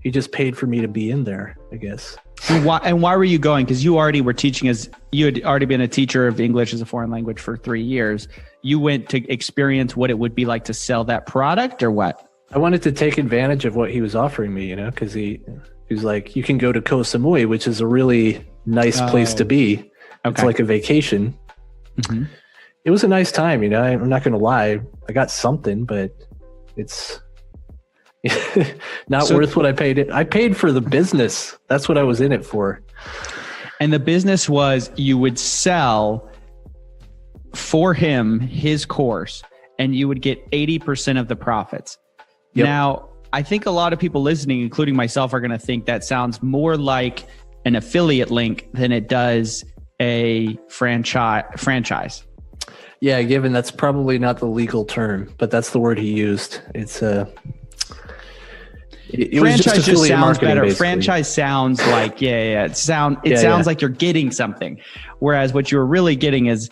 He just paid for me to be in there, I guess. And why were you going? Because you already were teaching you had already been a teacher of English as a foreign language for 3 years. You went to experience what it would be like to sell that product, or what? I wanted to take advantage of what he was offering me, because he was like, you can go to Koh Samui, which is a really nice place to be. It's like a vacation. Mm-hmm. It was a nice time, I'm not going to lie. I got something, but it's not worth what I paid. I paid for the business. That's what I was in it for. And the business was you would sell for him his course, and you would get 80% of the profits. Yep. Now, I think a lot of people listening, including myself, are going to think that sounds more like an affiliate link than it does a franchise. Yeah, given that's probably not the legal term, but that's the word he used. It's it franchise just sounds better. Basically. Franchise sounds like it sounds like you're getting something, whereas what you're really getting is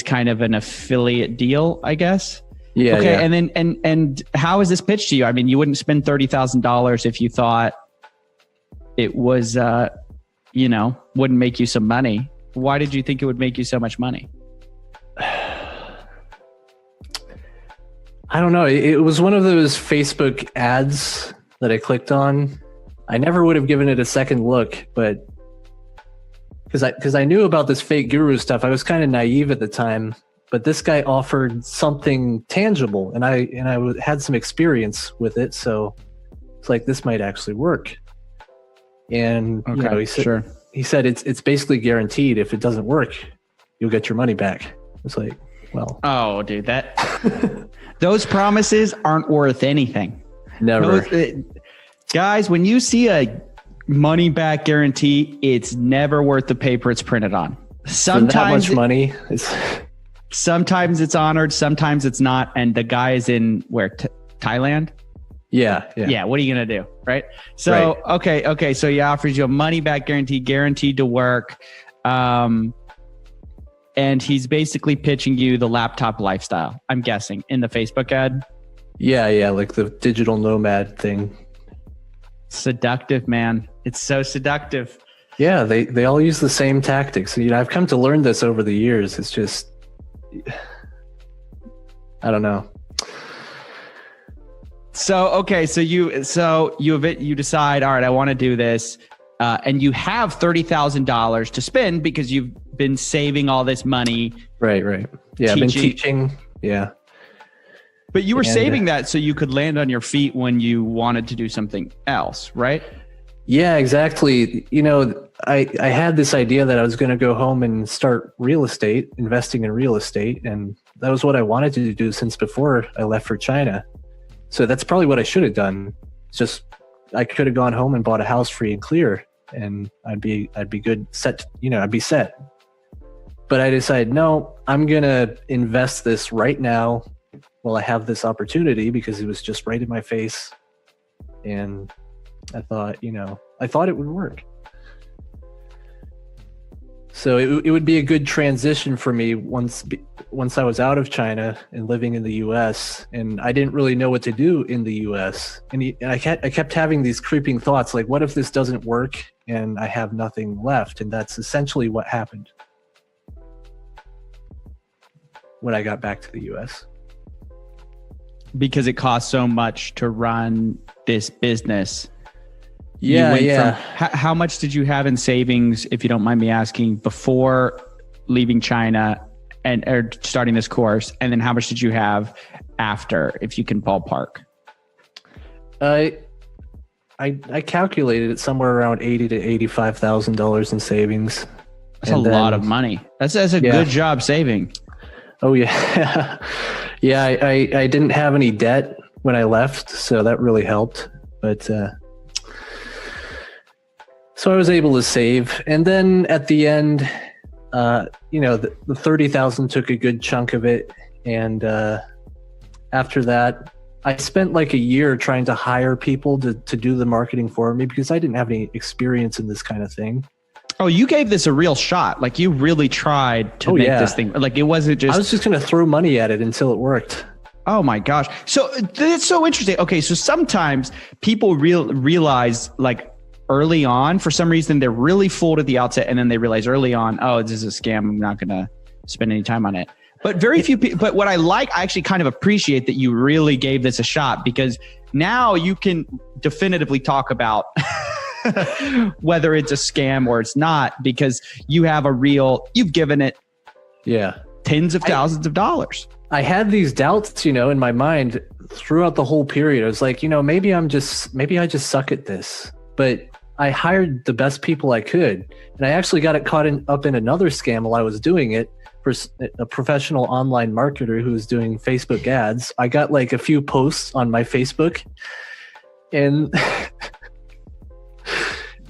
kind of an affiliate deal, I guess. Yeah. Okay. Yeah. And then and how is this pitched to you? I mean, you wouldn't spend $30,000 if you thought it was wouldn't make you some money. Why did you think it would make you so much money? I don't know. It was one of those Facebook ads that I clicked on. I never would have given it a second look, but because I knew about this fake guru stuff, I was kind of naive at the time. But this guy offered something tangible, and I had some experience with it, so it's like this might actually work. And he said it's basically guaranteed. If it doesn't work, you'll get your money back. It's like, well, oh, dude, that those promises aren't worth anything. Never. Guys, when you see a money back guarantee, it's never worth the paper it's printed on. Sometimes for that much money, sometimes it's honored, sometimes it's not. And the guy is in Thailand? Yeah. What are you going to do? Right. So, right. Okay. So he offers you a money back guarantee, guaranteed to work. And he's basically pitching you the laptop lifestyle, I'm guessing, in the Facebook ad. Yeah. Like the digital nomad thing. Seductive, man. It's so seductive. Yeah. They all use the same tactics. I've come to learn this over the years. It's just, I don't know. So you decide, all right, I want to do this, and you have $30,000 to spend because you've been saving all this money. Right. Yeah, I've been teaching. Yeah, but you were saving that so you could land on your feet when you wanted to do something else, right? Yeah, exactly. I had this idea that I was going to go home and start investing in real estate, and that was what I wanted to do since before I left for China. So that's probably what I should have done. It's just I could have gone home and bought a house free and clear, and I'd be good set. I'd be set. But I decided, no, I'm gonna invest this right now while I have this opportunity because it was just right in my face, and I thought it would work. So it would be a good transition for me once I was out of China and living in the U.S. and I didn't really know what to do in the U.S. And I kept having these creeping thoughts like, what if this doesn't work and I have nothing left? And that's essentially what happened when I got back to the U.S. Because it costs so much to run this business. Yeah. How much did you have in savings, if you don't mind me asking, before leaving China or starting this course? And then how much did you have after, if you can ballpark? I calculated it somewhere around $80,000 to $85,000 in savings. That's a lot of money. That's a good job saving. Oh yeah. Yeah. I didn't have any debt when I left, so that really helped. But, so I was able to save, and then at the end, the 30,000 took a good chunk of it, and after that, I spent like a year trying to hire people to do the marketing for me because I didn't have any experience in this kind of thing. Oh, you gave this a real shot. Like you really tried to make this thing. Like it wasn't just. I was just going to throw money at it until it worked. Oh my gosh! So that's so interesting. Okay, so sometimes people realize like early on. For some reason, they're really full to the outset, and then they realize early on, oh, this is a scam. I'm not going to spend any time on it. But very few people. But what I actually kind of appreciate that you really gave this a shot, because now you can definitively talk about whether it's a scam or it's not, because you have you've given it tens of thousands of dollars. I had these doubts, in my mind throughout the whole period. I was like, maybe I just suck at this. But I hired the best people I could. And I actually got it caught up in another scam while I was doing it, for a professional online marketer who was doing Facebook ads. I got like a few posts on my Facebook and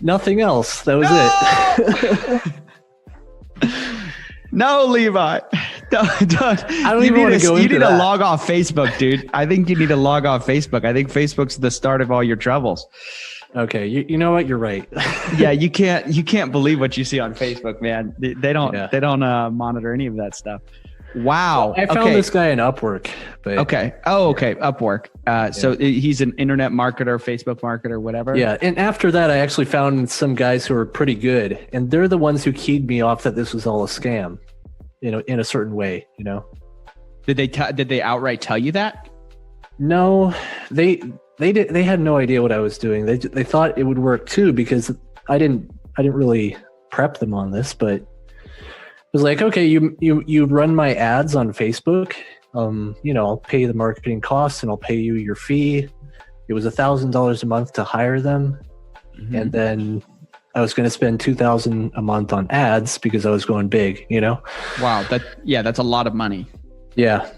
nothing else. That was it. No, Levi. I don't even want to go into that. You need to log off Facebook, dude. I think you need to log off Facebook. I think Facebook's the start of all your troubles. Okay, you know what? You're right. Yeah, you can't believe what you see on Facebook, man. They don't monitor any of that stuff. Wow. I found this guy in Upwork. But okay. Oh, okay. Upwork. So he's an internet marketer, Facebook marketer, whatever. Yeah. And after that, I actually found some guys who were pretty good, and they're the ones who keyed me off that this was all a scam, in a certain way, Did they outright tell you that? No, they had no idea what I was doing. They thought it would work too, because I didn't really prep them on this, but it was like, okay, you run my ads on Facebook. I'll pay the marketing costs and I'll pay you your fee. It was $1,000 a month to hire them. Mm-hmm. And then I was going to spend $2,000 a month on ads because I was going big, Wow. That's a lot of money. Yeah.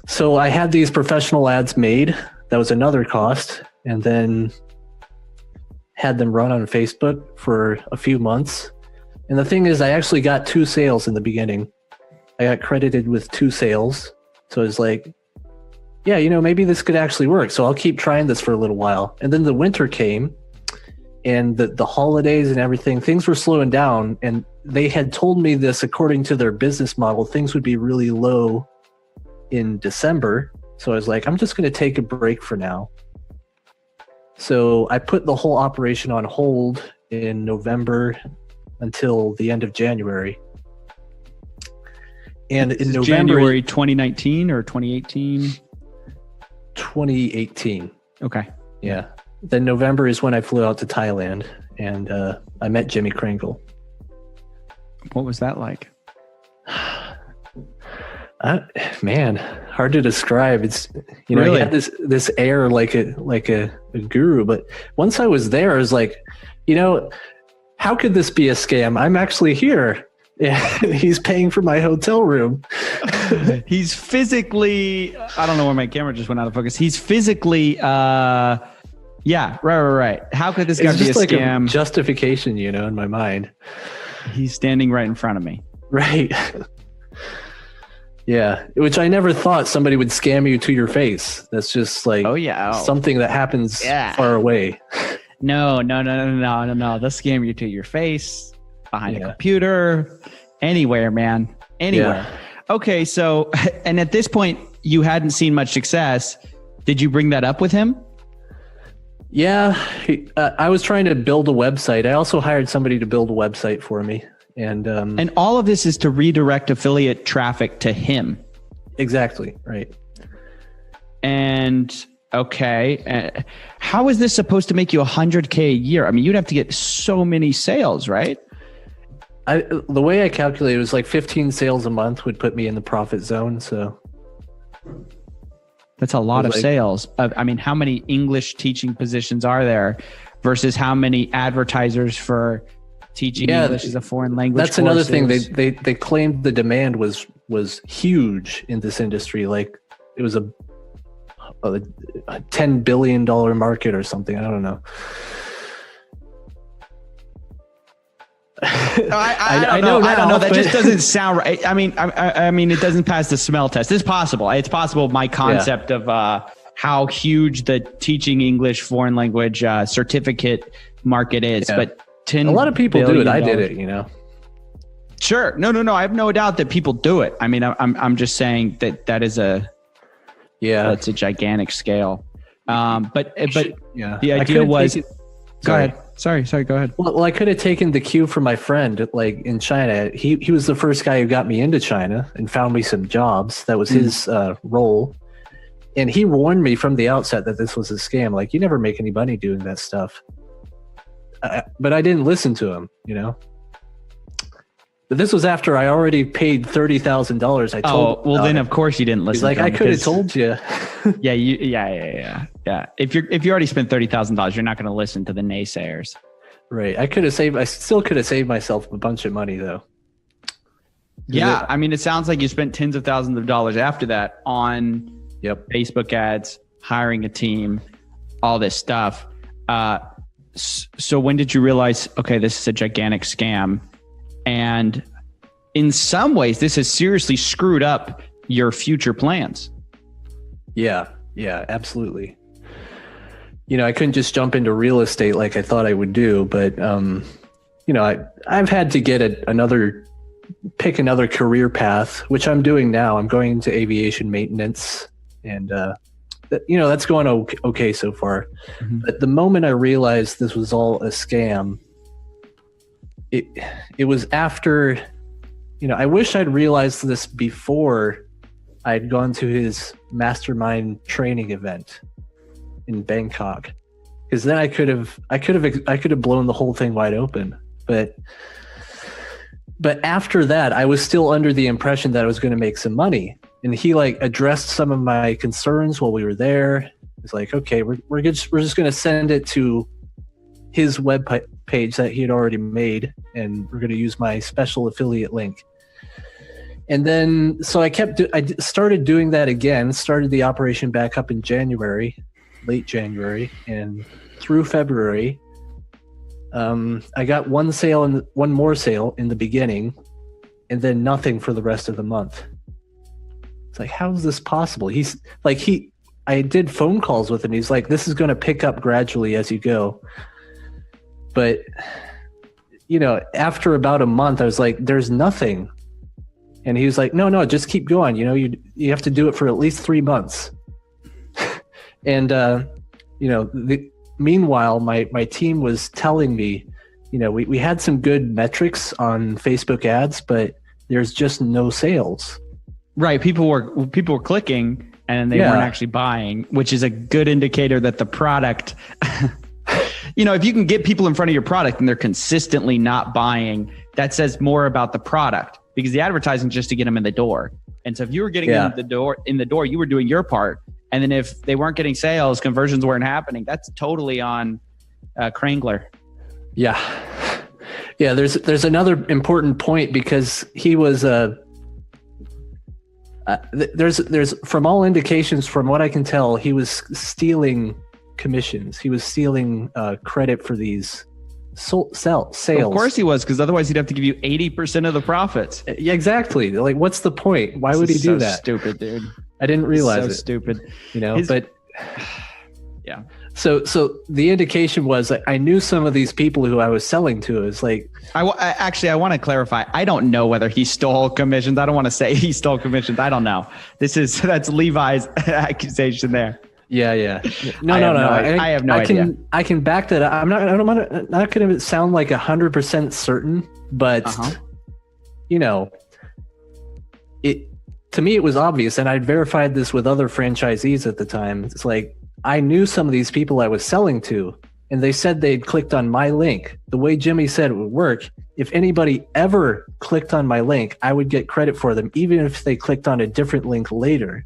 So I had these professional ads made. That was another cost. And then had them run on Facebook for a few months. And the thing is, I actually got 2 sales in the beginning. I got credited with 2 sales. So I was like, yeah, maybe this could actually work. So I'll keep trying this for a little while. And then the winter came and the holidays and everything, things were slowing down. And they had told me this, according to their business model, things would be really low in December. So I was like, I'm just going to take a break for now. So I put the whole operation on hold in November until the end of January. And in November, January 2019 or 2018? 2018. Okay. Yeah. Then November is when I flew out to Thailand and I met Jimmy Kringle. What was that like? Man, hard to describe. It's really? He had this air like a guru, but once I was there, I was like, how could this be a scam? I'm actually here. Yeah, he's paying for my hotel room. He's physically, I don't know where my camera just went out of focus. He's physically, right. How could this guy be a scam? A justification, in my mind. He's standing right in front of me. Right. Yeah, which I never thought somebody would scam you to your face. That's just like something that happens far away. No. They'll scam you to your face, behind a computer, anywhere, man. Anywhere. Yeah. Okay, so, and at this point, you hadn't seen much success. Did you bring that up with him? Yeah, I was trying to build a website. I also hired somebody to build a website for me. And all of this is to redirect affiliate traffic to him. Exactly, right. And okay, how is this supposed to make you $100K a year? I mean, you'd have to get so many sales, right? The way I calculated, it was like 15 sales a month would put me in the profit zone. So that's a lot of sales. I mean, how many English teaching positions are there versus how many advertisers for teaching English as a foreign language? That's another thing. They claimed the demand was huge in this industry. Like it was a $10 billion market or something. I don't know. I don't know. That just doesn't sound right. I mean, it doesn't pass the smell test. It's possible. It's possible. My concept of how huge the teaching English foreign language certificate market is, but a lot of people do it. I did it. Sure. No. I have no doubt that people do it. I mean, I'm just saying that is that's a gigantic scale. But the idea was. Go ahead. Sorry, go ahead. Well, I could have taken the cue from my friend, like in China. He was the first guy who got me into China and found me some jobs. That was his role. And he warned me from the outset that this was a scam. Like, you never make any money doing that stuff. But I didn't listen to him, you know? But this was after I already paid $30,000. I told. Oh, well, then of course you didn't listen. He's like, to him I could have told you. Yeah. If you already spent $30,000, you're not going to listen to the naysayers. Right. I still could have saved myself a bunch of money though. Yeah, I mean, it sounds like you spent tens of thousands of dollars after that on Facebook ads, hiring a team, all this stuff. So when did you realize, okay, this is a gigantic scam? And in some ways, this has seriously screwed up your future plans. Yeah, absolutely. You know, I couldn't just jump into real estate like I thought I would do, but you know, I've had to get pick another career path, which I'm doing now. I'm going into aviation maintenance, and you know, that's going okay so far. Mm-hmm. But the moment I realized this was all a scam, it was after, you know, I wish I'd realized this before I'd gone to his mastermind training event in Bangkok, because then I could have blown the whole thing wide open. But after that, I was still under the impression that I was going to make some money. And he like addressed some of my concerns while we were there. It's like, okay, we're just going to send it to his web page that he had already made, and we're going to use my special affiliate link. And then, so I started doing that again, started the operation back up in late January, and through February, I got one more sale in the beginning, and then nothing for the rest of the month. It's like, how is this possible? He's like, I did phone calls with him. He's like, this is going to pick up gradually as you go. But, you know, after about a month, I was like, there's nothing. And he was like, no, just keep going. You know, you have to do it for at least 3 months. And, you know, meanwhile, my team was telling me, you know, we had some good metrics on Facebook ads, but there's just no sales. Right. People were clicking and they weren't actually buying, which is a good indicator that the product, you know, if you can get people in front of your product and they're consistently not buying, that says more about the product, because the advertising is just to get them in the door. And so if you were getting them in the door, you were doing your part. And then if they weren't getting sales, conversions weren't happening, that's totally on Krangler. Yeah. Yeah. There's another important point, because he was there's from all indications, from what I can tell, he was stealing commissions. He was stealing credit for these sales. Of course he was, because otherwise he'd have to give you 80% of the profits. Yeah, exactly. Like, what's the point? Why would he do that? Stupid, dude. I didn't realize it. So stupid. You know, but yeah. So the indication was that I knew some of these people who I was selling to. It's like, I want to clarify. I don't know whether he stole commissions. I don't want to say he stole commissions. I don't know. That's Levi's accusation there. Yeah. No. I have no idea. I can back that up. I'm not going to sound like 100% certain, but you know, to me, it was obvious, and I'd verified this with other franchisees at the time. It's like, I knew some of these people I was selling to, and they said they'd clicked on my link. The way Jimmy said it would work, if anybody ever clicked on my link, I would get credit for them, even if they clicked on a different link later.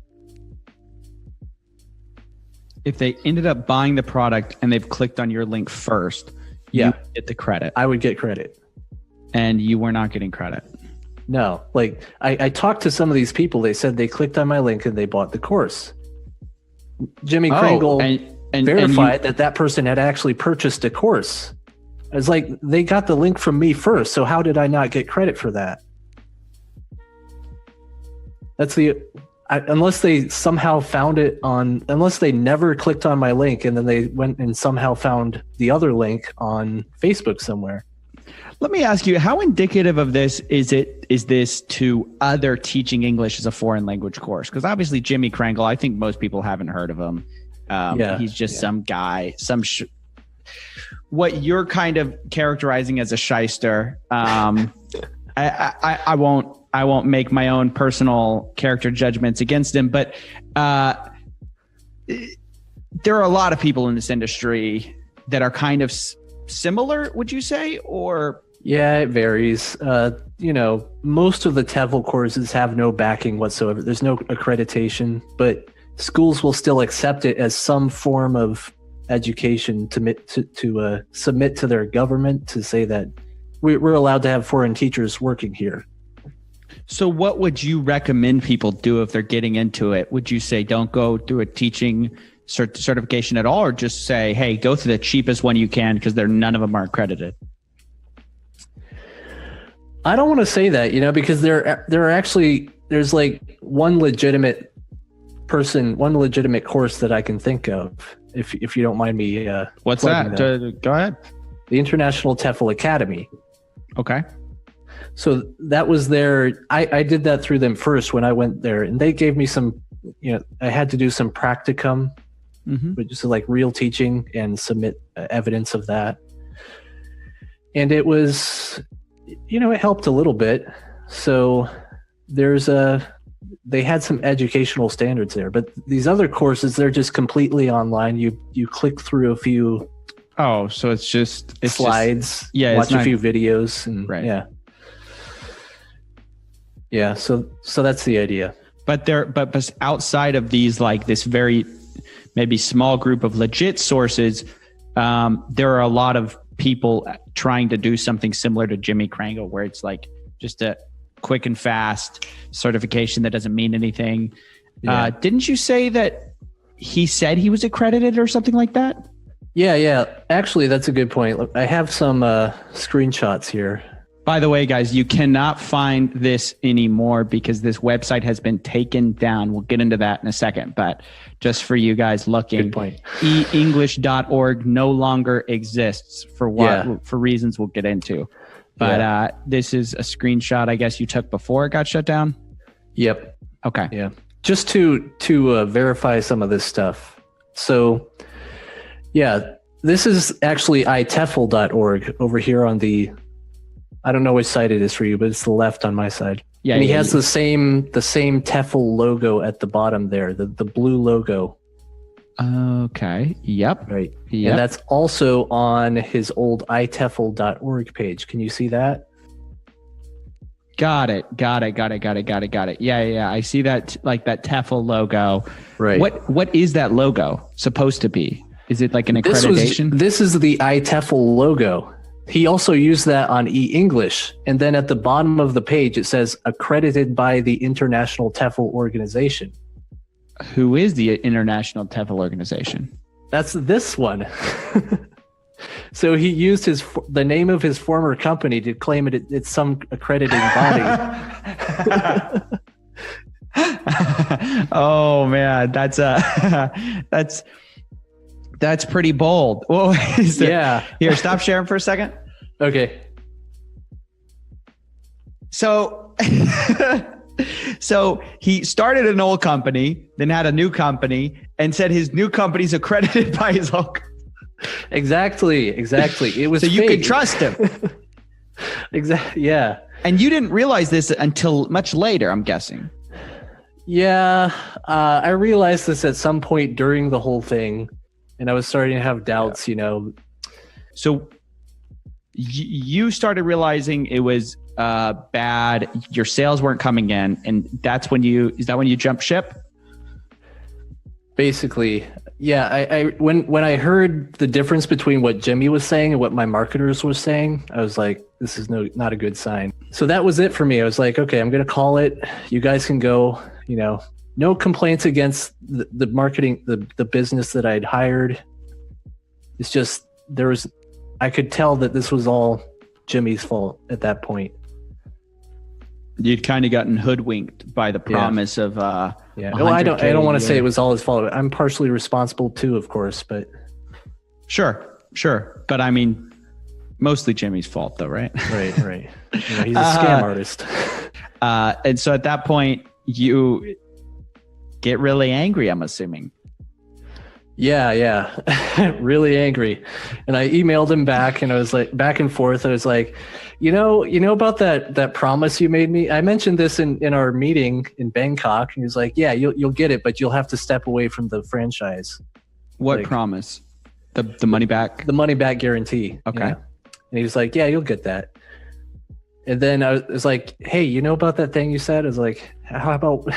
If they ended up buying the product and they've clicked on your link first, you would get the credit. I would get credit. And you were not getting credit. No, like I talked to some of these people. They said they clicked on my link and they bought the course. Jimmy Kringle verified that person had actually purchased a course. I was like, they got the link from me first, so how did I not get credit for that? That's unless they somehow found it unless they never clicked on my link and then they went and somehow found the other link on Facebook somewhere. Let me ask you, how indicative of this is this to other teaching English as a foreign language course? Because obviously Jimmy Kringle, I think most people haven't heard of him. He's just some guy, what you're kind of characterizing as a shyster. I won't make my own personal character judgments against him, but there are a lot of people in this industry that are kind of similar, would you say? Or yeah, it varies. Most of the TEFL courses have no backing whatsoever. There's no accreditation, but schools will still accept it as some form of education to submit to their government to say that we're allowed to have foreign teachers working here. So what would you recommend people do if they're getting into it? Would you say don't go through a teaching certification at all, or just say, hey, go through the cheapest one you can because none of them are accredited? I don't want to say that, because there's like one legitimate course that I can think of, if you don't mind me. What's that? Go ahead. The International TEFL Academy. Okay. So that was I did that through them first when I went there, and they gave me some, I had to do some practicum, which is like real teaching, and submit evidence of that. And it was, it helped a little bit. So they had some educational standards there, but these other courses, they're just completely online. You click through a few. Oh, so it's slides. Watch a few videos, and right. Yeah. So that's the idea. But outside of these, like this very maybe small group of legit sources, there are a lot of people trying to do something similar to Jimmy Krangle, where it's like just a quick and fast certification that doesn't mean anything. Yeah. Didn't you say that he said he was accredited or something like that? Yeah. Actually, that's a good point. Look, I have some screenshots here. By the way, guys, you cannot find this anymore because this website has been taken down. We'll get into that in a second, but just for you guys looking, good point. English.org no longer exists for reasons we'll get into. But this is a screenshot, I guess, you took before it got shut down? Yep. Okay. Yeah. Just to verify some of this stuff. So, yeah, this is actually itefl.org over here on the, I don't know which side it is for you, but it's the left on my side. Yeah. And he has the same TEFL logo at the bottom there, the blue logo. Okay. Yep. Right. Yep. And that's also on his old itefl.org page. Can you see that? Got it. Yeah. I see that, like that TEFL logo. Right. What is that logo supposed to be? Is it like an accreditation? This is the itefl logo. He also used that on e-English. And then at the bottom of the page, it says accredited by the International TEFL Organization. Who is the International TEFL Organization? That's this one. So he used the name of his former company to claim it's some accrediting body. Oh man, that's pretty bold. Whoa, yeah. Here, stop sharing for a second. Okay. So he started an old company, then had a new company, and said his new company's accredited by his old. Exactly. It was so you could trust him. Exactly. Yeah. And you didn't realize this until much later, I'm guessing. Yeah, I realized this at some point during the whole thing, and I was starting to have doubts. So you started realizing it was bad. Your sales weren't coming in, and that's when you jumped ship? Basically, yeah. I when I heard the difference between what Jimmy was saying and what my marketers were saying, I was like, this is not a good sign. So that was it for me. I was like, okay, I'm going to call it. You guys can go. No complaints against the marketing, the business that I'd hired. It's just I could tell that this was all Jimmy's fault at that point. You'd kind of gotten hoodwinked by the promise of No, I don't want to say it was all his fault. I'm partially responsible too, of course, but sure. But I mean, mostly Jimmy's fault though, right? Right. He's a scam artist. And so at that point, you get really angry, I'm assuming. Yeah. Really angry. And I emailed him back and I was like, back and forth. I was like, you know about that promise you made me? I mentioned this in our meeting in Bangkok. And he was like, yeah, you'll get it, but you'll have to step away from the franchise. What promise? The money back? The money back guarantee. Okay. Yeah. And he was like, yeah, you'll get that. And then I was like, hey, you know about that thing you said? I was like, how about...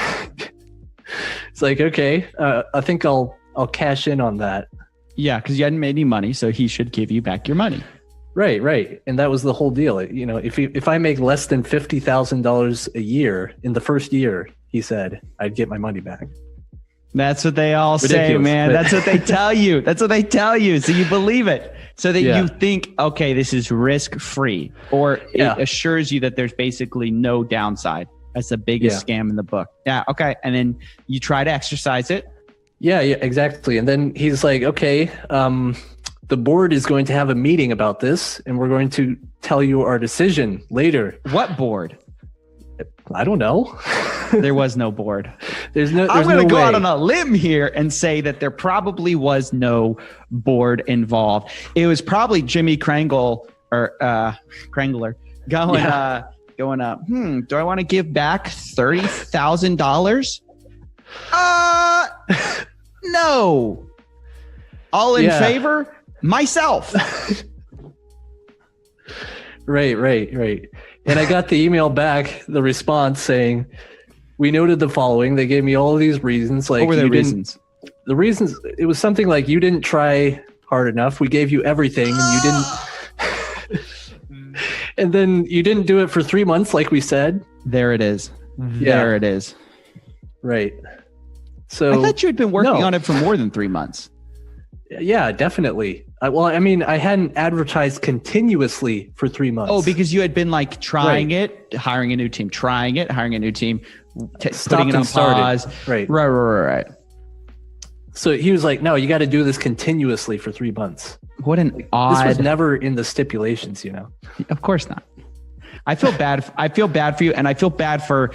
It's like, okay, I think I'll cash in on that. Yeah, because you hadn't made any money, so he should give you back your money. Right. And that was the whole deal. You know, if I make less than $50,000 a year in the first year, he said, I'd get my money back. That's what they all say, man. That's what they tell you. That's what they tell you. So you believe it. So that you think, okay, this is risk-free, or it assures you that there's basically no downside. That's the biggest scam in the book. Yeah, okay. And then you try to exercise it. Yeah, exactly. And then he's like, okay, the board is going to have a meeting about this, and we're going to tell you our decision later. What board? I don't know. There was no board. I'm going to go out on a limb here and say that there probably was no board involved. It was probably Jimmy Krangler going up. Do I want to give back $30,000? No. All in favor? Myself. Right. And I got the email back, the response saying, we noted the following. They gave me all of these reasons. Like, what were the reasons? The reasons, it was something like, you didn't try hard enough. We gave you everything and you didn't. And then you didn't do it for 3 months, like we said. There it is. There it is. Right. So I thought you had been working on it for more than 3 months. Yeah, definitely. I hadn't advertised continuously for 3 months. Oh, because you had been like trying it, hiring a new team, hiring a new team, putting it on pause. Right. So he was like, no, you got to do this continuously for 3 months. What an odd... This was never in the stipulations, you know? Of course not. I feel bad. I feel bad for you, and I feel bad for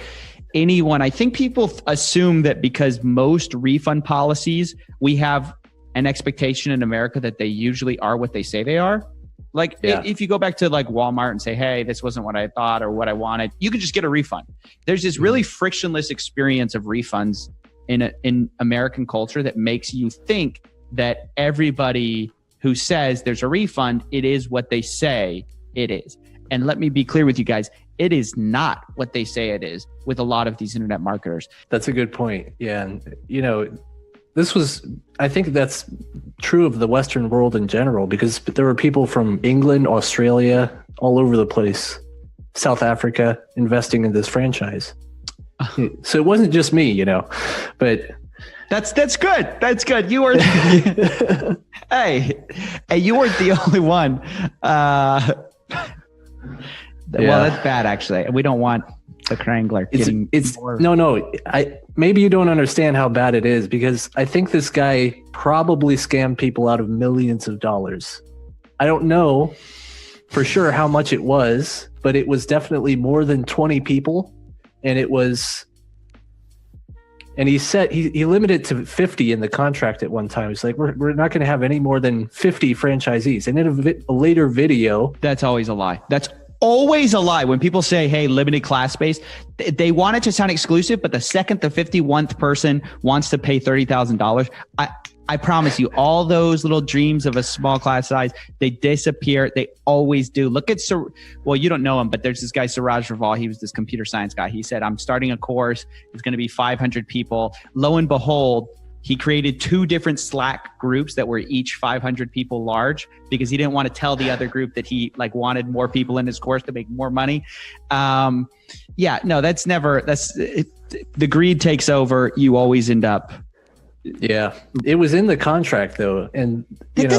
anyone. I think people assume that because most refund policies, we have an expectation in America that they usually are what they say they are. Like if you go back to like Walmart and say, hey, this wasn't what I thought or what I wanted, you can just get a refund. There's this really frictionless experience of refunds in American culture that makes you think that everybody who says there's a refund, it is what they say it is. And let me be clear with you guys, it is not what they say it is with a lot of these internet marketers. That's a good point. Yeah. And, you know, I think that's true of the Western world in general, because there were people from England, Australia, all over the place, South Africa, investing in this franchise. So it wasn't just me, you know, but that's good. That's good. You were, hey, you weren't the only one. Well, that's bad actually. We don't want the Krangler getting more. No. Maybe you don't understand how bad it is, because I think this guy probably scammed people out of millions of dollars. I don't know for sure how much it was, but it was definitely more than 20 people. And he said he limited it to 50 in the contract at one time. He's like, we're not going to have any more than 50 franchisees. And in a later video, that's always a lie. That's always a lie. When people say, hey, limited class space, they want it to sound exclusive, but the second the 51st person wants to pay $30,000, I promise you, all those little dreams of a small class size, they disappear. They always do. Look at, well, you don't know him, but there's this guy, Siraj Raval. He was this computer science guy. He said, I'm starting a course. It's going to be 500 people. Lo and behold, he created 2 different Slack groups that were each 500 people large, because he didn't want to tell the other group that he wanted more people in his course to make more money. The greed takes over. You always end up. Yeah, it was in the contract though, and it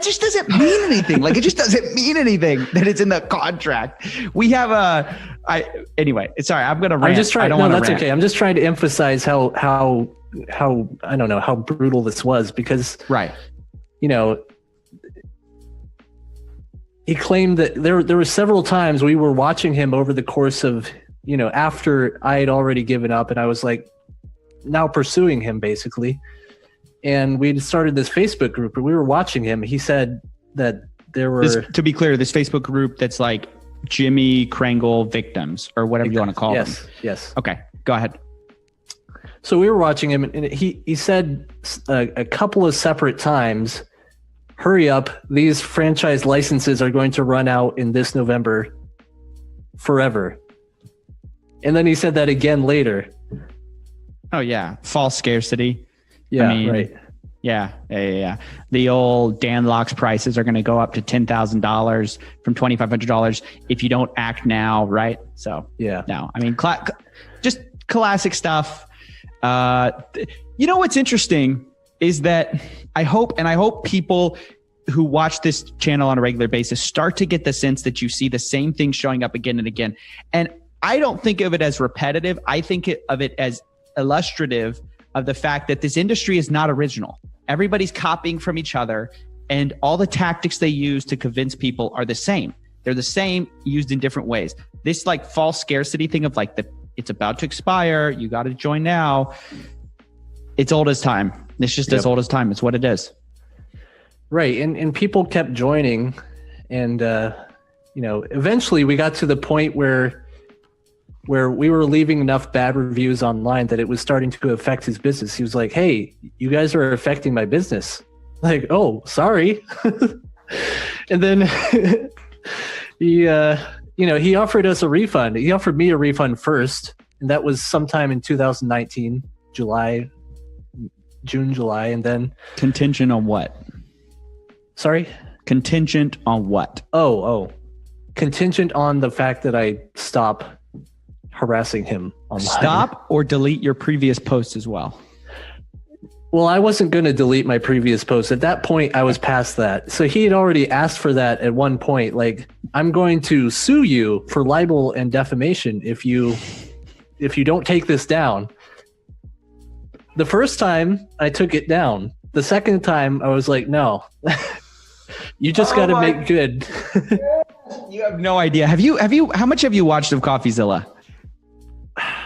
just doesn't mean anything. Like, it just doesn't mean anything that it's in the contract. We have anyway. Sorry, I'm gonna rant. I'm just trying. Okay. I'm just trying to emphasize how I don't know how brutal this was, because you know, he claimed that there were several times we were watching him over the course of, you know, after I had already given up and I was like now pursuing him basically. and we started this Facebook group, and we were watching him. He said that there were, to be clear, this Facebook group that's like Jimmy Krangle victims or whatever you want to call them. Yes. Okay, go ahead. So we were watching him, and he said a couple of separate times, hurry up, these franchise licenses are going to run out in this November forever. And then he said that again later. Oh, yeah. False scarcity. Yeah, I mean, right. Yeah. The old Dan Locke's prices are going to go up to $10,000 from $2,500 if you don't act now, right? So, yeah. No, I mean, just classic stuff. You know what's interesting is that I hope people who watch this channel on a regular basis start to get the sense that you see the same thing showing up again and again. And I don't think of it as repetitive. I think of it as illustrative of the fact that this industry is not original. Everybody's copying from each other, and all the tactics they use to convince people are the same. They're the same, used in different ways. This like false scarcity thing of like it's about to expire, you got to join now. It's old as time. It's just as old as time. It's what it is. Right. And people kept joining, and eventually we got to the point where we were leaving enough bad reviews online that it was starting to affect his business. He was like, hey, you guys are affecting my business. Like, oh, sorry. And then he offered us a refund. He offered me a refund first, and that was sometime in 2019, June, July, and then contingent on what? Sorry? Contingent on what? Oh. Contingent on the fact that I stop harassing him online. Stop or delete your previous post as well? Well, I wasn't going to delete my previous post. At that point, I was past that. So he had already asked for that at one point. Like, I'm going to sue you for libel and defamation if you don't take this down. The first time I took it down. The second time I was like, no, you just got to make good. You have no idea. How much have you watched of Coffeezilla?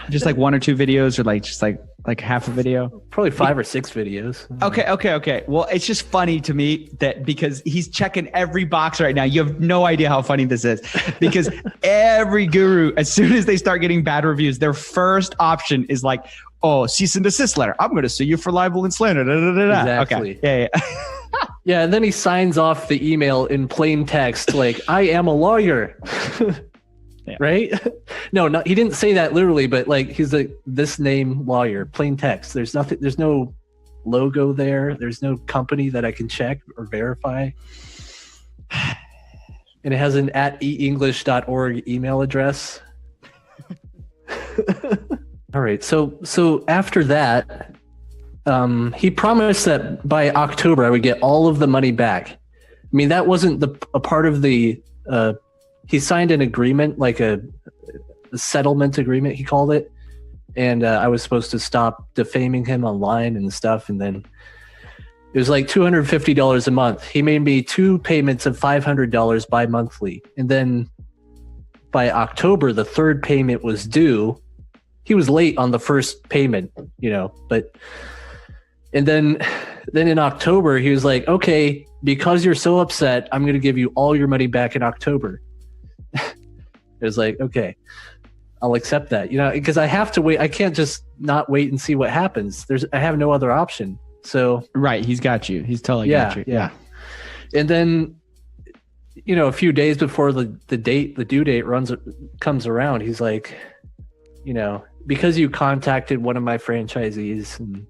Just like one or two videos, or like just like half a video? Probably 5 or 6 videos. Okay. Well, it's just funny to me that because he's checking every box right now. You have no idea how funny this is, because every guru, as soon as they start getting bad reviews, their first option is like, oh, cease and desist letter. I'm going to sue you for libel and slander. Exactly. Okay. Yeah. Yeah, and then he signs off the email in plain text, like, I am a lawyer. Yeah. Right? No, he didn't say that literally, but like, he's like, this name lawyer, plain text. There's nothing, there's no logo there. There's no company that I can check or verify. And it has an @english.org email address. All right. So after that, he promised that by October I would get all of the money back. I mean, that wasn't a part of the, he signed an agreement, like a settlement agreement, he called it. And I was supposed to stop defaming him online and stuff. And then it was like $250 a month. He made me 2 payments of $500 bi-monthly. And then by October, the 3rd payment was due. He was late on the first payment, but, and then in October, he was like, okay, because you're so upset, I'm going to give you all your money back in October. It was like, okay, I'll accept that, because I have to wait. I can't just not wait and see what happens. I have no other option. So right. He's got you. He's totally got you. Yeah. And then, a few days before the due date comes around, he's like, because you contacted one of my franchisees and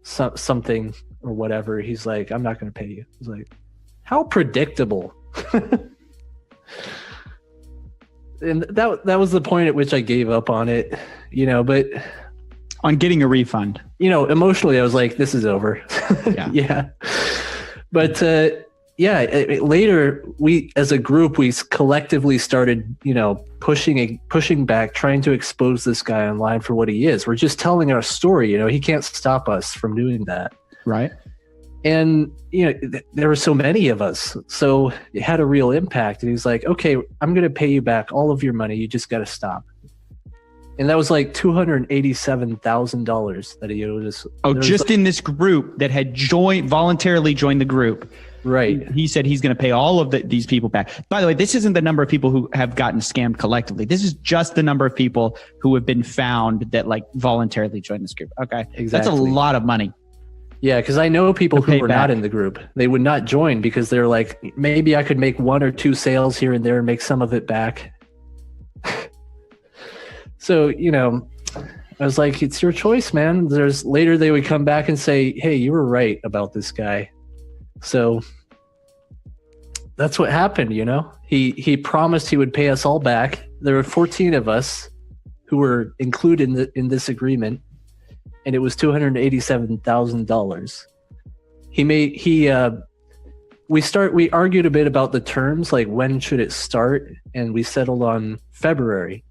something or whatever, he's like, I'm not going to pay you. He's like, how predictable. And that was the point at which I gave up on it, but on getting a refund, emotionally I was like, this is over. Yeah. Yeah. But later we, as a group, we collectively started, pushing back, trying to expose this guy online for what he is. We're just telling our story, he can't stop us from doing that. Right. And, there were so many of us, so it had a real impact. And he's like, okay, I'm going to pay you back all of your money. You just got to stop. And that was like $287,000 that he owed us. Oh, just in this group that had voluntarily joined the group. Right. He said he's going to pay all of these people back. By the way, this isn't the number of people who have gotten scammed collectively. This is just the number of people who have been found that like voluntarily joined this group. Okay. Exactly. That's a lot of money. Yeah, because I know people who were not in the group. They would not join because they're like, maybe I could make 1 or 2 sales here and there and make some of it back. So, you know, I was like, it's your choice, man. Later they would come back and say, hey, you were right about this guy. So that's what happened, you know. He promised he would pay us all back. There were 14 of us who were included in this agreement, and it was $287,000. We argued a bit about the terms, like when should it start, and we settled on February.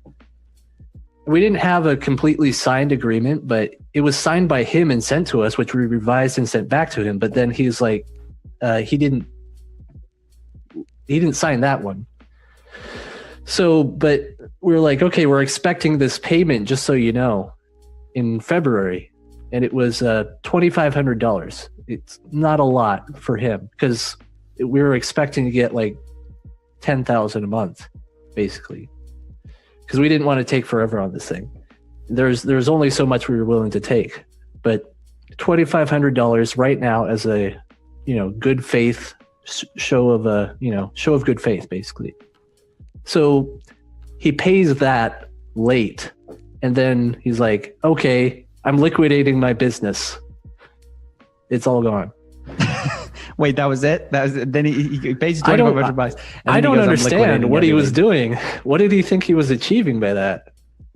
We didn't have a completely signed agreement, but it was signed by him and sent to us, which we revised and sent back to him. But then he's like, he didn't sign that one. So, but we were like, okay, we're expecting this payment, just so you know, in February. And it was $2,500. It's not a lot for him because we were expecting to get like $10,000 a month, basically. Because we didn't want to take forever on this thing. There's only so much we were willing to take. But $2,500 right now as a, you know, good faith show of good faith, basically. So he pays that late, and then he's like, okay, I'm liquidating my business. It's all gone. Wait, that was it? Then he pays $2,500. I don't understand what he was doing. What did he think he was achieving by that?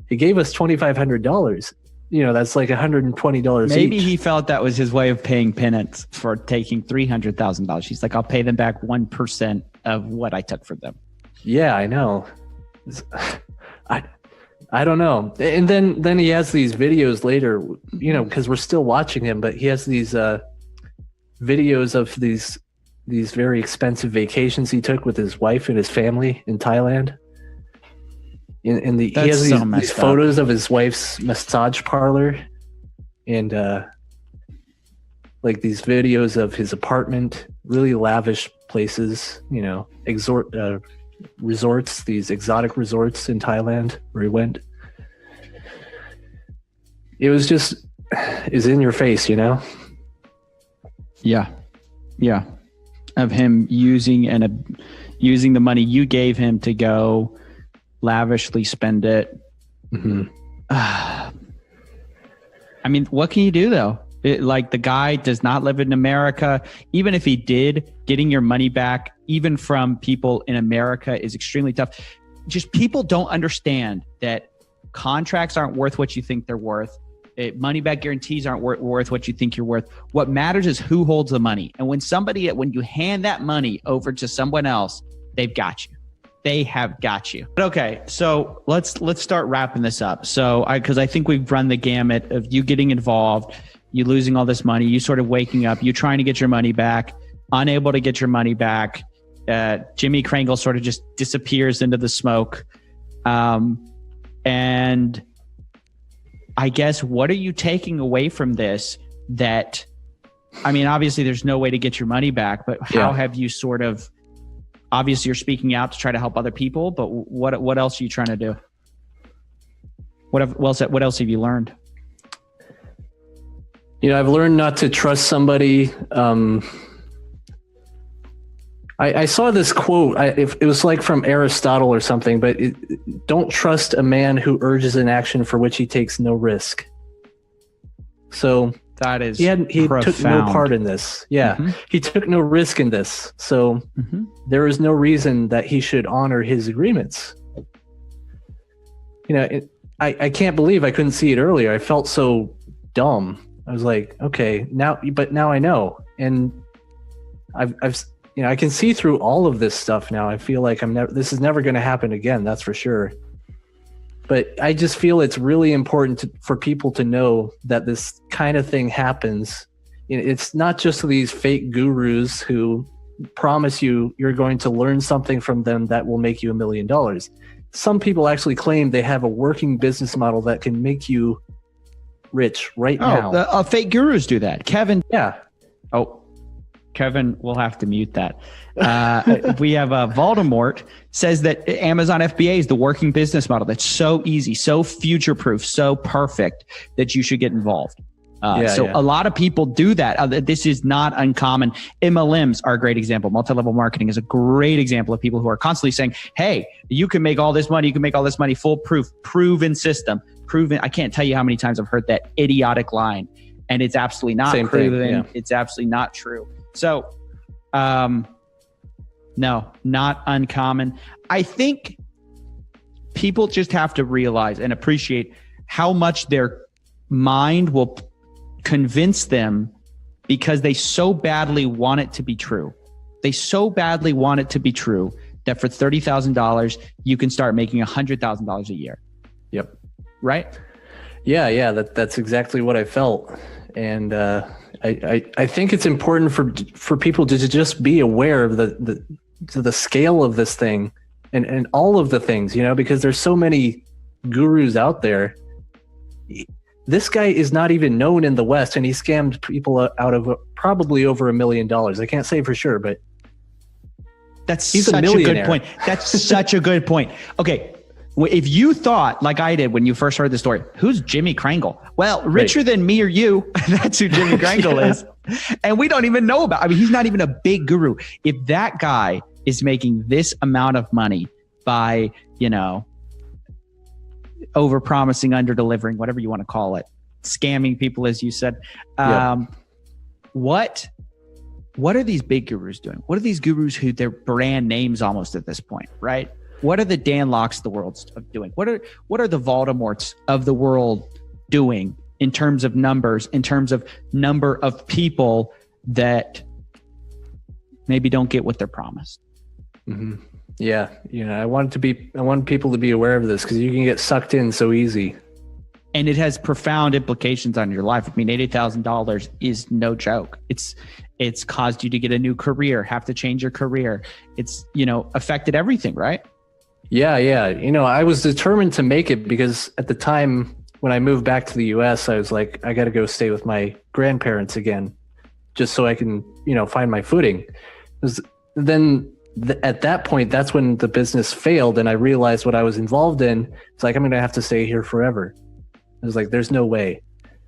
He gave us $2,500. You know, that's like $120 Maybe each. he felt that was his way of paying penance for taking $300,000. He's like, I'll pay them back 1% of what I took from them. Yeah, I know. I don't know. And then he has these videos later, you know, because we're still watching him, but he has these videos of these very expensive vacations he took with his wife and his family in Thailand. He has these photos of his wife's massage parlor and like these videos of his apartment, really lavish places, you know, resorts, these exotic resorts in Thailand where he went. It was just is in your face, you know? Yeah. Of him using the money you gave him to go lavishly spend it. Mm-hmm. I mean, what can you do though? Like the guy does not live in America. Even if he did, getting your money back, even from people in America, is extremely tough. Just people don't understand that contracts aren't worth what you think they're worth. Money back guarantees aren't worth what you think you're worth. What matters is who holds the money. And when you hand that money over to someone else, they've got you. They have got you. But okay, so let's start wrapping this up. So because I think we've run the gamut of you getting involved, you losing all this money, you sort of waking up, you trying to get your money back, unable to get your money back. Jimmy Kringle sort of just disappears into the smoke. And I guess, what are you taking away from this? That, I mean, obviously there's no way to get your money back, but how have you sort of, obviously you're speaking out to try to help other people, but what else are you trying to do? What else have you learned? You know, I've learned not to trust somebody. I saw this quote. It was like from Aristotle or something, but don't trust a man who urges an action for which he takes no risk. So that is he took no part in this. Yeah, he took no risk in this. So there is no reason that he should honor his agreements. You know, I can't believe I couldn't see it earlier. I felt so dumb. I was like, okay, now I know, and I've you know, I can see through all of this stuff now. I feel like this is never going to happen again. That's for sure. But I just feel it's really important for people to know that this kind of thing happens. It's not just these fake gurus who promise you're going to learn something from them that will make you $1 million. some people actually claim they have a working business model that can make you rich right now. Fake gurus do that. Kevin. Yeah. Oh, Kevin, we'll have to mute that. We have Voldemort says that Amazon FBA is the working business model that's so easy, so future-proof, so perfect that you should get involved. A lot of people do that. This is not uncommon. MLMs are a great example. Multi-level marketing is a great example of people who are constantly saying, hey, you can make all this money. You can make all this money. Foolproof, proven system, proven. I can't tell you how many times I've heard that idiotic line, and it's absolutely not proven. Thing, yeah. It's absolutely not true. So, no, not uncommon. I think people just have to realize and appreciate how much their mind will convince them because they so badly want it to be true. They so badly want it to be true that for $30,000, you can start making $100,000 a year. Yep. Right? Yeah. That's exactly what I felt. And I think it's important for people to just be aware of the scale of this thing and all of the things, because there's so many gurus out there. This guy is not even known in the West, and he scammed people out of probably over $1 million. I can't say for sure, but he's such a good point. That's such a good point. Okay. If you thought, like I did when you first heard the story, who's Jimmy Krangle? Well, richer than me or you, that's who Jimmy Krangle is. And we don't even know about, he's not even a big guru. If that guy is making this amount of money by, over-promising, under-delivering, whatever you want to call it, scamming people, as you said, what are these big gurus doing? What are these gurus who they're brand names almost at this point, right? What are the Dan Locks of the world doing? What are the Voldemorts of the world doing in terms of numbers, in terms of number of people that maybe don't get what they're promised? Mm-hmm. Yeah, I want people to be aware of this because you can get sucked in so easy. And it has profound implications on your life. $80,000 is no joke. It's caused you to get a new career, have to change your career. It's, affected everything, right? Yeah. I was determined to make it because at the time when I moved back to the US, I was like, I got to go stay with my grandparents again, just so I can, find my footing. At that point, that's when the business failed and I realized what I was involved in. It's like, I'm going to have to stay here forever. I was like, there's no way.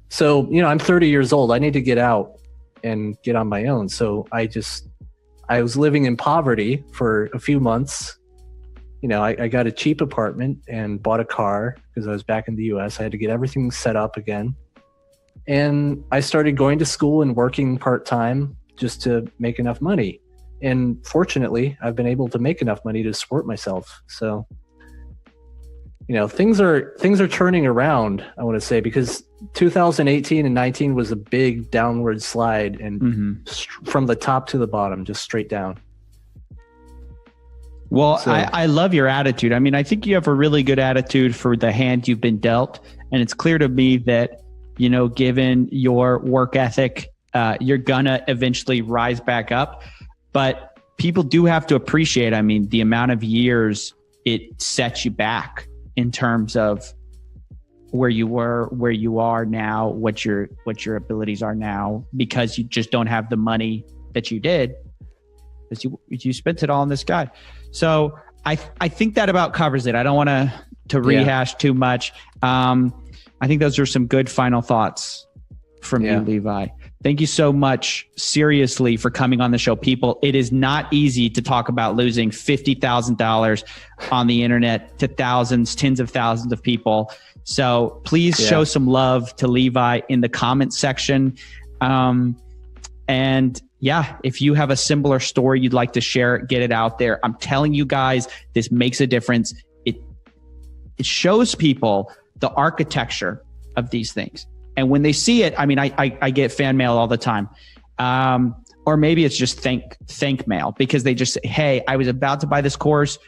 So, I'm 30 years old. I need to get out and get on my own. So I was living in poverty for a few months. I got a cheap apartment and bought a car because I was back in the US. I had to get everything set up again. And I started going to school and working part-time just to make enough money. And fortunately, I've been able to make enough money to support myself. So, things are turning around, I want to say, because 2018 and 19 was a big downward slide and from the top to the bottom, just straight down. Well, so, I love your attitude. I think you have a really good attitude for the hand you've been dealt. And it's clear to me that, given your work ethic, you're gonna eventually rise back up. But people do have to appreciate, the amount of years it sets you back in terms of where you were, where you are now, what your abilities are now, because you just don't have the money that you did, because you spent it all on this guy. So I think that about covers it. I don't want to rehash too much. I think those are some good final thoughts from you, Levi. Thank you so much, seriously, for coming on the show. People, it is not easy to talk about losing $50,000 on the internet to thousands, tens of thousands of people. So please show some love to Levi in the comment section. If you have a similar story you'd like to share, get it out there. I'm telling you guys, this makes a difference. It shows people the architecture of these things. And when they see it, I get fan mail all the time. Or maybe it's just thank mail, because they just say, hey, I was about to buy this course.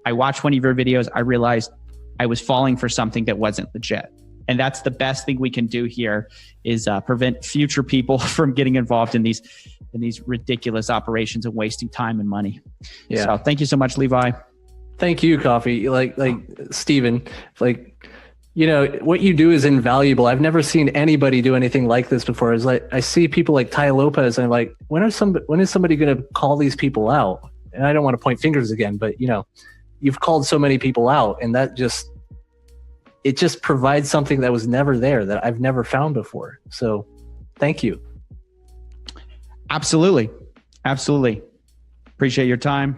I watched one of your videos. I realized I was falling for something that wasn't legit. And that's the best thing we can do here is prevent future people from getting involved in these ridiculous operations and wasting time and money. Yeah. So thank you so much, Levi. Thank you, Coffee. Like Steven, like, you know, what you do is invaluable. I've never seen anybody do anything like this before. It's like I see people like Ty Lopez, and I'm like, when is somebody going to call these people out? And I don't want to point fingers again, but you know, you've called so many people out, and that just provides something that was never there, that I've never found before. So thank you. Absolutely. Appreciate your time.